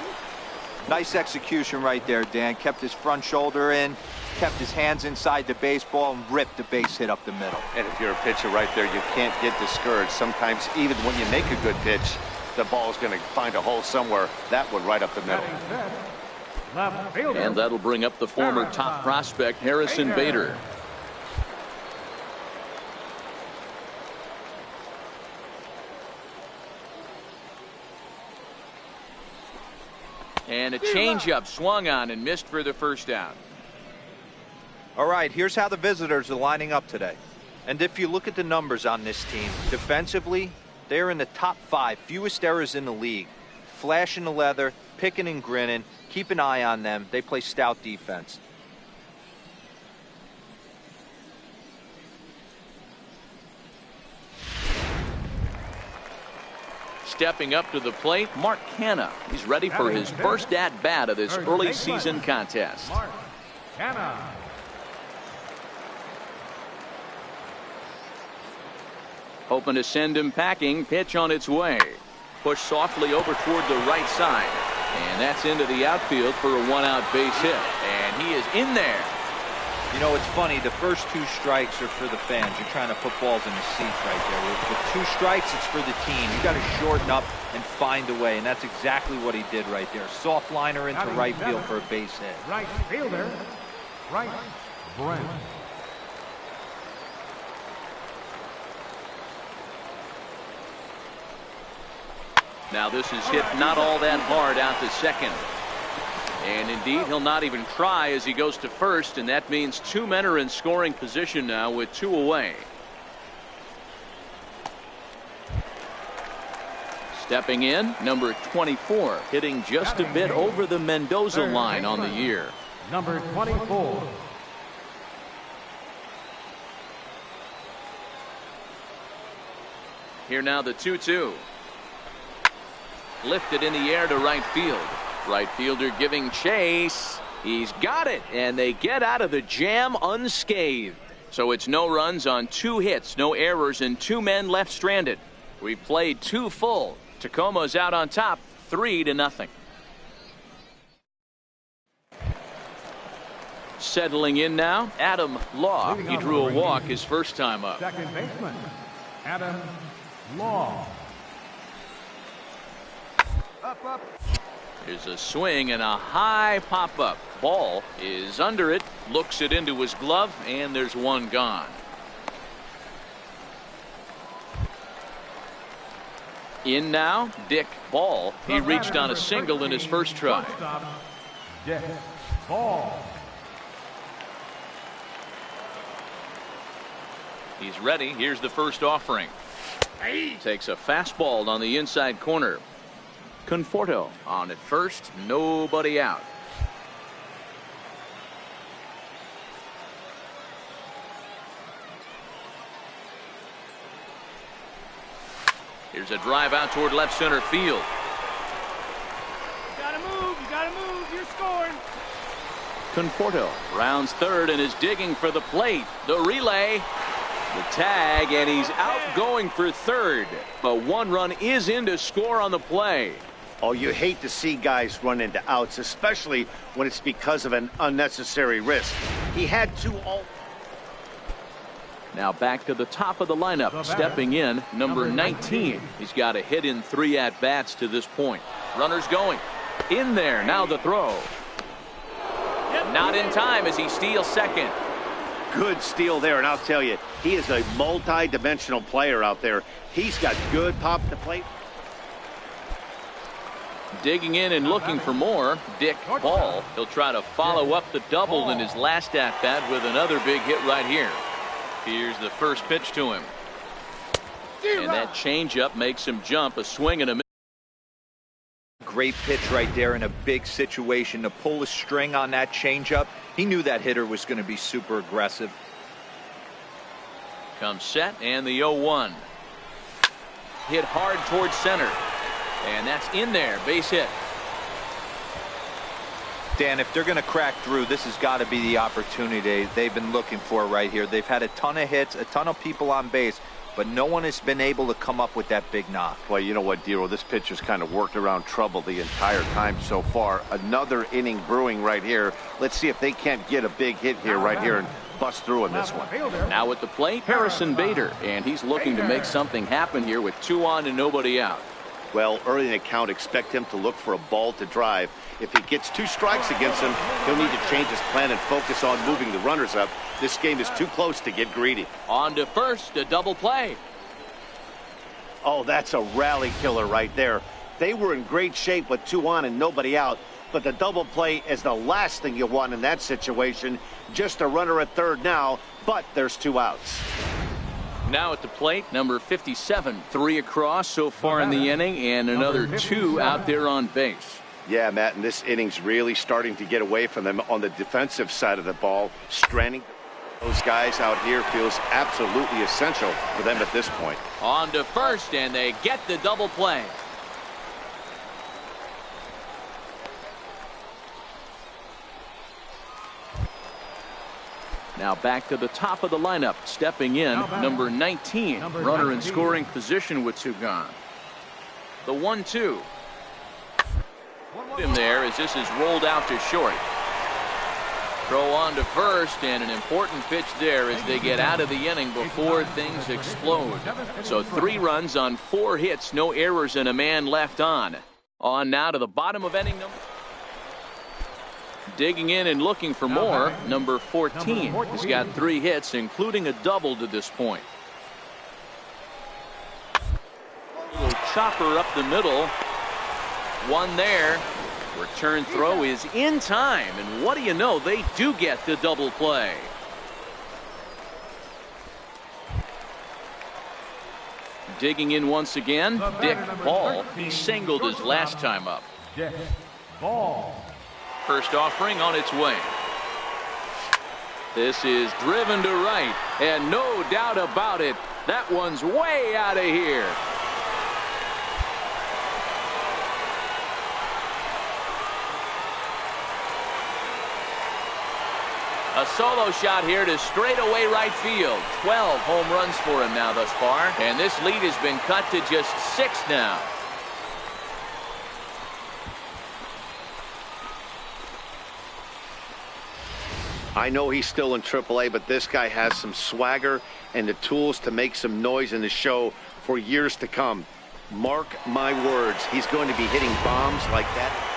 Nice execution right there, Dan. Kept his front shoulder in, kept his hands inside the baseball, and ripped the base hit up the middle. And if you're a pitcher right there, you can't get discouraged. Sometimes even when you make a good pitch, the ball's going to find a hole somewhere. That one right up the middle. And that'll bring up the former top prospect, Harrison Bader. And a changeup swung on and missed for the first out. All right, here's how the visitors are lining up today. And if you look at the numbers on this team, defensively, they're in the top 5, fewest errors in the league. Flashing the leather, picking and grinning, keep an eye on them. They play stout defense. Stepping up to the plate, Mark Canha. He's ready for his first at-bat of this early season contest. Mark Canha. Hoping to send him packing. Pitch on its way. Push softly over toward the right side. And that's into the outfield for a 1-out base hit. And he is in there. You know, it's funny, the first 2 strikes are for the fans. You're trying to put balls in the seats right there. With 2 strikes, it's for the team. You got to shorten up and find a way, and that's exactly what he did right there. Soft liner into right field for a base hit. Right fielder, right Brent. Now this is hit not all that hard out to second. And indeed, he'll not even try as he goes to first, and that means 2 men are in scoring position now with 2 away. Stepping in, number 24, hitting just a bit over the Mendoza line on the year. Number 24. Here now the 2-2. Lifted in the air to right field. Right fielder giving chase. He's got it, and they get out of the jam unscathed. So it's no runs on 2 hits, no errors, and 2 men left stranded. We played 2 full. Tacoma's out on top, 3-0. Settling in now, Adam Law. He drew a walk his first time up. Second baseman, Adam Law. Up. There's a swing and a high pop-up. Ball is under it, looks it into his glove, and there's 1 gone. In now, Dick Ball. He reached on a single in his first try. Dick Ball. He's ready. Here's the first offering. Takes a fastball on the inside corner. Conforto on at first, nobody out. Here's a drive out toward left center field. You gotta move, you're scoring. Conforto rounds third and is digging for the plate. The relay, the tag, and he's out going for third. But 1 run is in to score on the play. Oh, you hate to see guys run into outs, especially when it's because of an unnecessary risk. He had 2 all. Now back to the top of the lineup. Stepping in, number 19. He's got a hit in 3 at-bats to this point. Runners going. In there, now the throw. Not in time as he steals second. Good steal there, and I'll tell you, he is a multi-dimensional player out there. He's got good pop to plate. Digging in and looking for more, Dick Ball. He'll try to follow up the double in his last at-bat with another big hit right here. Here's the first pitch to him. And that changeup makes him jump. A swing and a miss. Great pitch right there in a big situation to pull a string on that changeup. He knew that hitter was going to be super aggressive. Comes set and the 0-1. Hit hard towards center. And that's in there. Base hit. Dan, if they're going to crack through, this has got to be the opportunity they've been looking for right here. They've had a ton of hits, a ton of people on base, but no one has been able to come up with that big knock. Well, you know what, Dero, this pitch has kind of worked around trouble the entire time so far. Another inning brewing right here. Let's see if they can't get a big hit here right here and bust through in this one. Now at the plate, Harrison Bader, and he's looking to make something happen here with 2 on and nobody out. Well, early in the count, expect him to look for a ball to drive. If he gets 2 strikes against him, he'll need to change his plan and focus on moving the runners up. This game is too close to get greedy. On to first, a double play. Oh, that's a rally killer right there. They were in great shape with 2 on and nobody out, but the double play is the last thing you want in that situation. Just a runner at third now, but there's 2 outs. Now at the plate, number 57, 3 across so far in the inning, and another 2 out there on base. Yeah, Matt, and this inning's really starting to get away from them on the defensive side of the ball. Stranding those guys out here feels absolutely essential for them at this point. On to first, and they get the double play. Now back to the top of the lineup. Stepping in, number 19. Runner in scoring position with 2 gone. The 1-2. Him there as this is rolled out to short. Throw on to first, and an important pitch there as they get out of the inning before things explode. So 3 runs on 4 hits, no errors, and a man left on. On now to the bottom of inning number. Digging in and looking for more, number 14. He's got 3 hits, including a double to this point. Little chopper up the middle. One there. Return throw is in time, and what do you know, they do get the double play. Digging in once again, Dick Ball. He singled his last time up. Dick Ball. First offering on its way. This is driven to right, and no doubt about it, that one's way out of here. A solo shot here to straightaway right field. 12 home runs for him now thus far, and this lead has been cut to just 6 now. I know he's still in AAA, but this guy has some swagger and the tools to make some noise in the show for years to come. Mark my words, he's going to be hitting bombs like that.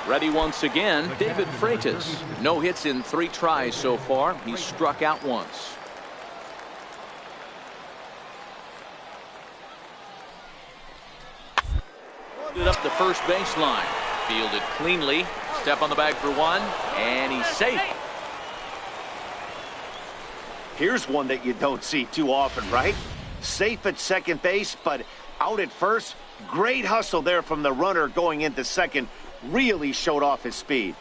Ready once again, David Freitas. No hits in 3 tries so far. He's struck out once. Up the first baseline. Fielded cleanly. Step on the bag for one, and he's safe. Here's one that you don't see too often, right? Safe at second base, but out at first. Great hustle there from the runner going into second. Really showed off his speed.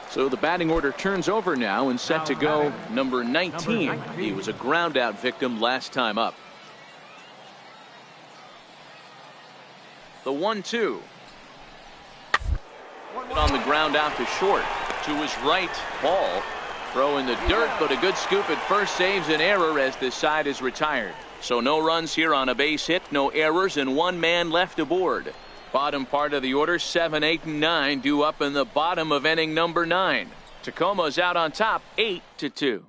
So the batting order turns over now and set to go number 19. He was a ground out victim last time up. The 1-2. On the ground out to short. To his right, Ball. Throw in the dirt, but a good scoop at first saves an error as this side is retired. So no runs here on a base hit, no errors, and 1 man left aboard. Bottom part of the order, 7, 8, and 9 due up in the bottom of inning number 9. Tacoma's out on top, 8-2.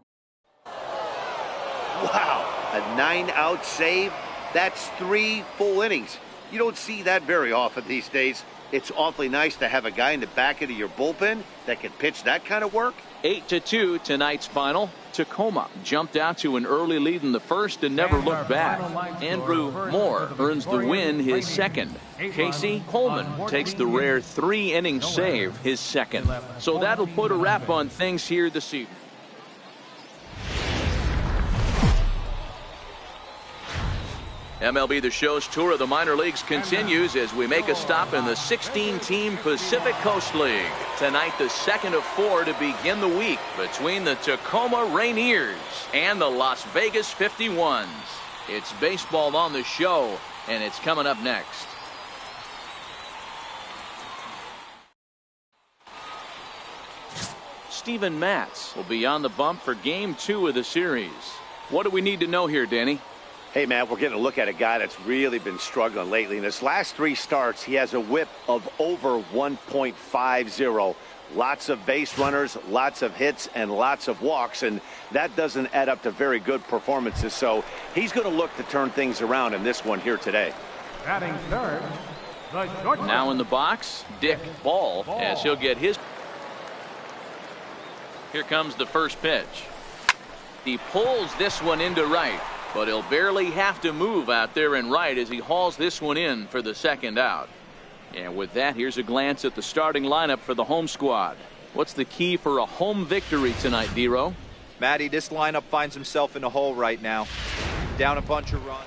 Wow, a 9-out save. That's 3 full innings. You don't see that very often these days. It's awfully nice to have a guy in the back end of your bullpen that can pitch that kind of work. 8-2 tonight's final. Tacoma jumped out to an early lead in the first and never looked back. Andrew Moore earns the win, his second. Casey Coleman takes the rare 3-inning save, his second. So that'll put a wrap on things here this evening. MLB The Show's tour of the minor leagues continues as we make a stop in the 16-team Pacific Coast League. Tonight, the second of 4 to begin the week between the Tacoma Rainiers and the Las Vegas 51s. It's baseball on the show, and it's coming up next. Steven Matz will be on the bump for Game 2 of the series. What do we need to know here, Danny? Hey, man, we're getting a look at a guy that's really been struggling lately. In his last 3 starts, he has a whip of over 1.50. Lots of base runners, lots of hits, and lots of walks, and that doesn't add up to very good performances. So he's going to look to turn things around in this one here today. Batting third, now in the box, Dick Ball, as he'll get his. Here comes the first pitch. He pulls this one into right. But he'll barely have to move out there in right as he hauls this one in for the second out. And with that, here's a glance at the starting lineup for the home squad. What's the key for a home victory tonight, Dero? Matty, this lineup finds himself in a hole right now. Down a bunch of runs.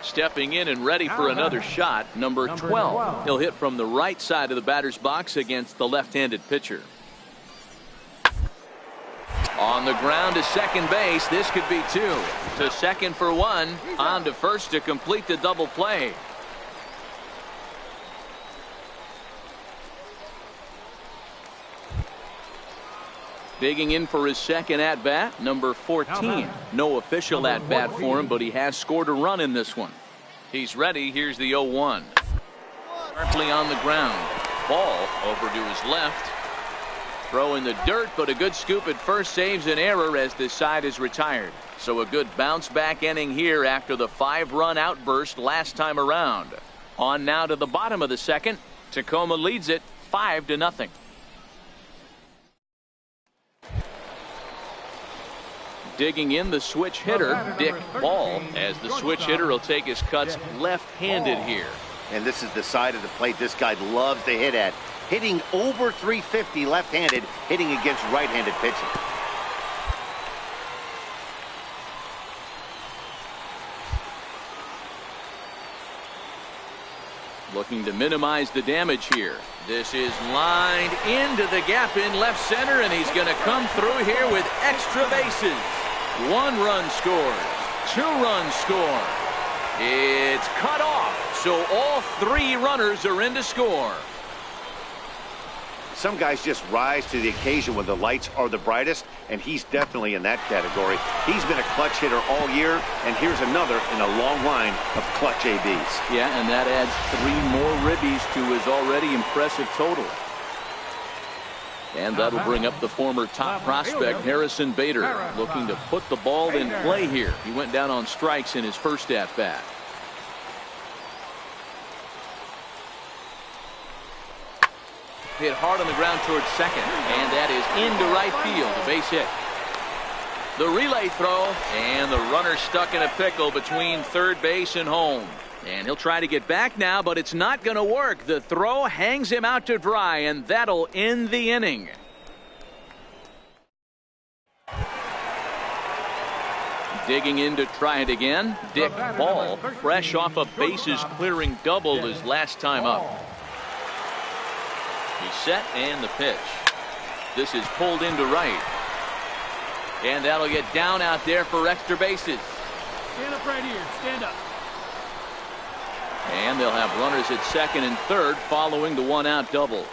Stepping in and ready for another shot, number 12. He'll hit from the right side of the batter's box against the left-handed pitcher. On the ground to second base, this could be 2. To second for 1, on to first to complete the double play. Digging in for his second at-bat, number 14. No official at-bat for him, but he has scored a run in this one. He's ready. Here's the 0-1. Sharply on the ground. Ball over to his left. Throw in the dirt, but a good scoop at first saves an error as this side is retired. So a good bounce-back inning here after the 5-run outburst last time around. On now to the bottom of the second. Tacoma leads it 5-0. Digging in the switch hitter, Dick Ball, as the switch hitter will take his cuts left-handed here. And this is the side of the plate this guy loves to hit at. Hitting over 350 left-handed, hitting against right-handed pitching. Looking to minimize the damage here. This is lined into the gap in left center, and he's going to come through here with extra bases. 1 run scores. 2 runs score. It's cut off, so all 3 runners are in to score. Some guys just rise to the occasion when the lights are the brightest, and he's definitely in that category. He's been a clutch hitter all year, and here's another in a long line of clutch ABs. Yeah, and that adds 3 more ribbies to his already impressive total. And that'll bring up the former top prospect, Harrison Bader, looking to put the ball in play here. He went down on strikes in his first at-bat. Hit hard on the ground towards second, and that is into right field, a base hit. The relay throw, and the runner stuck in a pickle between third base and home. And he'll try to get back now, but it's not going to work. The throw hangs him out to dry, and that'll end the inning. Digging in to try it again, Dick Ball, fresh off a bases-clearing double his last time up. He's set, and the pitch. This is pulled into right. And that'll get down out there for extra bases. Stand up right here. Stand up. And they'll have runners at second and third following the 1-out double.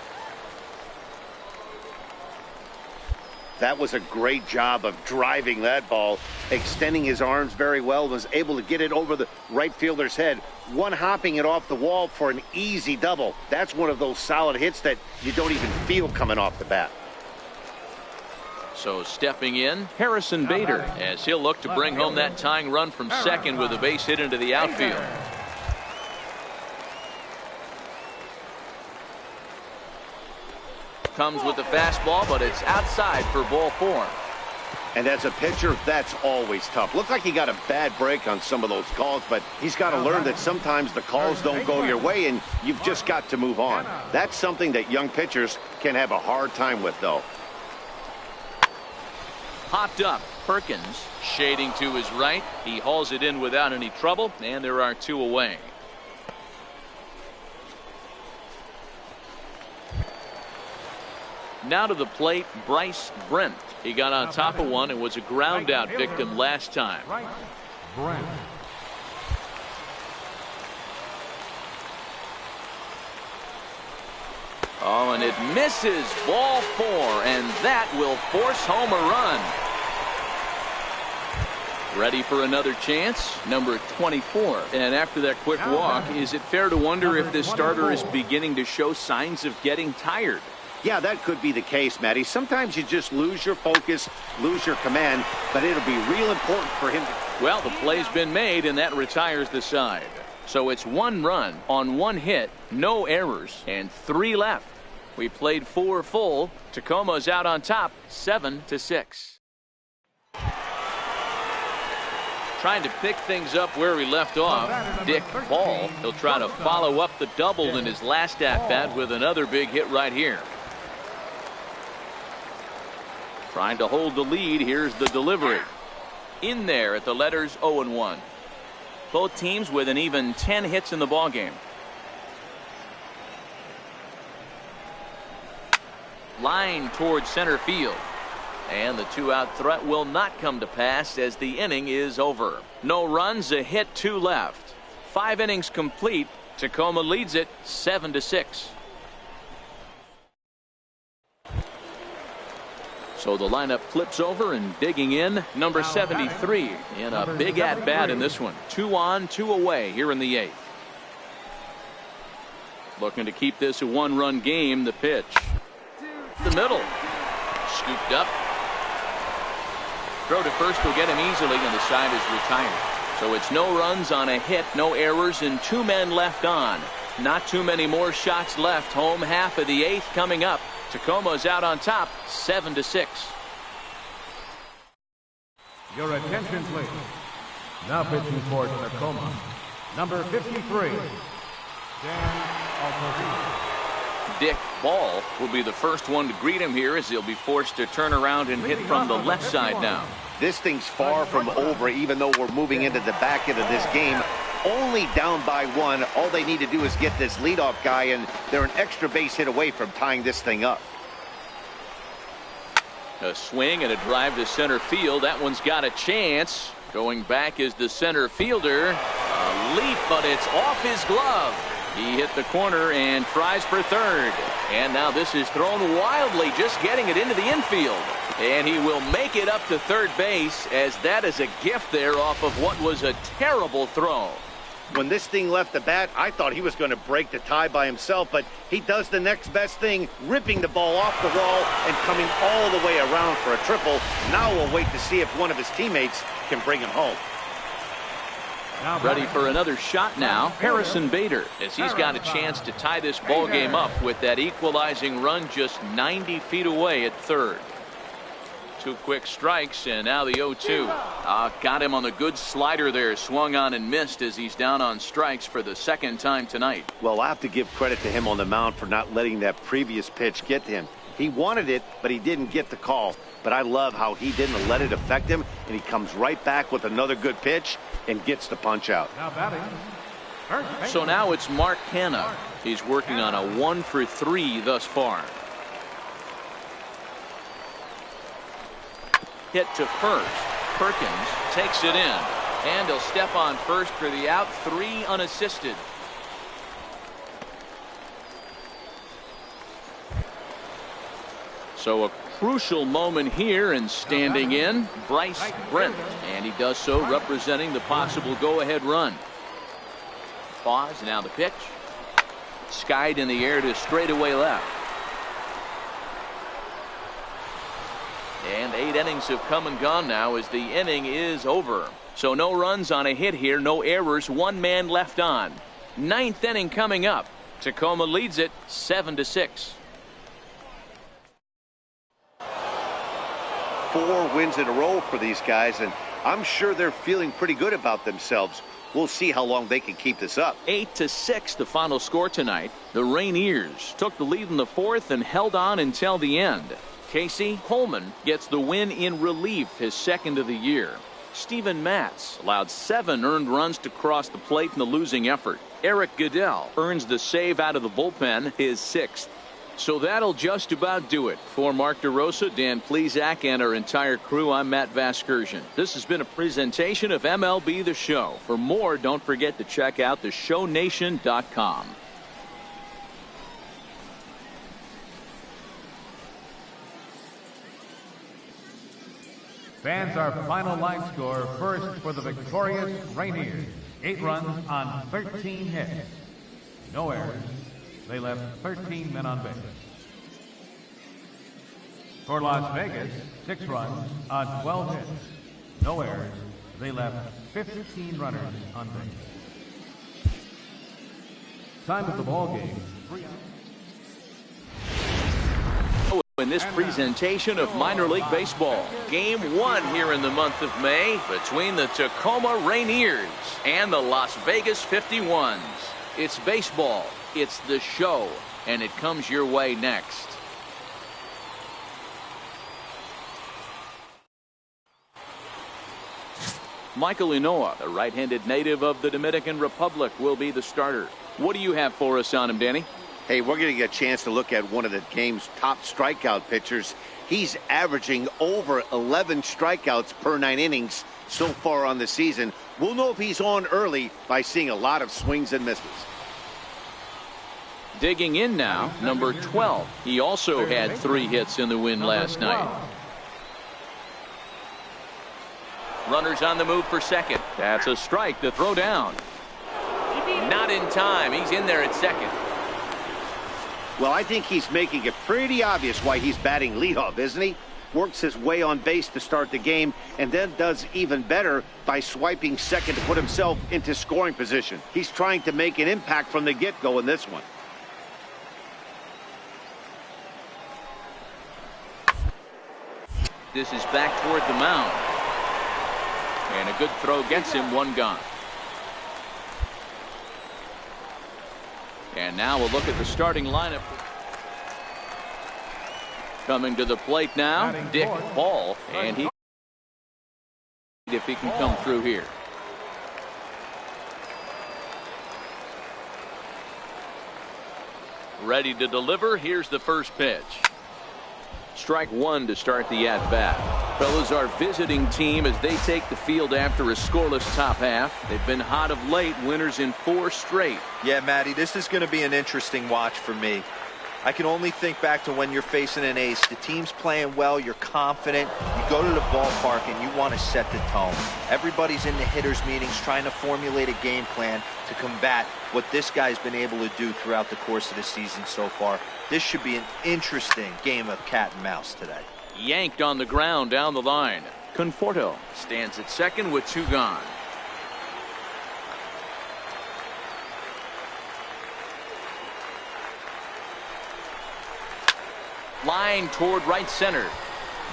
That was a great job of driving that ball, extending his arms very well, was able to get it over the right fielder's head, one-hopping it off the wall for an easy double. That's one of those solid hits that you don't even feel coming off the bat. So stepping in, Harrison Bader, as he'll look to bring home that tying run from second with a base hit into the outfield. Comes with the fastball, but it's outside for ball 4. And as a pitcher, that's always tough. Looks like he got a bad break on some of those calls, but he's got to learn that sometimes the calls don't go your way, and you've just got to move on. That's something that young pitchers can have a hard time with, though. Popped up. Perkins shading to his right. He hauls it in without any trouble, and there are 2 away. Now to the plate, Bryce Brent. He got on top of one and was a ground out victim last time. Brent. Oh, and it misses. Ball 4, and that will force home a run. Ready for another chance, number 24. And after that quick walk, is it fair to wonder if this starter is beginning to show signs of getting tired? Yeah, that could be the case, Matty. Sometimes you just lose your focus, lose your command, but it'll be real important for him to... Well, the play's been made, and that retires the side. So it's 1 run on 1 hit, no errors, and 3 left. We played 4 full. Tacoma's out on top, 7-6. Trying to pick things up where we left off, Dick Ball. He'll try to follow up the double in his last at-bat with another big hit right here. Trying to hold the lead. Here's the delivery. In there at the letters 0-1. Both teams with an even 10 hits in the ballgame. Line towards center field. And the 2-out threat will not come to pass as the inning is over. No runs, a hit, 2 left. 5 innings complete. Tacoma leads it 7-6. So the lineup flips over, and digging in, number 73 in a big at-bat in this one. 2 on, 2 away here in the 8th. Looking to keep this a 1-run game. The pitch. The middle. Scooped up. Throw to first will get him easily, and the side is retired. So it's no runs on a hit, no errors, and 2 men left on. Not too many more shots left. Home half of the 8th coming up. Tacoma's out on top, 7-6. Your attention, please. Now pitching for Tacoma, number 53, Dan Alcocer. Dick Ball will be the first one to greet him here as he'll be forced to turn around and hit from the left side now. This thing's far from over, even though we're moving into the back end of this game. Only down by one. All they need to do is get this leadoff guy, and they're an extra base hit away from tying this thing up. A swing and a drive to center field. That one's got a chance. Going back is the center fielder. A leap, but it's off his glove. He hit the corner and tries for third. And now this is thrown wildly, just getting it into the infield. And he will make it up to third base, as that is a gift there off of what was a terrible throw. When this thing left the bat, I thought he was going to break the tie by himself, but he does the next best thing, ripping the ball off the wall and coming all the way around for a triple. Now we'll wait to see if one of his teammates can bring him home. Ready for another shot now, Harrison Bader, as he's got a chance to tie this ball game up with that equalizing run just 90 feet away at third. 2 quick strikes, and now the 0-2. Got him on the good slider there, swung on and missed as he's down on strikes for the second time tonight. Well, I have to give credit to him on the mound for not letting that previous pitch get to him. He wanted it, but he didn't get the call. But I love how he didn't let it affect him, and he comes right back with another good pitch and gets the punch out. Now batting. So now it's Mark Canha. He's working on a 1-for-3 thus far. Hit to first. Perkins takes it in, and he'll step on first for the out. 3 unassisted. So a crucial moment here, and standing in, Bryce Brent, and he does so representing the possible go-ahead run. Pause, now the pitch. Skied in the air to straightaway left. And 8 innings have come and gone now as the inning is over. So no runs on a hit here, no errors, 1 man left on. 9th inning coming up. Tacoma leads it 7-6. 4 wins in a row for these guys, and I'm sure they're feeling pretty good about themselves. We'll see how long they can keep this up. 8-6 the final score tonight. The Rainiers took the lead in the 4th and held on until the end. Casey Holman gets the win in relief, his 2nd of the year. Steven Matz allowed 7 earned runs to cross the plate in the losing effort. Eric Goodell earns the save out of the bullpen, his 6th. So that'll just about do it. For Mark DeRosa, Dan Plesac, and our entire crew, I'm Matt Vasgersian. This has been a presentation of MLB The Show. For more, don't forget to check out theshownation.com. Fans, our final line score. First for the victorious Rainiers. 8 runs on 13 hits. No errors. They left 13 men on base. For Las Vegas, 6 runs on 12 hits. No errors. They left 15 runners on base. Time of the ball game. In this presentation of minor league baseball, game 1 here in the month of May between the Tacoma Rainiers and the Las Vegas 51s. It's baseball, it's the show, and it comes your way next. Michael Inoa, the right-handed native of the Dominican Republic, will be the starter. What do you have for us on him, Danny? Hey, we're going to get a chance to look at one of the game's top strikeout pitchers. He's averaging over 11 strikeouts per 9 innings so far on the season. We'll know if he's on early by seeing a lot of swings and misses. Digging in now, number 12. He also had 3 hits in the win last night. Runners on the move for second. That's a strike to throw down. Not in time. He's in there at second. Well, I think he's making it pretty obvious why he's batting leadoff, isn't he? Works his way on base to start the game, and then does even better by swiping second to put himself into scoring position. He's trying to make an impact from the get-go in this one. This is back toward the mound. And a good throw gets him one gone. And now we'll look at the starting lineup. Coming to the plate now, Dick Ball, and he, if he can come through here. Ready to deliver. Here's the first pitch. Strike one to start the at-bat. Fellas, our visiting team as they take the field after a scoreless top half. They've been hot of late, winners in 4 straight. Yeah, Matty, this is going to be an interesting watch for me. I can only think back to when you're facing an ace. The team's playing well, you're confident, you go to the ballpark and you want to set the tone. Everybody's in the hitters meetings trying to formulate a game plan to combat what this guy's been able to do throughout the course of the season so far. This should be an interesting game of cat and mouse today. Yanked on the ground down the line. Conforto stands at second with 2 gone. Line toward right center,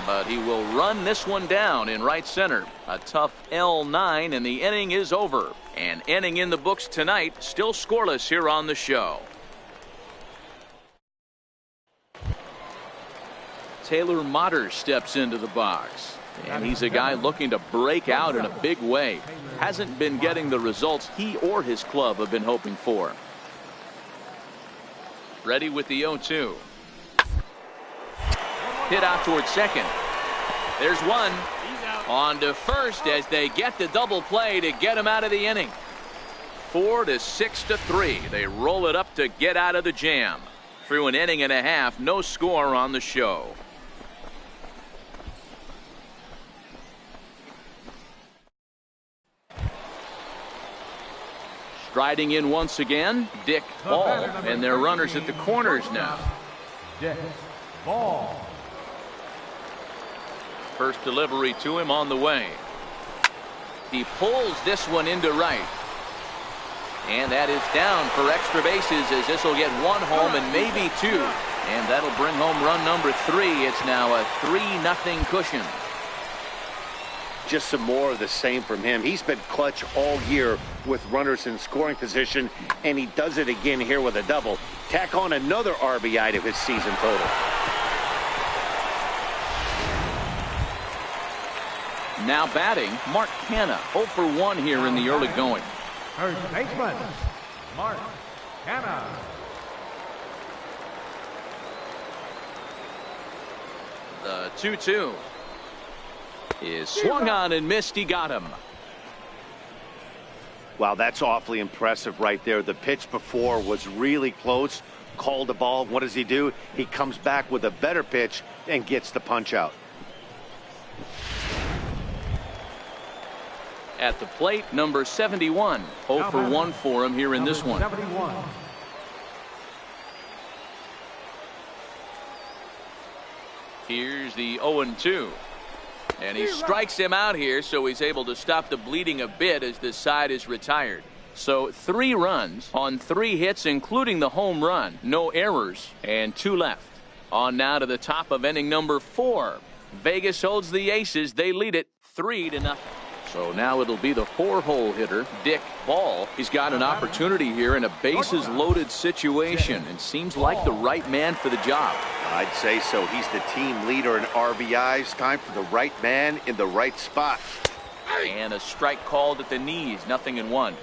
but he will run this one down in right center. A tough L9, and the inning is over. An inning in the books tonight, still scoreless here on the show. Taylor Motter steps into the box, and he's a guy looking to break out in a big way. Hasn't been getting the results he or his club have been hoping for. Ready with the 0-2. Hit out towards second. There's one. On to first as they get the double play to get him out of the inning. 4 to 6 to 3. They roll it up to get out of the jam. Through an inning and a half, no score on the show. Striding in once again, Dick Ball, and their runners at the corners now. Dick Ball. First delivery to him on the way. He pulls this one into right. And that is down for extra bases as this will get 1 home and maybe 2. And that'll bring home run number 3. It's now a 3-0 cushion. Just some more of the same from him. He's been clutch all year with runners in scoring position, and he does it again here with a double. Tack on another RBI to his season total. Now batting, Mark Canha, 0 for 1 here in the early going. First baseman, Mark Canha. The 2-2 is swung on and missed. He got him. Wow, that's awfully impressive right there. The pitch before was really close. Called the ball. What does he do? He comes back with a better pitch and gets the punch out. At the plate, number 71. 0 for 1 for him here in this one. 71. Here's the 0-2. And he strikes him out here, so he's able to stop the bleeding a bit as this side is retired. So 3 runs on 3 hits, including the home run. No errors, and 2 left. On now to the top of inning number 4. Vegas holds the Aces. They lead it 3-0. So now it'll be the 4-hole hitter, Dick Ball. He's got an opportunity here in a bases-loaded situation and seems like the right man for the job. I'd say so. He's the team leader in RBIs. Time for the right man in the right spot. And a strike called at the knees, 0-1.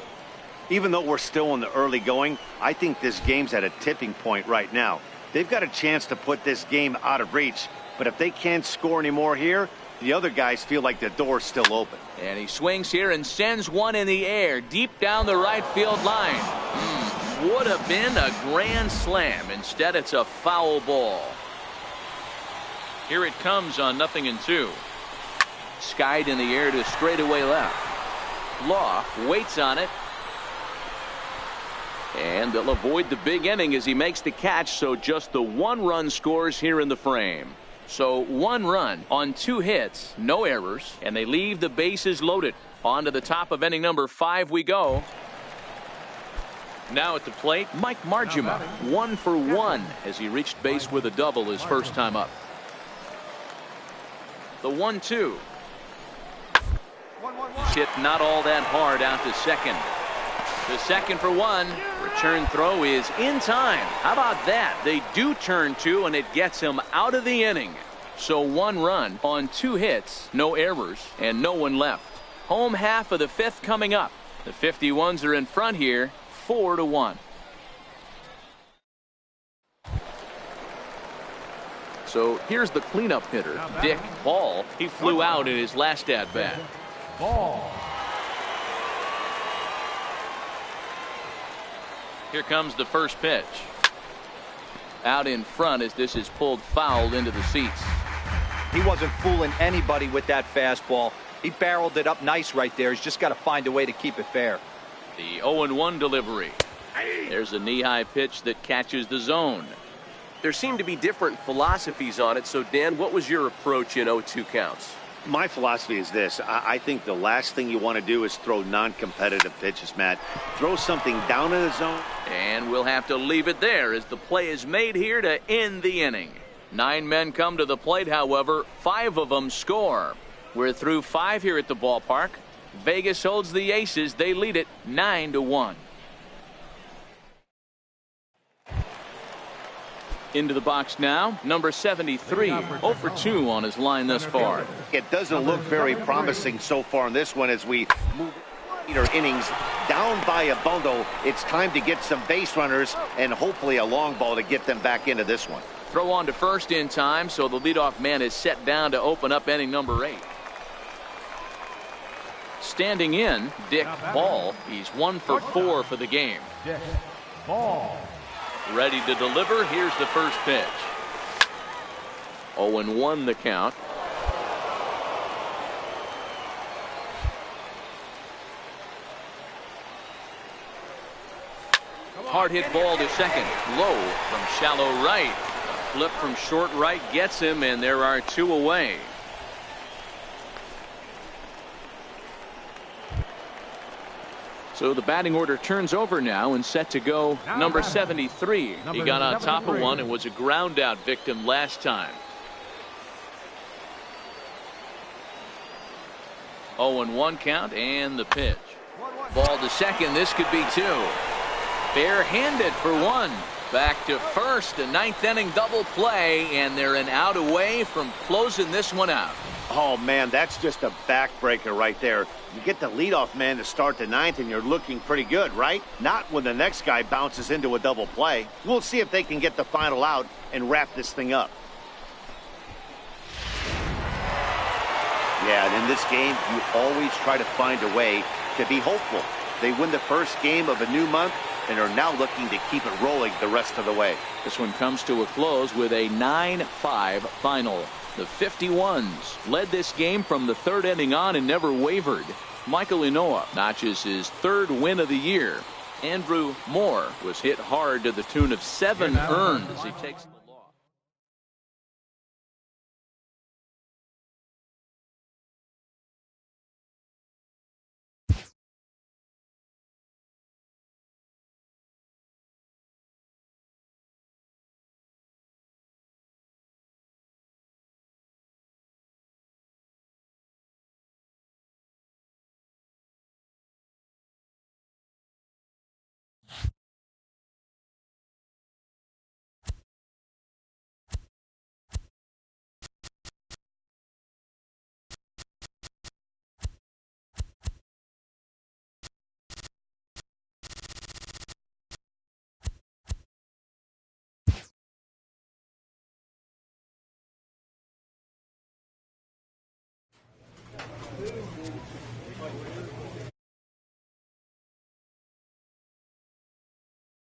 Even though we're still in the early going, I think this game's at a tipping point right now. They've got a chance to put this game out of reach, but if they can't score anymore here, the other guys feel like the door's still open. And he swings here and sends one in the air deep down the right field line. Would have been a grand slam. Instead, it's a foul ball. Here it comes on 0-2. Skied in the air to straightaway left. Law waits on it. And they'll avoid the big inning as he makes the catch, so just the 1 run scores here in the frame. So 1 run on 2 hits, no errors, and they leave the bases loaded. On to the top of inning number 5 we go. Now at the plate, Mike Margima, 1 for 1 as he reached base with a double his first time up. The 1-2. hit not all that hard out to second. The second for one. Return throw is in time. How about that? They do turn two, and it gets him out of the inning. So 1 run on 2 hits, no errors, and no one left. Home half of the 5th coming up. The 51s are in front here, 4-1. So here's the cleanup hitter, Dick Ball. He flew out in his last at-bat. Ball. Here comes the first pitch. Out in front as this is pulled foul into the seats. He wasn't fooling anybody with that fastball. He barreled it up nice right there. He's just got to find a way to keep it fair. The 0-1 delivery. There's a knee-high pitch that catches the zone. There seem to be different philosophies on it. So, Dan, what was your approach in 0-2 counts? My philosophy is this. I think the last thing you want to do is throw non-competitive pitches, Matt. Throw something down in the zone. And we'll have to leave it there as the play is made here to end the inning. 9 men come to the plate, however, 5 of them score. We're through 5 here at the ballpark. Vegas holds the Aces. They lead it 9-1. Into the box now, number 73, 0 for 2 on his line thus far. It doesn't look very promising so far in this one as we move innings down by a bundle. It's time to get some base runners and hopefully a long ball to get them back into this one. Throw on to first in time, so the leadoff man is set down to open up inning number 8. Standing in, Dick Ball. He's 1 for 4 for the game. Dick Ball. Ready to deliver. Here's the first pitch. 0-1 the count. Hard hit ball to second. Low from shallow right. A flip from short right gets him, and there are 2 away. So the batting order turns over now and set to go number 73. He got on top of one and was a ground out victim last time. 0-1 count and the pitch. Ball to second. This could be 2. Bare-handed for 1. Back to first. A 9th inning double play, and they're an out away from closing this one out. Oh, man, that's just a backbreaker right there. You get the leadoff man to start the 9th, and you're looking pretty good, right? Not when the next guy bounces into a double play. We'll see if they can get the final out and wrap this thing up. Yeah, and in this game, you always try to find a way to be hopeful. They win the first game of a new month and are now looking to keep it rolling the rest of the way. This one comes to a close with a 9-5 final. The 51s led this game from the 3rd inning on and never wavered. Michael Inoa notches his 3rd win of the year. Andrew Moore was hit hard to the tune of 7 earned as he takes the loss.